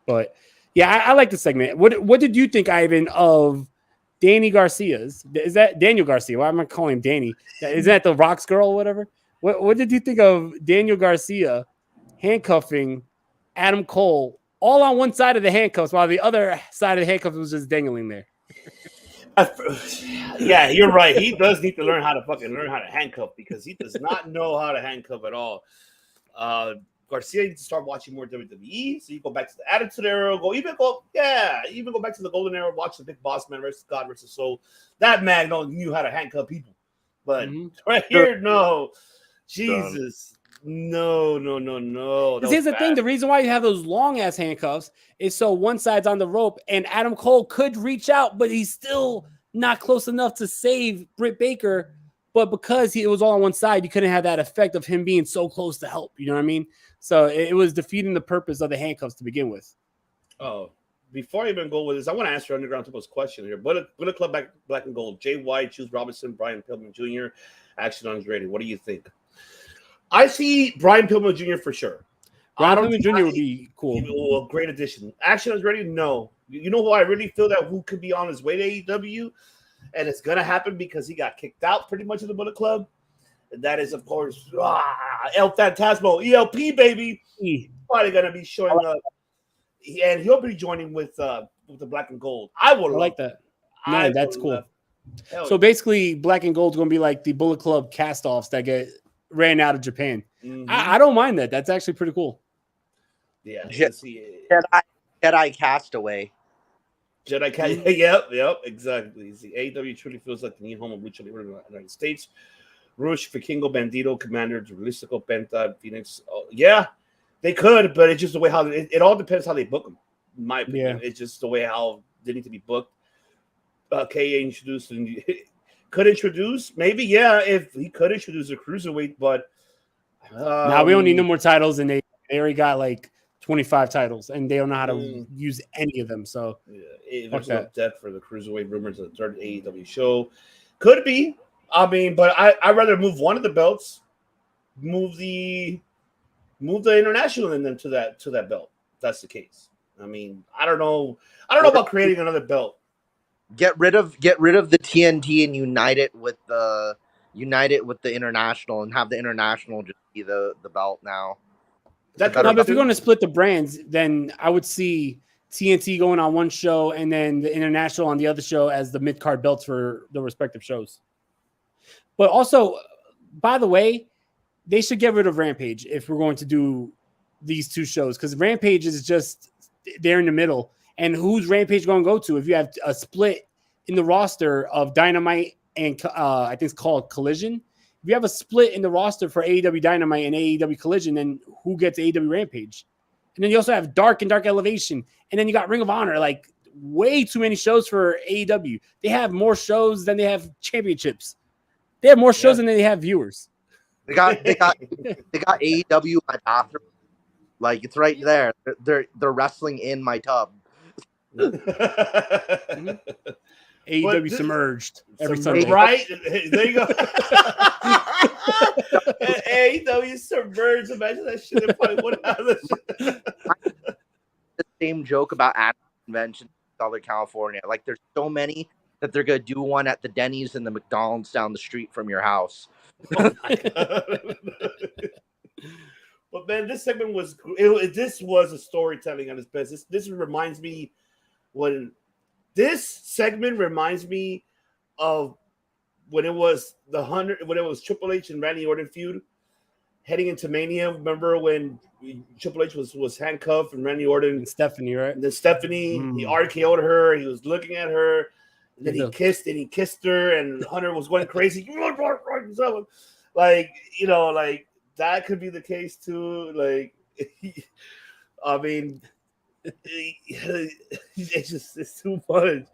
But yeah, I like the segment. What did you think, Ivan, of Danny Garcia's? Is that Daniel Garcia? Why am I calling him Danny? Is that the Rocks girl or whatever? What did you think of Daniel Garcia handcuffing Adam Cole all on one side of the handcuffs while the other side of the handcuffs was just dangling there? Yeah, you're right. He does need to learn how to handcuff, because he does not know how to handcuff at all. Garcia needs to start watching more WWE. So you go back to the Attitude Era, even go back to the Golden Era, watch the Big Boss Man versus God versus Soul. That man knew how to handcuff people. But right here, no. Jesus. No. Here's the thing. The reason why you have those long ass handcuffs is so one side's on the rope and Adam Cole could reach out, but he's still not close enough to save Britt Baker. But because it was all on one side, you couldn't have that effect of him being so close to help. You know what I mean? So it was defeating the purpose of the handcuffs to begin with. Oh, before I even go with this, I want to answer Underground Temple's question here. Bullet Club Black and Gold, Jay White, Juice Robinson, Brian Pillman Jr., Action Andretti. What do you think? I see Brian Pillman Jr. for sure. Brian Pillman Jr. would be cool. A great addition. Action Andretti, no. You know who I really feel that who could be on his way to AEW? And it's going to happen because he got kicked out pretty much of the Bullet Club. And that is, of course, El Fantasmo, ELP, baby. He's probably going to be showing up. And he'll be joining with the Black and Gold. I like that. Man, that's cool. So basically, Black and Gold's going to be like the Bullet Club cast-offs that get ran out of Japan. Mm-hmm. I don't mind that. That's actually pretty cool. Yeah. Jedi Castaway. Jedi Castaway. Yep, exactly. See, AEW truly feels like the new home of Lucha Libre in the United States. Rush, Vikingo, Bandito, Commander, Jalisco, Penta, Phoenix. Oh, yeah, they could, but it's just the way how it all depends how they book them. In my opinion, it's just the way how they need to be booked. KA introduced and could introduce maybe if he could introduce a cruiserweight, but now we don't need no more titles, and they already got like 25 titles, and they don't know how to use any of them. So there's no depth for the cruiserweight rumors of the third AEW show. Could be. I mean, but I'd rather move one of the belts, move the international and then to that belt. If that's the case. I mean, I don't know about creating another belt. Get rid of the TNT and unite it with the international and have the international just be the belt now. But if you're going to split the brands, then I would see TNT going on one show and then the international on the other show as the mid-card belts for the respective shows. But also, by the way, they should get rid of Rampage if we're going to do these two shows, because Rampage is just there in the middle. And who's Rampage going to go to if you have a split in the roster of Dynamite and I think it's called Collision? If you have a split in the roster for AEW Dynamite and AEW Collision, then who gets AEW Rampage? And then you also have Dark and Dark Elevation. And then you got Ring of Honor, like way too many shows for AEW. They have more shows than they have championships. They have more shows than they have viewers. They got AEW my bathroom. Like it's right there. They're wrestling in my tub. AEW submerged every Sunday. Right? There you go. AEW submerged. Imagine that shit. The same joke about at convention in Southern California. Like there's so many that they're gonna do one at the Denny's and the McDonald's down the street from your house. Oh my God. But man, this segment was this was a storytelling on its best. This reminds me this segment reminds me of when it was Triple H and Randy Orton feud heading into Mania. Remember when Triple H was handcuffed and Randy Orton and Stephanie, right? And then Stephanie, he RKO'd her. He was looking at her. And then he kissed her, and Hunter was going crazy. Like, you know, like that could be the case too. Like, I mean, it's too much.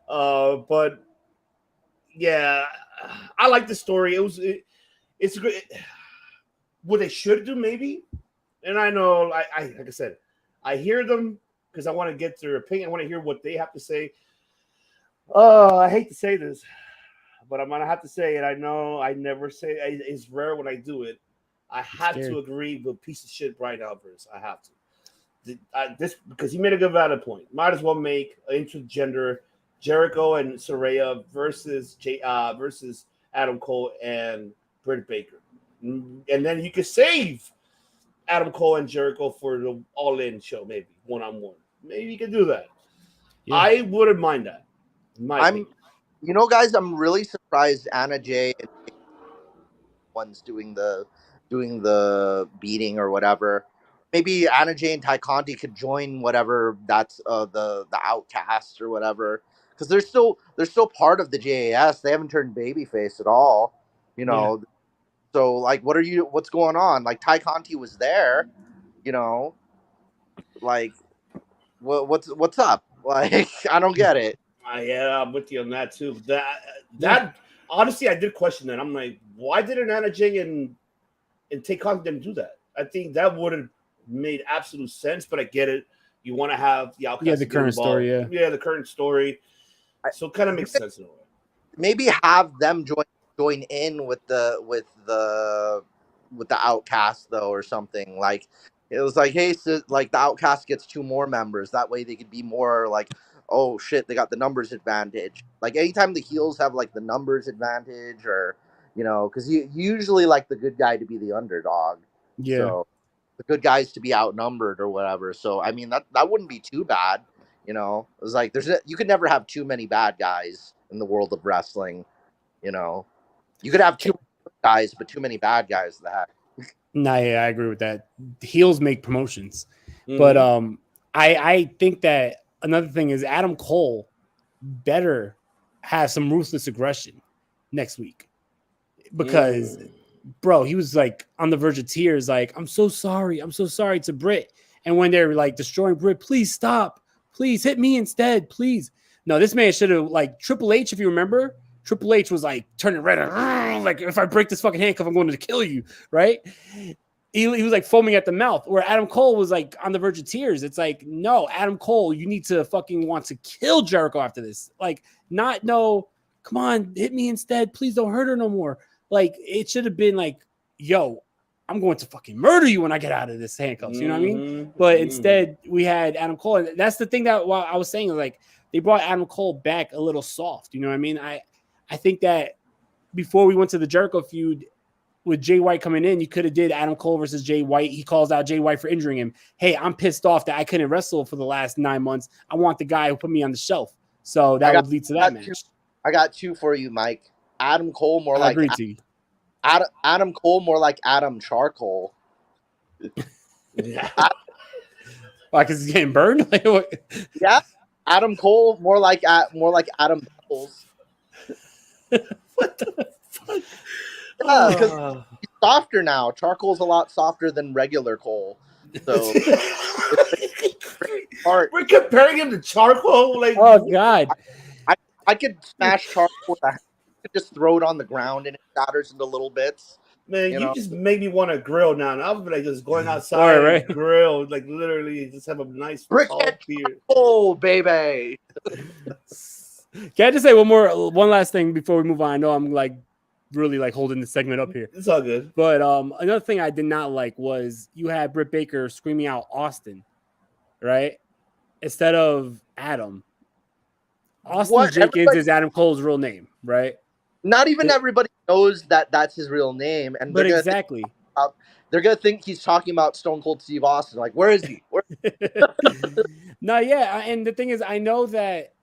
But yeah, I like the story. It's great. What they should do, maybe. And I know, like I said, I hear them because I want to get their opinion. I want to hear what they have to say. I hate to say this, but I'm gonna have to say it. I know I never say it. It's rare when I do it. I have to agree with piece of shit Brian Alvarez. I have to. This because he made a good valid point. Might as well make an intergender Jericho and Saraya versus Adam Cole and Britt Baker, and then you could save Adam Cole and Jericho for the All-In show, maybe one-on-one. Maybe you could do that. Yeah. I wouldn't mind that. You know, guys, I'm really surprised Anna Jay and one's doing the beating or whatever. Maybe Anna Jay and Ty Conti could join whatever that's the Outcast or whatever, because they're still part of the JAS. They haven't turned babyface at all, you know. Yeah. So like, what's going on? Like Ty Conti was there, you know. Like, what's up? Like, I don't get it. Yeah, I'm with you on that too. That honestly, I did question that. I'm like, why didn't Anna Jay and Tay Conti do that? I think that would have made absolute sense. But I get it. You want to have the Outcast. The current story. Yeah, the current story. So it kind of makes sense in a way. Maybe have them join in with the Outcast though, or something. Like it was like, hey, so, like the Outcast gets 2 more members. That way they could be more like, oh shit, they got the numbers advantage. Like anytime the heels have like the numbers advantage, or you know, because you usually like the good guy to be the underdog. Yeah. So the good guys to be outnumbered or whatever. So I mean that wouldn't be too bad. You know, it was like you could never have too many bad guys in the world of wrestling. You know, you could have 2 guys, but too many bad guys. Nah, yeah, I agree with that. Heels make promotions, but I think that. Another thing is Adam Cole better have some ruthless aggression next week because, bro, he was like on the verge of tears. Like, I'm so sorry to Britt. And when they're like destroying Britt, please stop. Please hit me instead. Please. No, this man should have like Triple H. If you remember, Triple H was like turning red. Like, if I break this fucking handcuff, I'm going to kill you. Right. He was like foaming at the mouth, where Adam Cole was like on the verge of tears. It's like, no, Adam Cole, you need to fucking want to kill Jericho after this. Like, come on, hit me instead. Please don't hurt her no more. Like, it should have been like, yo, I'm going to fucking murder you when I get out of this handcuffs. You know what I mean? But instead, we had Adam Cole. And that's the thing that I was saying, like, they brought Adam Cole back a little soft. You know what I mean? I think that before we went to the Jericho feud, with Jay White coming in, you could have did Adam Cole versus Jay White. He calls out Jay White for injuring him. Hey, I'm pissed off that I couldn't wrestle for the last 9 months. I want the guy who put me on the shelf. So that would lead to that match. I got 2 for you, Mike. Adam Cole more like Adam Cole more like Adam Charcoal. Yeah. Why? Because he's getting burned. Yeah, Adam Cole more like Adam Pebbles. What the fuck? Yeah, because he's softer now. Charcoal's a lot softer than regular coal. So we're comparing him to charcoal. Like, oh god, I could smash charcoal with a hand. I could just throw it on the ground and it shatters into little bits. Man, you just made me want to grill now. And I'm like just going outside and grill, like literally just have a nice tall beer. Oh, baby. Can I just say one last thing before we move on? I know I'm like really like holding the segment up here. It's all good. But another thing I did not like was you had Britt Baker screaming out Austin, right? Instead of Adam. Austin Jenkins is Adam Cole's real name, right? Not even everybody knows that that's his real name. But exactly. they're gonna think he's talking about Stone Cold Steve Austin. Like, where is he? No, yeah, and the thing is, I know that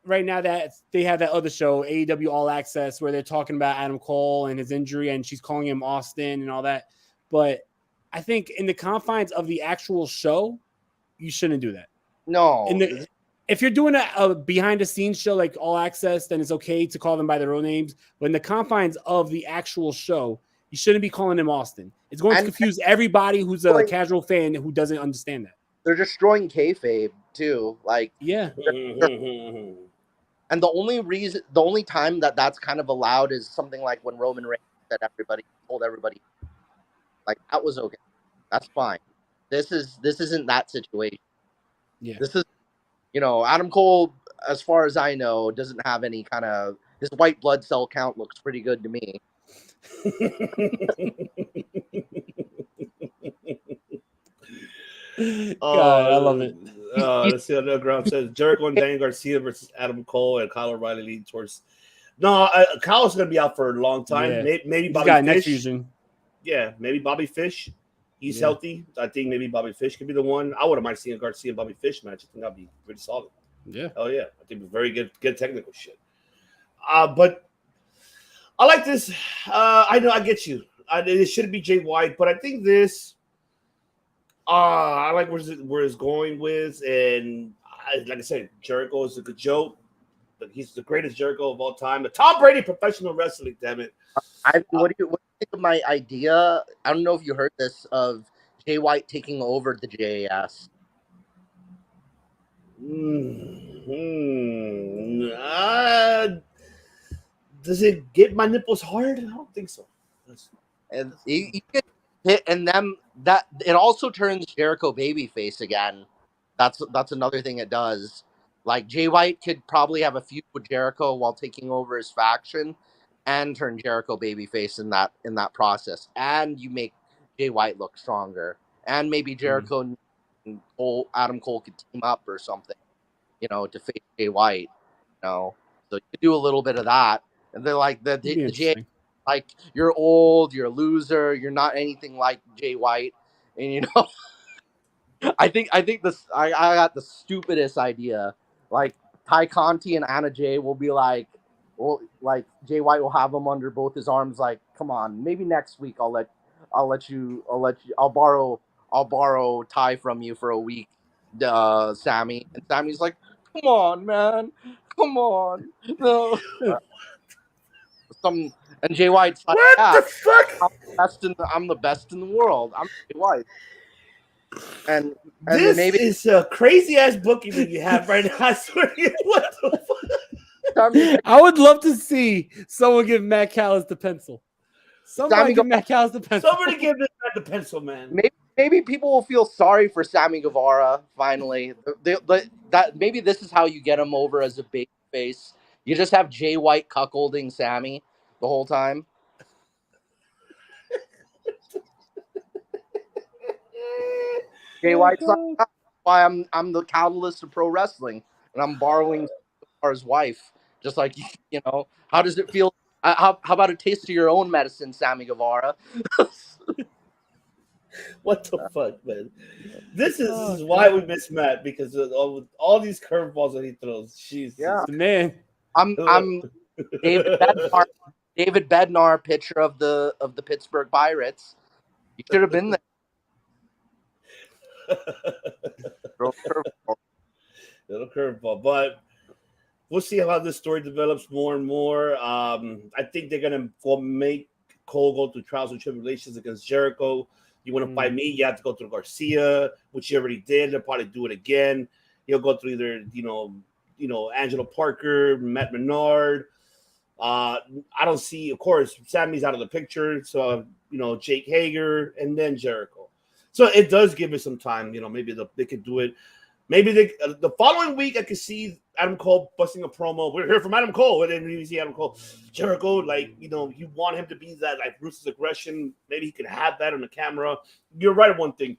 right now that they have that other show, AEW All Access, where they're talking about Adam Cole and his injury, and she's calling him Austin and all that. But I think in the confines of the actual show, you shouldn't do that. No. If you're doing a behind the scenes show like All Access, then it's okay to call them by their own names. But in the confines of the actual show, you shouldn't be calling him Austin. It's going to confuse everybody who's a casual fan who doesn't understand that. They're destroying kayfabe too. Like, yeah. And the only time that that's kind of allowed is something like when Roman Reigns told everybody, like, that was okay. That's fine. This isn't that situation. Yeah. This is, Adam Cole, as far as I know, doesn't have any kind of, his white blood cell count looks pretty good to me. God, I love it. Let's see what Underground says. Jericho and Daniel Garcia versus Adam Cole and Kyle O'Reilly leading towards. No, Kyle's going to be out for a long time. Yeah. Maybe He's Bobby got Fish. neck fusion. Yeah, maybe Bobby Fish. He's healthy. I think maybe Bobby Fish could be the one. I wouldn't mind seeing a Garcia and Bobby Fish match. I think that'd be pretty solid. Yeah. Oh yeah, I think it's very good technical shit. But I like this. I know I get you. It shouldn't be Jay White, but I think this. I like where it's going with, and like I said, Jericho is a good joke. But he's the greatest Jericho of all time. The Tom Brady professional wrestling. Damn it. What do you think of my idea? I don't know if you heard this of Jay White taking over the JAS. Does it get my nipples hard? I don't think so. And you get hit, and then that it also turns Jericho babyface again. That's another thing it does. Like, Jay White could probably have a feud with Jericho while taking over his faction, and turn Jericho babyface in that process. And you make Jay White look stronger, and maybe Jericho and Adam Cole could team up or something, to face Jay White. So you could do a little bit of that, and they're like the Jay. Like, you're old, you're a loser, you're not anything like Jay White, and I think this. I got the stupidest idea. Like, Ty Conti and Anna Jay will be like, Jay White will have him under both his arms. Like, come on, maybe next week I'll borrow Ty from you for a week, Sammy. And Sammy's like, come on, man, come on, no. And Jay White's like, what the fuck? I'm the best in the world. I'm Jay White. And this maybe is a crazy ass booking that you have right now. I swear to you, what the fuck? I would love to see someone give Matt Callis the pencil. Somebody give Matt Callis the pencil. Somebody give this man the pencil, man. Maybe people will feel sorry for Sammy Guevara finally. Maybe this is how you get him over as a big face. You just have Jay White cuckolding Sammy the whole time. Jay White's like, that's why I'm the catalyst of pro wrestling, and I'm borrowing his wife. Just like, how does it feel? How about a taste of your own medicine, Sammy Guevara? What the fuck, man? This is why we miss Matt, because of all these curveballs that he throws. Jeez, yeah, man. I'm David Bednar, pitcher of the Pittsburgh Pirates. You should have been there. Little curveball, but we'll see how this story develops more and more. I think they're gonna make Cole go through trials and tribulations against Jericho. You want to fight me, you have to go through Garcia, which you already did. They'll probably do it again. He'll go through either Angelo Parker, Matt Menard. I don't see, of course, Sammy's out of the picture, so Jake Hager and then Jericho. So it does give it some time. Maybe they could do it. Maybe the following week I could see Adam Cole busting a promo. We're here from Adam Cole, and then you see Adam Cole, Jericho. You want him to be that ruthless aggression. Maybe he could have that on the camera. You're right on one thing.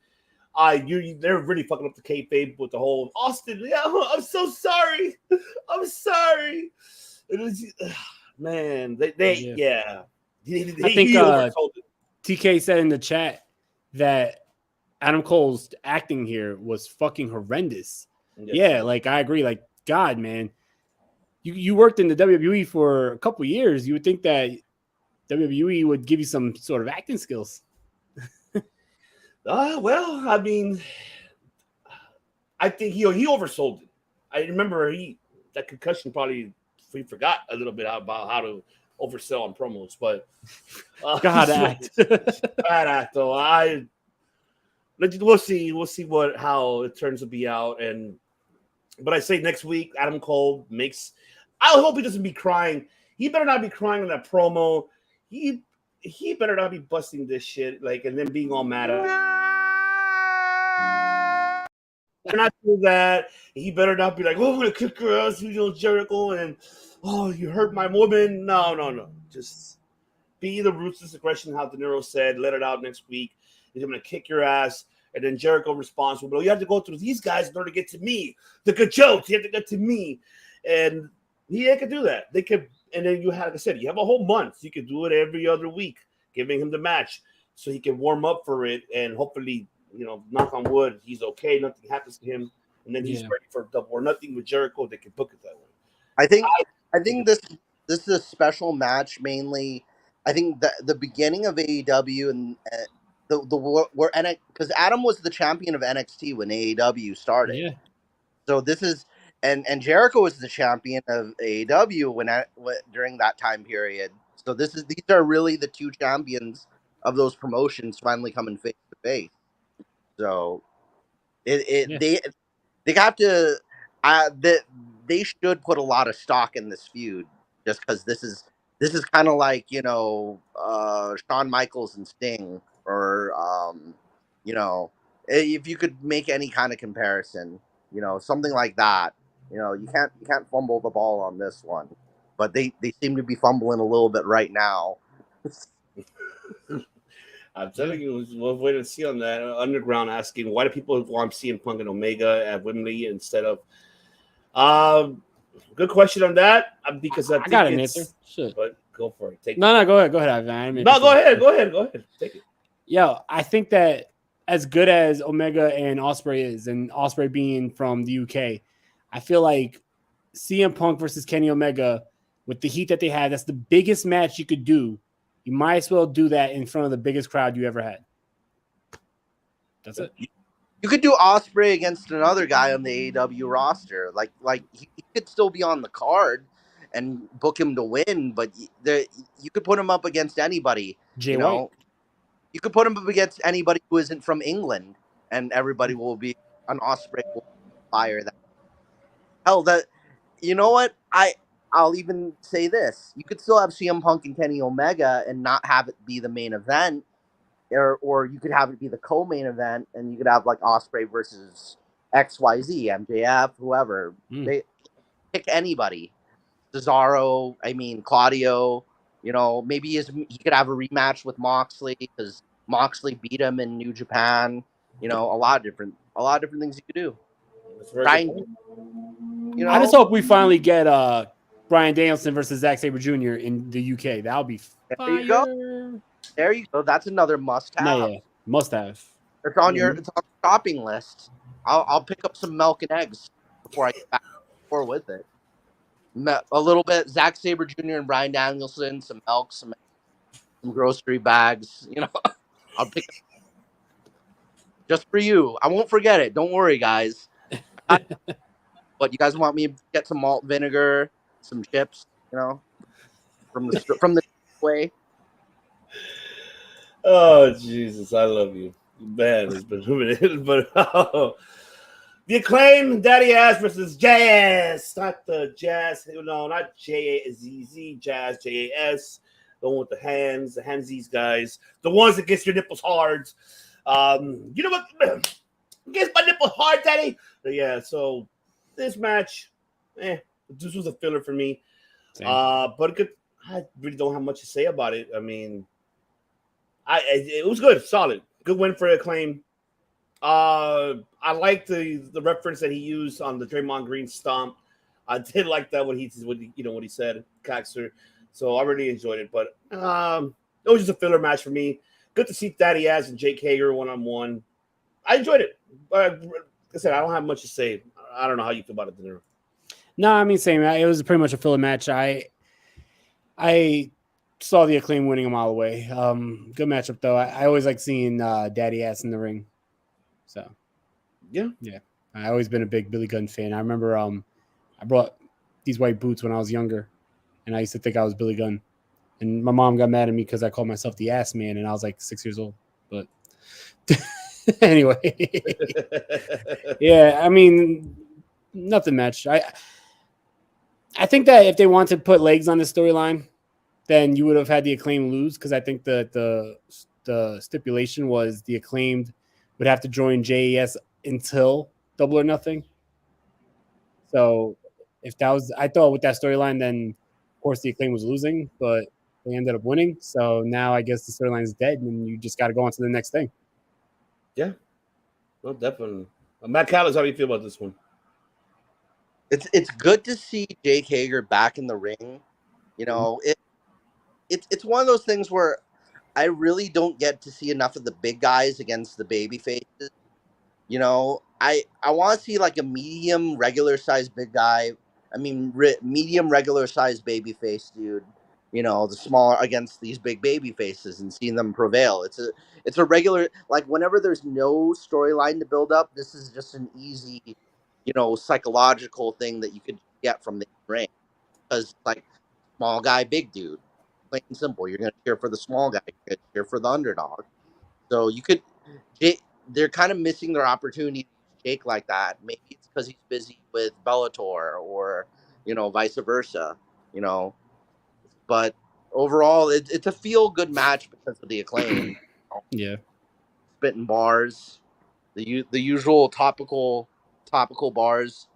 They're really fucking up the kayfabe with the whole Austin. Yeah, I'm so sorry. I'm sorry. It was, man, I think TK said in the chat that Adam Cole's acting here was fucking horrendous. Yes. Yeah, like I agree. Like, God, man, you worked in the WWE for a couple years. You would think that WWE would give you some sort of acting skills. Well, I mean, I think he oversold it. I remember that concussion probably he forgot a little bit about how to oversell on promos, but God act. bad act though. We'll see how it turns to be out, but I say next week Adam Cole makes. I hope he doesn't be crying. He better not be crying in that promo. He better not be busting this shit and then being all mad at it. Not do that. He better not be like, "Oh, I'm gonna kick your ass, Jericho," and "Oh, you hurt my woman." No. Just be the ruthless aggression, how De Niro said. Let it out next week. He's gonna kick your ass, and then Jericho responds, "Well, you have to go through these guys in order to get to me. The good jokes, you have to get to me," and they could do that. They could, and then you have, like I said, you have a whole month. You could do it every other week, giving him the match so he can warm up for it, and hopefully, knock on wood, he's okay. Nothing happens to him, and then he's ready for Double or Nothing with Jericho. They can book it that way. I think this is a special match mainly. I think the beginning of AEW and where because Adam was the champion of NXT when AEW started. Yeah. So this is and Jericho was the champion of AEW during that time period. So these are really the two champions of those promotions finally coming face to face. So they have to they should put a lot of stock in this feud just because this is kind of like Shawn Michaels and Sting or if you could make any kind of comparison, something like that. You can't fumble the ball on this one, but they seem to be fumbling a little bit right now. I'm telling you, we'll wait and see on that. Underground asking, why do people want CM Punk and Omega at Wembley instead of? Good question on that. Because I got an answer. Sure. But go for it. No, go ahead. Go ahead, Ivan. Go ahead. Take it. Yo, I think that as good as Omega and Ospreay is, and Ospreay being from the UK, I feel like CM Punk versus Kenny Omega, with the heat that they had, that's the biggest match you could do. You might as well do that in front of the biggest crowd you ever had. That's it. You could do Ospreay against another guy on the AEW roster. Like he could still be on the card and book him to win, but you could put him up against anybody. White. You could put him up against anybody who isn't from England, and everybody will be on Ospreay will fire that. Hell, you know what? I'll even say this. You could still have CM Punk and Kenny Omega and not have it be the main event, or you could have it be the co-main event, and you could have like Ospreay versus XYZ, MJF, whoever. They pick anybody. Cesaro, Claudio. Maybe he could have a rematch with Moxley because Moxley beat him in New Japan. A lot of different things you could do. I just hope we finally get Bryan Danielson versus Zack Sabre Jr. in the UK. That'll be fire. There you go. That's another must-have. No, yeah. Must-have. It's on your shopping list. I'll pick up some milk and eggs before I get back with it. A little bit Zack Sabre Jr. and Bryan Danielson, some milk, some grocery bags. I'll pick up just for you. I won't forget it. Don't worry, guys. But you guys want me to get some malt vinegar, some chips, from the way. Oh Jesus, I love you, man. It's been ruminated, but the Acclaim, Daddy Ass versus Jazz, not the Jazz, not J-A-Z-Z, Jazz, J-A-S, the one with the handsies guys, the ones that gets your nipples hard. You know what? Gets my nipples hard, Daddy. But yeah, so this match, this was a filler for me. But I really don't have much to say about it. It was good, solid, good win for Acclaim. I like the reference that he used on the Draymond Green stomp. I did like that when he said Caxter. So I really enjoyed it. But it was just a filler match for me. good to see Daddy Ass and Jake Hager one-on-one. I enjoyed it. Like I said, I don't have much to say. I don't know how you feel about it, Dinero. No, I mean, same. It was pretty much a filler match. I saw the Acclaim winning them all the way. Good matchup though. I always like seeing Daddy Ass in the ring. So yeah. I always been a big Billy Gunn fan. I remember I brought these white boots when I was younger, and I used to think I was Billy Gunn. And my mom got mad at me because I called myself the Ass Man, and I was like 6 years old. But anyway, yeah, I mean, nothing much. I think that if they want to put legs on the storyline, then you would have had the Acclaim lose, because I think the stipulation was the Acclaimed would have to join JAS until Double or Nothing. So if that was, I thought with that storyline, then of course the Acclaim was losing, but they ended up winning. So now I guess the storyline is dead, and you just got to go on to the next thing. Yeah, well, definitely. Matt Callis, how do you feel about this one? It's good to see Jake Hager back in the ring. You know, it's one of those things where I really don't get to see enough of the big guys against the baby faces. You know, I want to see like a medium regular sized big guy. I mean, medium regular sized baby face dude. You know, the smaller against these big baby faces and seeing them prevail. It's a regular, like, whenever there's no storyline to build up, this is just an easy, you know, psychological thing that you could get from the ring. Because, like, small guy, big dude, plain and simple. You're going to cheer for the small guy. You're going to cheer for the underdog. So you could, they're kind of missing their opportunity to use Jake like that. Maybe it's because he's busy with Bellator or, you know, vice versa, you know. But overall, it's a feel-good match because of the Acclaim. Yeah. Spitting bars, the usual topical bars.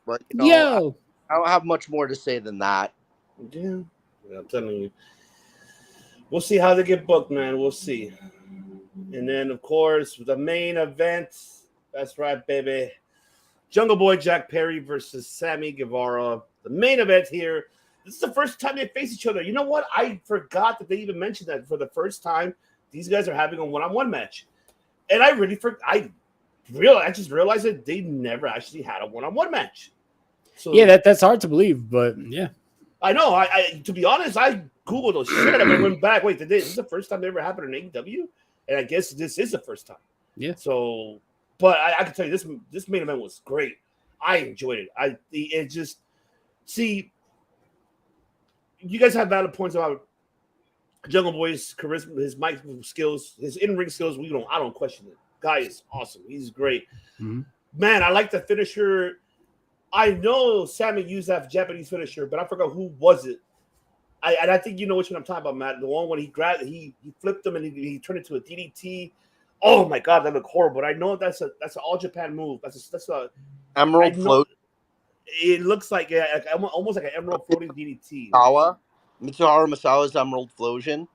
But, you know, I don't have much more to say than that. Yeah, I'm telling you. We'll see how they get booked, man. We'll see. And then, of course, the main event. That's right, baby. Jungle Boy Jack Perry versus Sammy Guevara. The main event here. This is the first time they face each other. You know what? I forgot that they even mentioned that for the first time, these guys are having a one-on-one match. And I really I just realized that they never actually had a one-on-one match. So yeah, that's hard to believe, but yeah. I know. I to be honest, I Googled those shit and I went back. Wait, this is the first time it ever happened in AEW? And I guess this is the first time. Yeah. So, but I can tell you this main event was great. I enjoyed it. It just see. You guys have valid points about Jungle Boy's charisma, his mic skills, his in-ring skills. I don't question it. Guy is awesome. He's great. Mm-hmm. Man, I like the finisher. I know Sammy used that Japanese finisher, but I forgot who was it. I think you know which one I'm talking about, Matt. The one when he flipped him and he turned it to a DDT. Oh my God, that looked horrible. But I know that's an All Japan move. That's a Emerald float. It looks like almost like an emerald floating DDT. Mitsuharu Misawa's Emerald Flosion,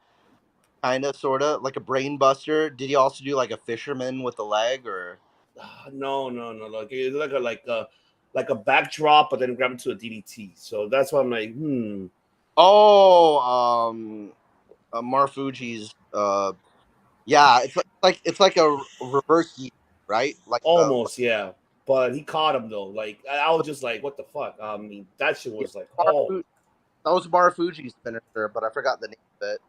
kind of, sort of like a brain buster. Did he also do like a fisherman with a leg, or? No. Like it's like a backdrop, but then grab it to a DDT. So that's why I'm like, Oh, Marufuji's. Yeah, it's like a reverse heat, right? Like almost, yeah. But he caught him though. Like I was just like, what the fuck? I mean, that shit was like, oh. That was Marufuji's finisher, but I forgot the name of it.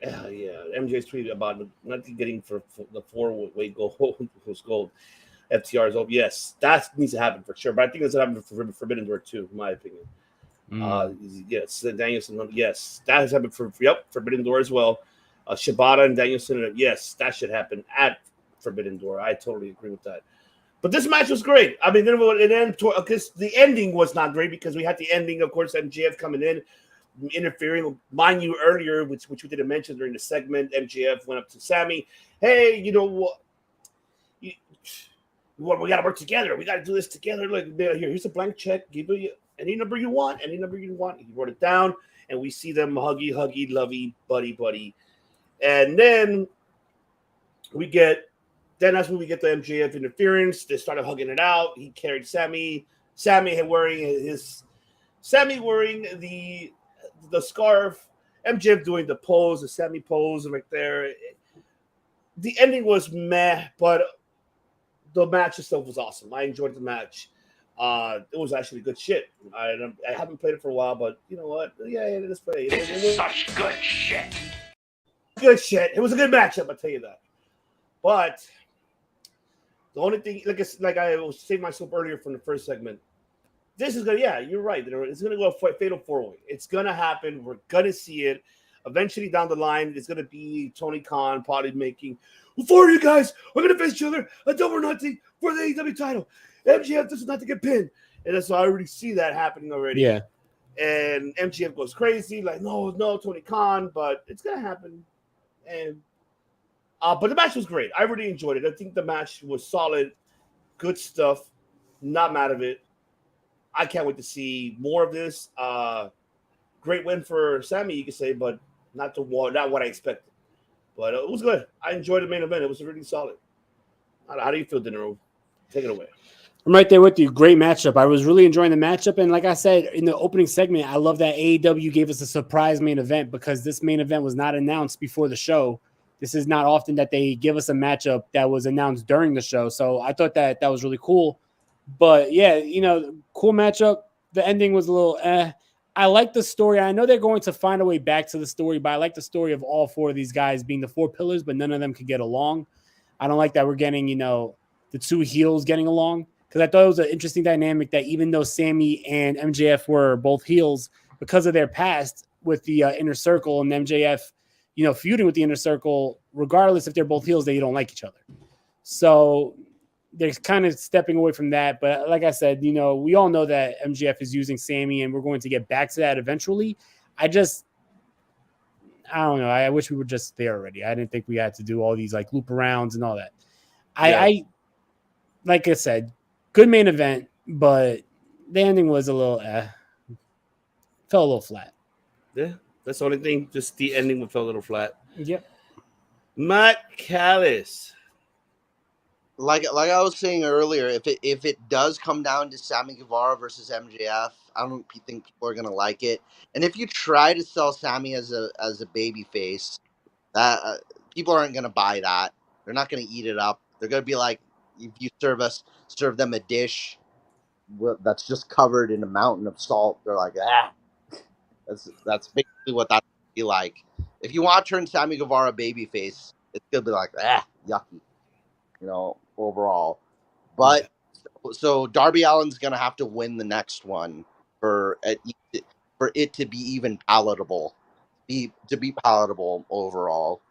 Yeah. MJ's tweeted about not getting for the 4-way gold. FTR's over. Yes, that needs to happen for sure. But I think it's happening for Forbidden Door too, in my opinion. Yes, Danielson. Yes, that has happened for Forbidden Door as well. Shibata and Danielson. Yes, that should happen at Forbidden Door. I totally agree with that. But this match was great. I mean, because the ending was not great because we had the ending, of course, MJF coming in, interfering. Mind you, earlier, which we didn't mention during the segment, MJF went up to Sammy. Hey, you know what? We got to work together. We got to do this together. Like, here's a blank check. Give me any number you want. Any number you want. He wrote it down, and we see them huggy, lovey, buddy. And then that's when we get the MJF interference. They started hugging it out. He carried Sammy. Sammy wearing the scarf, MJF doing the pose, the Sammy pose right there. The ending was meh, but the match itself was awesome. I enjoyed the match. It was actually good shit. I haven't played it for a while, but you know what? Yeah, let's play it. This is such good shit. Good shit. It was a good matchup, I'll tell you that. But the only thing, like I was saying myself earlier from the first segment, this is gonna, yeah, you're right. It's gonna go a fatal 4-way. It's gonna happen. We're gonna see it. Eventually down the line, it's gonna be Tony Khan probably making, four of you guys are gonna face each other a double or nothing for the AEW title. MJF does not to get pinned, and that's why I already see that happening already. Yeah. And MJF goes crazy, like no, Tony Khan, but it's gonna happen. And but the match was great. I really enjoyed it. I think the match was solid, good stuff. Not mad of it. I can't wait to see more of this. Great win for Sammy, you could say, but not what I expected. But it was good. I enjoyed the main event. It was really solid. How do you feel, Dinero? Take it away. I'm right there with you. Great matchup. I was really enjoying the matchup. And like I said in the opening segment, I love that AEW gave us a surprise main event because this main event was not announced before the show. This is not often that they give us a matchup that was announced during the show. So I thought that was really cool. But yeah, cool matchup. The ending was a little I like the story. I know they're going to find a way back to the story, but I like the story of all four of these guys being the four pillars, but none of them could get along. I don't like that we're getting, the two heels getting along. Because I thought it was an interesting dynamic that even though Sammy and MJF were both heels, because of their past with the Inner Circle and MJF, feuding with the Inner Circle, regardless if they're both heels, they don't like each other. So they're kind of stepping away from that. But like I said, we all know that MJF is using Sammy, and we're going to get back to that eventually. I don't know. I wish we were just there already. I didn't think we had to do all these like loop arounds and all that. I like I said, good main event, but the ending was a little fell a little flat. Yeah, that's the only thing. Just the ending fell a little flat. Yep. Matt Callis. Like I was saying earlier, if it does come down to Sammy Guevara versus MJF, I don't think people are gonna like it. And if you try to sell Sammy as a baby face, that people aren't gonna buy that. They're not gonna eat it up. They're gonna be like, if you serve them a dish that's just covered in a mountain of salt, they're like, that's basically what that would be like. If you want to turn Sammy Guevara babyface, it's gonna be like, yucky, overall. But so Darby Allin's gonna have to win the next one for it to be even palatable, to be palatable overall.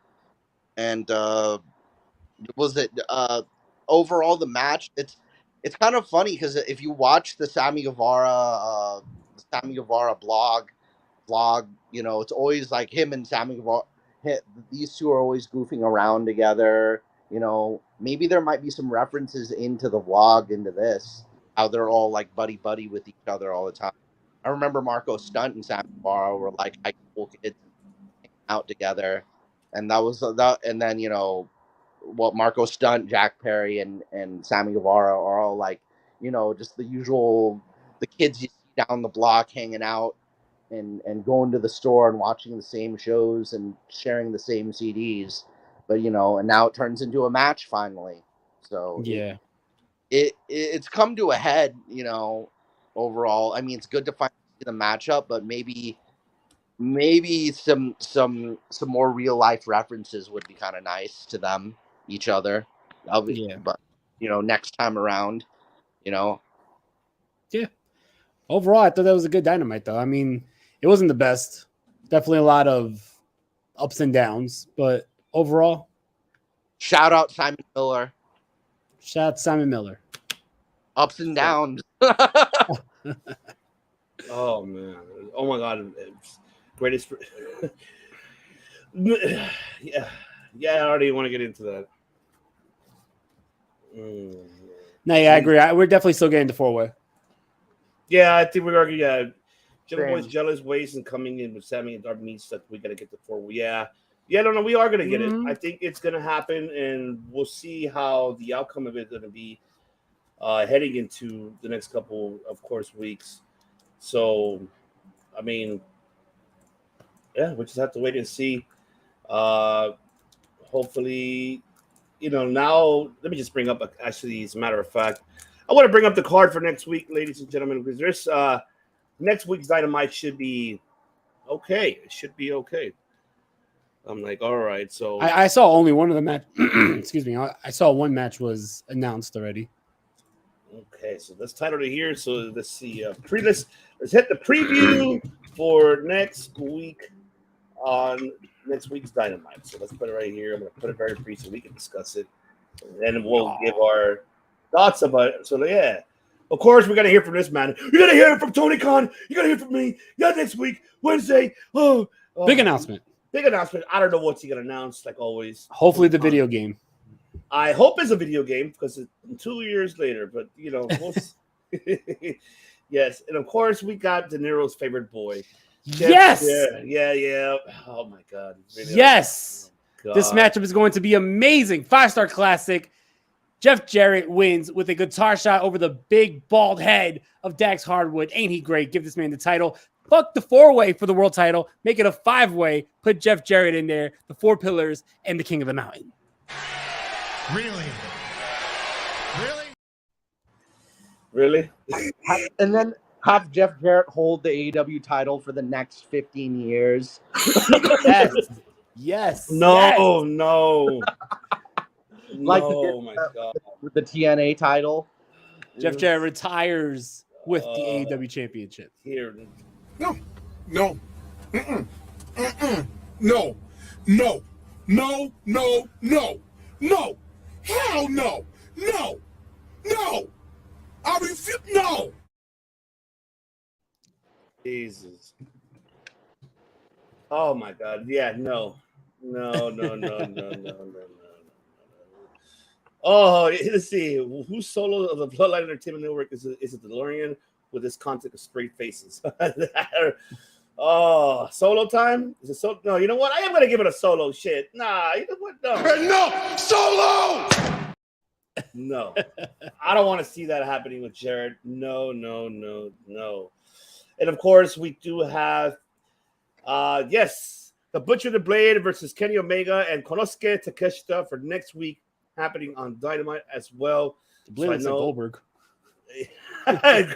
And was it overall the match? It's kind of funny because if you watch the Sammy Guevara vlog, it's always like him and Sammy Guevara. These two are always goofing around together. Maybe there might be some references into the vlog into this, how they're all like buddy with each other all the time. I remember Marco Stunt and Sammy Guevara were like high school kids hanging out together, and that was that. And then Marco Stunt, Jack Perry, and Sammy Guevara are all like, just the usual, the kids you see down the block hanging out and going to the store and watching the same shows and sharing the same CDs. But, and now it turns into a match finally. So yeah, it's come to a head, overall. I mean, it's good to finally see the matchup, but maybe some more real life references would be kind of nice to them, each other. But next time around, Yeah. Overall, I thought that was a good Dynamite, though. I mean, it wasn't the best. Definitely a lot of ups and downs, but overall, shout out Simon Miller. Shout out Simon Miller. Ups and downs. Oh man! Oh my God! Greatest. Yeah. I already want to get into that. No, yeah, I agree. We're definitely still getting the 4-way. Yeah, I think we're Jelly Boy's jealous ways and coming in with Sammy and Darby means that we gotta get the 4-way. Yeah, no, we are gonna get it. I think it's gonna happen, and we'll see how the outcome of it is gonna be heading into the next couple, of course, weeks. So, I mean, yeah, we just have to wait and see. Hopefully, now let me just bring up, actually, as a matter of fact, I want to bring up the card for next week, ladies and gentlemen, because there's next week's Dynamite should be okay. It should be okay. I'm like, all right. So I saw only one of the match. Excuse me. I saw one match was announced already. Okay, so let's title it here. So let's see. Let's hit the preview for next week on next week's Dynamite. So let's put it right here. I'm going to put it very brief so we can discuss it, and then we'll give our thoughts about it. So yeah, of course we're gonna hear from this man. You're gonna hear from Tony Khan. You're gonna hear from me. Yeah, next week, Wednesday. Big announcement. Big announcement. I don't know what's he gonna announce, like always. Hopefully the video game. I hope it's a video game because it's 2 years later. But we'll yes, and of course we got De Niro's favorite boy. Yes. Yeah. Oh my God. Really, yes. God. This matchup is going to be amazing. 5-star classic. Jeff Jarrett wins with a guitar shot over the big bald head of Dax Hardwood. Ain't he great? Give this man the title. Fuck the 4-way for the world title. Make it a 5-way. Put Jeff Jarrett in there, the 4 pillars, and the King of the Mountain. Really? And then have Jeff Jarrett hold the AEW title for the next 15 years. Yes. Yes. No. Like oh my God. With the TNA title. Jeff Jarrett retires with the AEW championship. Here. No. Mm-mm. No. Hell no. I refuse. No. Jesus. Oh my God. Yeah, no. Oh, let's see. Whose solo of the Bloodline Entertainment Network is it? Is it DeLorean with this content of straight faces? Oh, solo time? Is it solo? No, you know what? I am gonna give it a solo. Shit. Nah, you know what? No. Solo. No. I don't want to see that happening with Jared. No. And of course, we do have the Butcher the Blade versus Kenny Omega and Konosuke Takeshita for next week, happening on Dynamite as well. The Blade looks like Goldberg.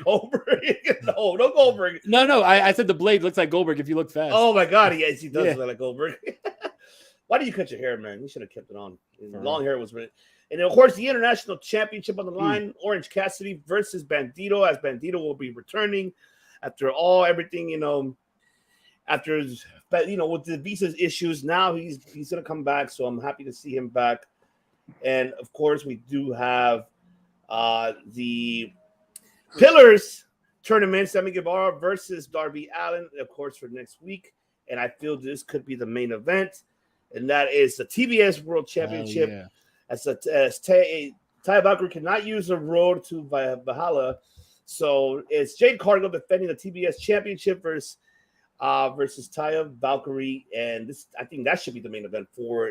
Goldberg? No Goldberg. No. I said the Blade looks like Goldberg if you look fast. Oh my God, yes, he does look like Goldberg. Why do you cut your hair, man? You should have kept it on. Long hair was really. And of course, the International Championship on the line. Orange Cassidy versus Bandito, as Bandito will be returning after everything, after with the visa issues. Now he's gonna come back, so I'm happy to see him back. And of course, we do have the Pillars tournament, Sammy Guevara versus Darby Allin, of course, for next week. And I feel this could be the main event, and that is the TBS World Championship. Yeah. As Taya Valkyrie cannot use the road to Valhalla, so it's Jade Cargill defending the TBS Championship versus Taya Valkyrie, and I think that should be the main event for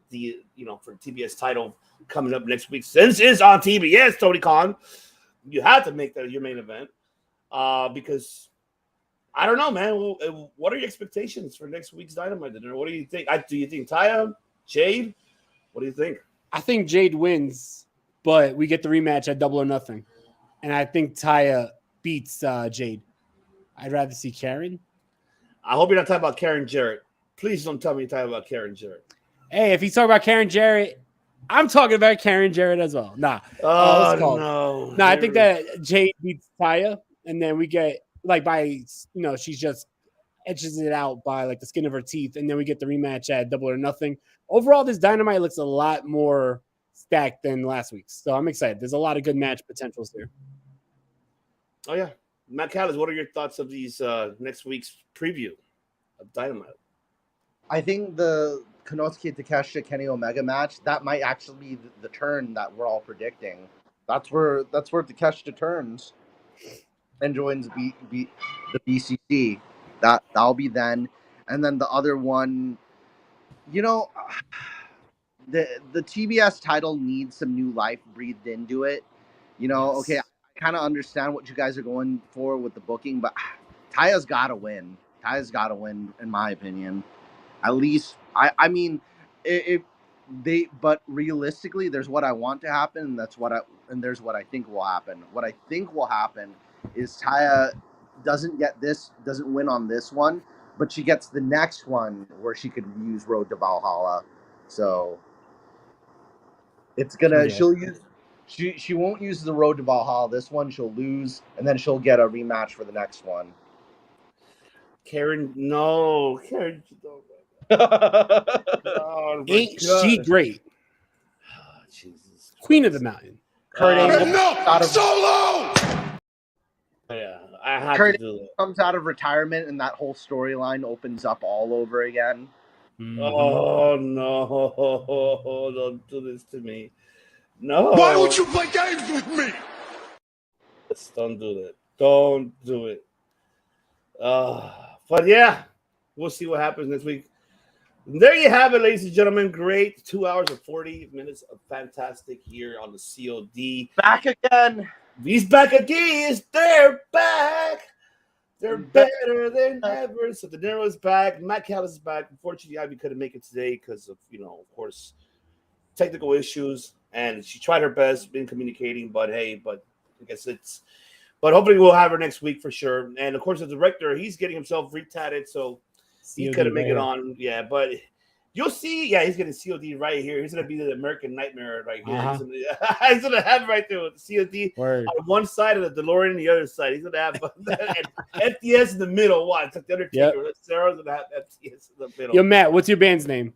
the for the TBS title coming up next week. Since it's on TBS, Tony Khan, you have to make that your main event because I don't know, man. What are your expectations for next week's Dynamite? What do you think? Do you think Taya, Jade? What do you think? I think Jade wins, but we get the rematch at Double or Nothing. And I think Taya beats Jade. I'd rather see Karen. I hope you're not talking about Karen Jarrett. Please don't tell me you're talking about Karen Jarrett. Hey, if he's talking about Karen Jarrett, I'm talking about Karen Jarrett as well. Nah. No. I think that Jade beats Taya, and then we get, she's just edges it out by, the skin of her teeth, and then we get the rematch at Double or Nothing. Overall, this Dynamite looks a lot more stacked than last week's. So I'm excited. There's a lot of good match potentials here. Oh, yeah. Matt Callis, what are your thoughts of these next week's preview of Dynamite? I think the Konosuke Takeshita Kenny Omega match, that might actually be the turn that we're all predicting. That's where Takeshita turns and joins the BCC. That'll be then. And then the other one, the TBS title needs some new life breathed into it. Okay, I kind of understand what you guys are going for with the booking, but Taya's got to win. Taya's got to win, in my opinion. At least, I mean, but realistically, there's what I want to happen, and there's what I think will happen. What I think will happen is Taya doesn't win on this one, but she gets the next one where she could use Road to Valhalla. So it's gonna she won't use the Road to Valhalla. This one she'll lose, and then she'll get a rematch for the next one. Karen, oh, ain't she great? Oh, Jesus, Queen of the Mountain. Kurt Angle Solo! Yeah, I have Kurt to do that. comes out of retirement, and that whole storyline opens up all over again. Oh no! Don't do this to me. No. Why would you play games with me? Don't do that. Don't do it. But yeah, we'll see what happens next week. And there you have it, ladies and gentlemen. Great 2 hours and 40 minutes of fantastic here on the COD. Back again. He's back again. They're back. They're better than ever. So De Niro's back. Matt Callis is back. Unfortunately, Ivy couldn't make it today because of, of course, technical issues. And she tried her best in communicating, but hey, I guess but hopefully we'll have her next week for sure. And of course, the director, he's getting himself retatted, so he couldn't make it on. Yeah, but you'll see. Yeah, he's getting COD right here. He's gonna be the American Nightmare right here. He's gonna have right there with the COD on one side of the DeLorean, the other side. He's gonna have FTS in the middle. Why? It's like the Undertaker. Yep. Sarah's gonna have FTS in the middle. Yo, Matt, what's your band's name?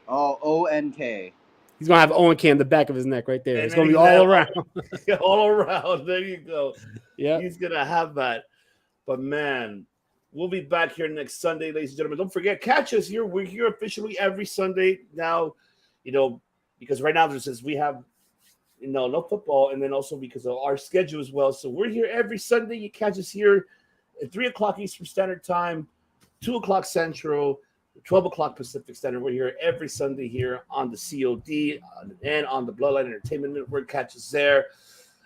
Oh, ONK. He's gonna have ONK on the back of his neck right there. It's gonna be all around. All around. There you go. Yeah. He's gonna have that. But man, we'll be back here next Sunday, ladies and gentlemen. Don't forget, catch us here. We're here officially every Sunday now, because right now we have no football, and then also because of our schedule as well. So we're here every Sunday. You catch us here at 3 o'clock Eastern Standard Time, 2 o'clock Central, 12 o'clock Pacific Standard. We're here every Sunday here on the COD and on the Bloodline Entertainment Network. Catch us there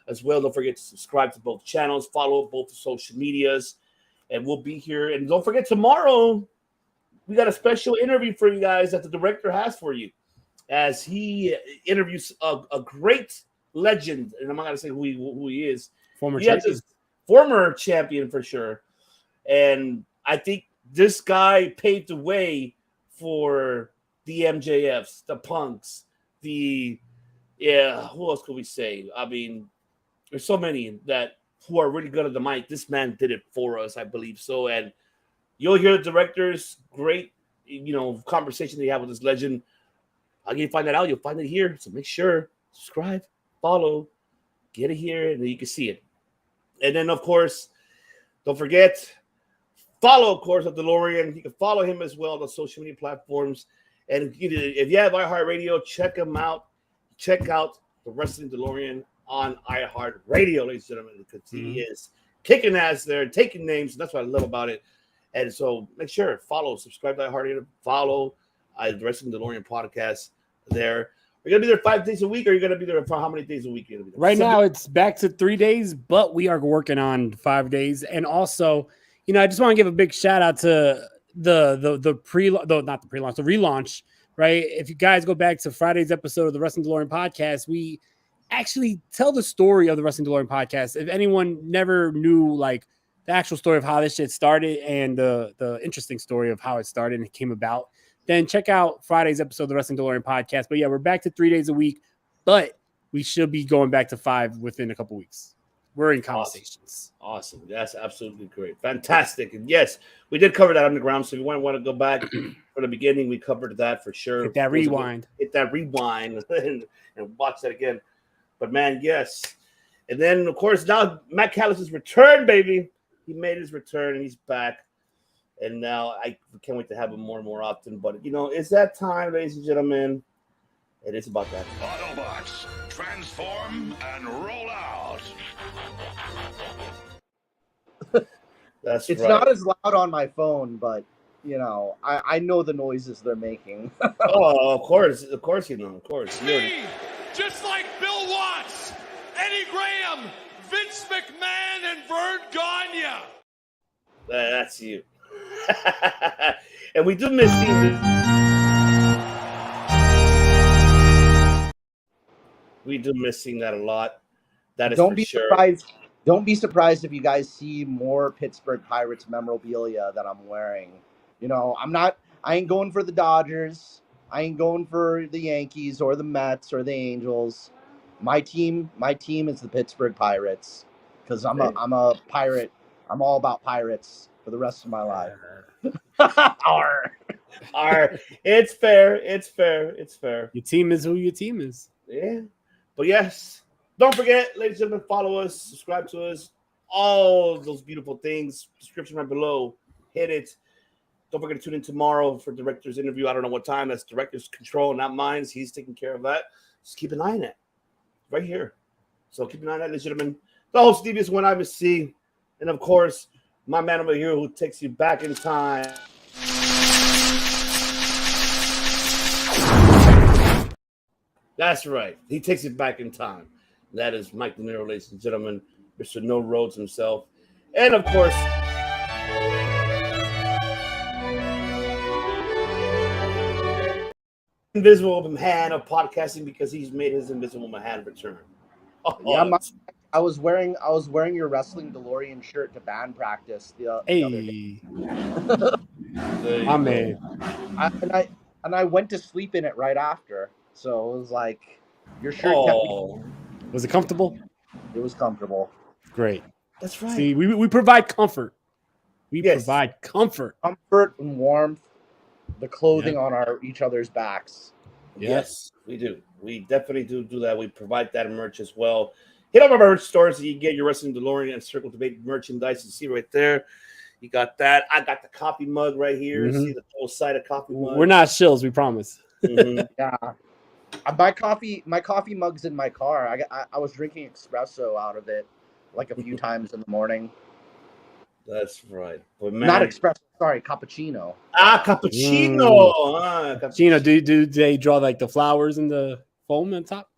as well. Don't forget to subscribe to both channels, follow both the social medias, and we'll be here. And don't forget, tomorrow we got a special interview for you guys that the director has for you as he interviews a great legend. And I'm not going to say who he is. Former champion for sure. And I think this guy paved the way for the MJFs, the Punks, who else could we say? I mean, there's so many who are really good at the mic. This man did it for us, I believe so. And you'll hear the director's great, conversation they have with this legend. How can you find that out? You'll find it here. So make sure, subscribe, follow, get it here, and then you can see it. And then, of course, don't forget, follow, of course, the DeLorean. You can follow him as well on the social media platforms. And if you have iHeartRadio, check him out. Check out the Wrestling DeLorean on iHeartRadio, ladies and gentlemen, because he is kicking ass there, taking names. And that's what I love about it. And so make sure, subscribe to iHeartRadio, follow the Wrestling DeLorean podcast there. Are you going to be there 5 days a week, or are you going to be there for how many days a week? You're gonna be there? Right now, it's back to 3 days, but we are working on 5 days. And also, I just want to give a big shout out to the relaunch, right? If you guys go back to Friday's episode of the Wrestling DeLorean podcast, we actually tell the story of the Wrestling DeLorean podcast. If anyone never knew the actual story of how this shit started and the interesting story of how it started and it came about, then check out Friday's episode of the Wrestling DeLorean podcast. But yeah, we're back to 3 days a week, but we should be going back to 5 within a couple weeks. We're in conversations. Awesome. That's absolutely great. Fantastic. And yes, we did cover that underground. So if you want to go back from the beginning, we covered that for sure. Hit that rewind and watch that again. But man, yes. And then, of course, now Matt Callis' return, baby. He made his return and he's back. And now I can't wait to have him more and more often. But, it's that time, ladies and gentlemen. It is about that. Autobots, transform and roll out. That's it's right. not as loud on my phone, but I know the noises they're making. Oh, of course, of course. Me, just like Bill Watts, Eddie Graham, Vince McMahon, and Vern Gagne. That's you. And we do miss seeing. We do miss seeing that a lot. That is Don't for be sure. surprised. Don't be surprised if you guys see more Pittsburgh Pirates memorabilia that I'm wearing. You know, I ain't going for the Dodgers. I ain't going for the Yankees or the Mets or the Angels. My team is the Pittsburgh Pirates because I'm a pirate. I'm all about pirates for the rest of my life. Arr. It's fair. It's fair. It's fair. Your team is who your team is. Yeah. But yes, don't forget, ladies and gentlemen, follow us, subscribe to us, all those beautiful things. Description right below. Hit it. Don't forget to tune in tomorrow for director's interview. I don't know what time. That's director's control, not mine. He's taking care of that. Just keep an eye on it. Right here. So keep an eye on that, ladies and gentlemen. The host, Devious One Ivan C. And of course, my man over here who takes you back in time. That's right. He takes it back in time. That is Mike De Niro, ladies and gentlemen. Mr. No Roads himself. And of course, Invisible Man of podcasting because he's made his Invisible Man return. Yeah, I was wearing your wrestling DeLorean shirt to band practice the other day. My man. I went to sleep in it right after. So it was like your shirt kept me. Was it comfortable? It was comfortable. Great. That's right. See, we provide comfort. We provide comfort. Comfort and warmth. The clothing on each other's backs. Yes, we do. We definitely do that. We provide that merch as well. Hit up our merch stores so you can get your Wrestling DeLorean and Circle Debate merchandise. You see right there. You got that. I got the coffee mug right here. See the whole side of coffee mug. We're not shills, we promise. Yeah. My coffee mug's in my car. I was drinking espresso out of it like a few times in the morning. That's right. But man, not espresso, sorry, cappuccino. Cappuccino. Cappuccino, do they draw like the flowers and the foam on top?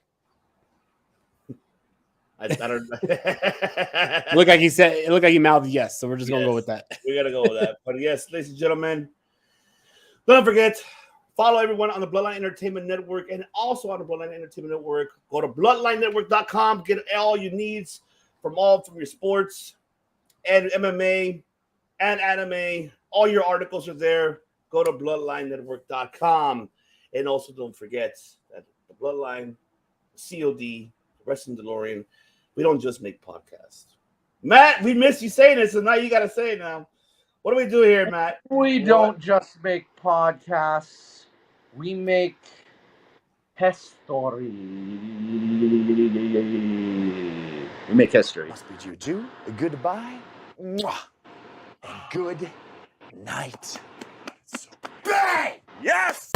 I don't Look like he said it looked like he mouthed yes, so we're just gonna go with that. We gotta go with that. But yes, ladies and gentlemen, don't forget, follow everyone on the Bloodline Entertainment Network and also on the Bloodline Entertainment Network. Go to bloodlinenetwork.com, get all your needs from your sports and MMA and anime. All your articles are there. Go to bloodlinenetwork.com. And also don't forget that the Bloodline, COD, Wrestling DeLorean, we don't just make podcasts. Matt, we missed you saying it, so now you got to say it now. What do we do here, Matt? We don't just make podcasts. We make history. We make history. Must bid you adieu, a goodbye, mwah, and good night. Bang! Yes!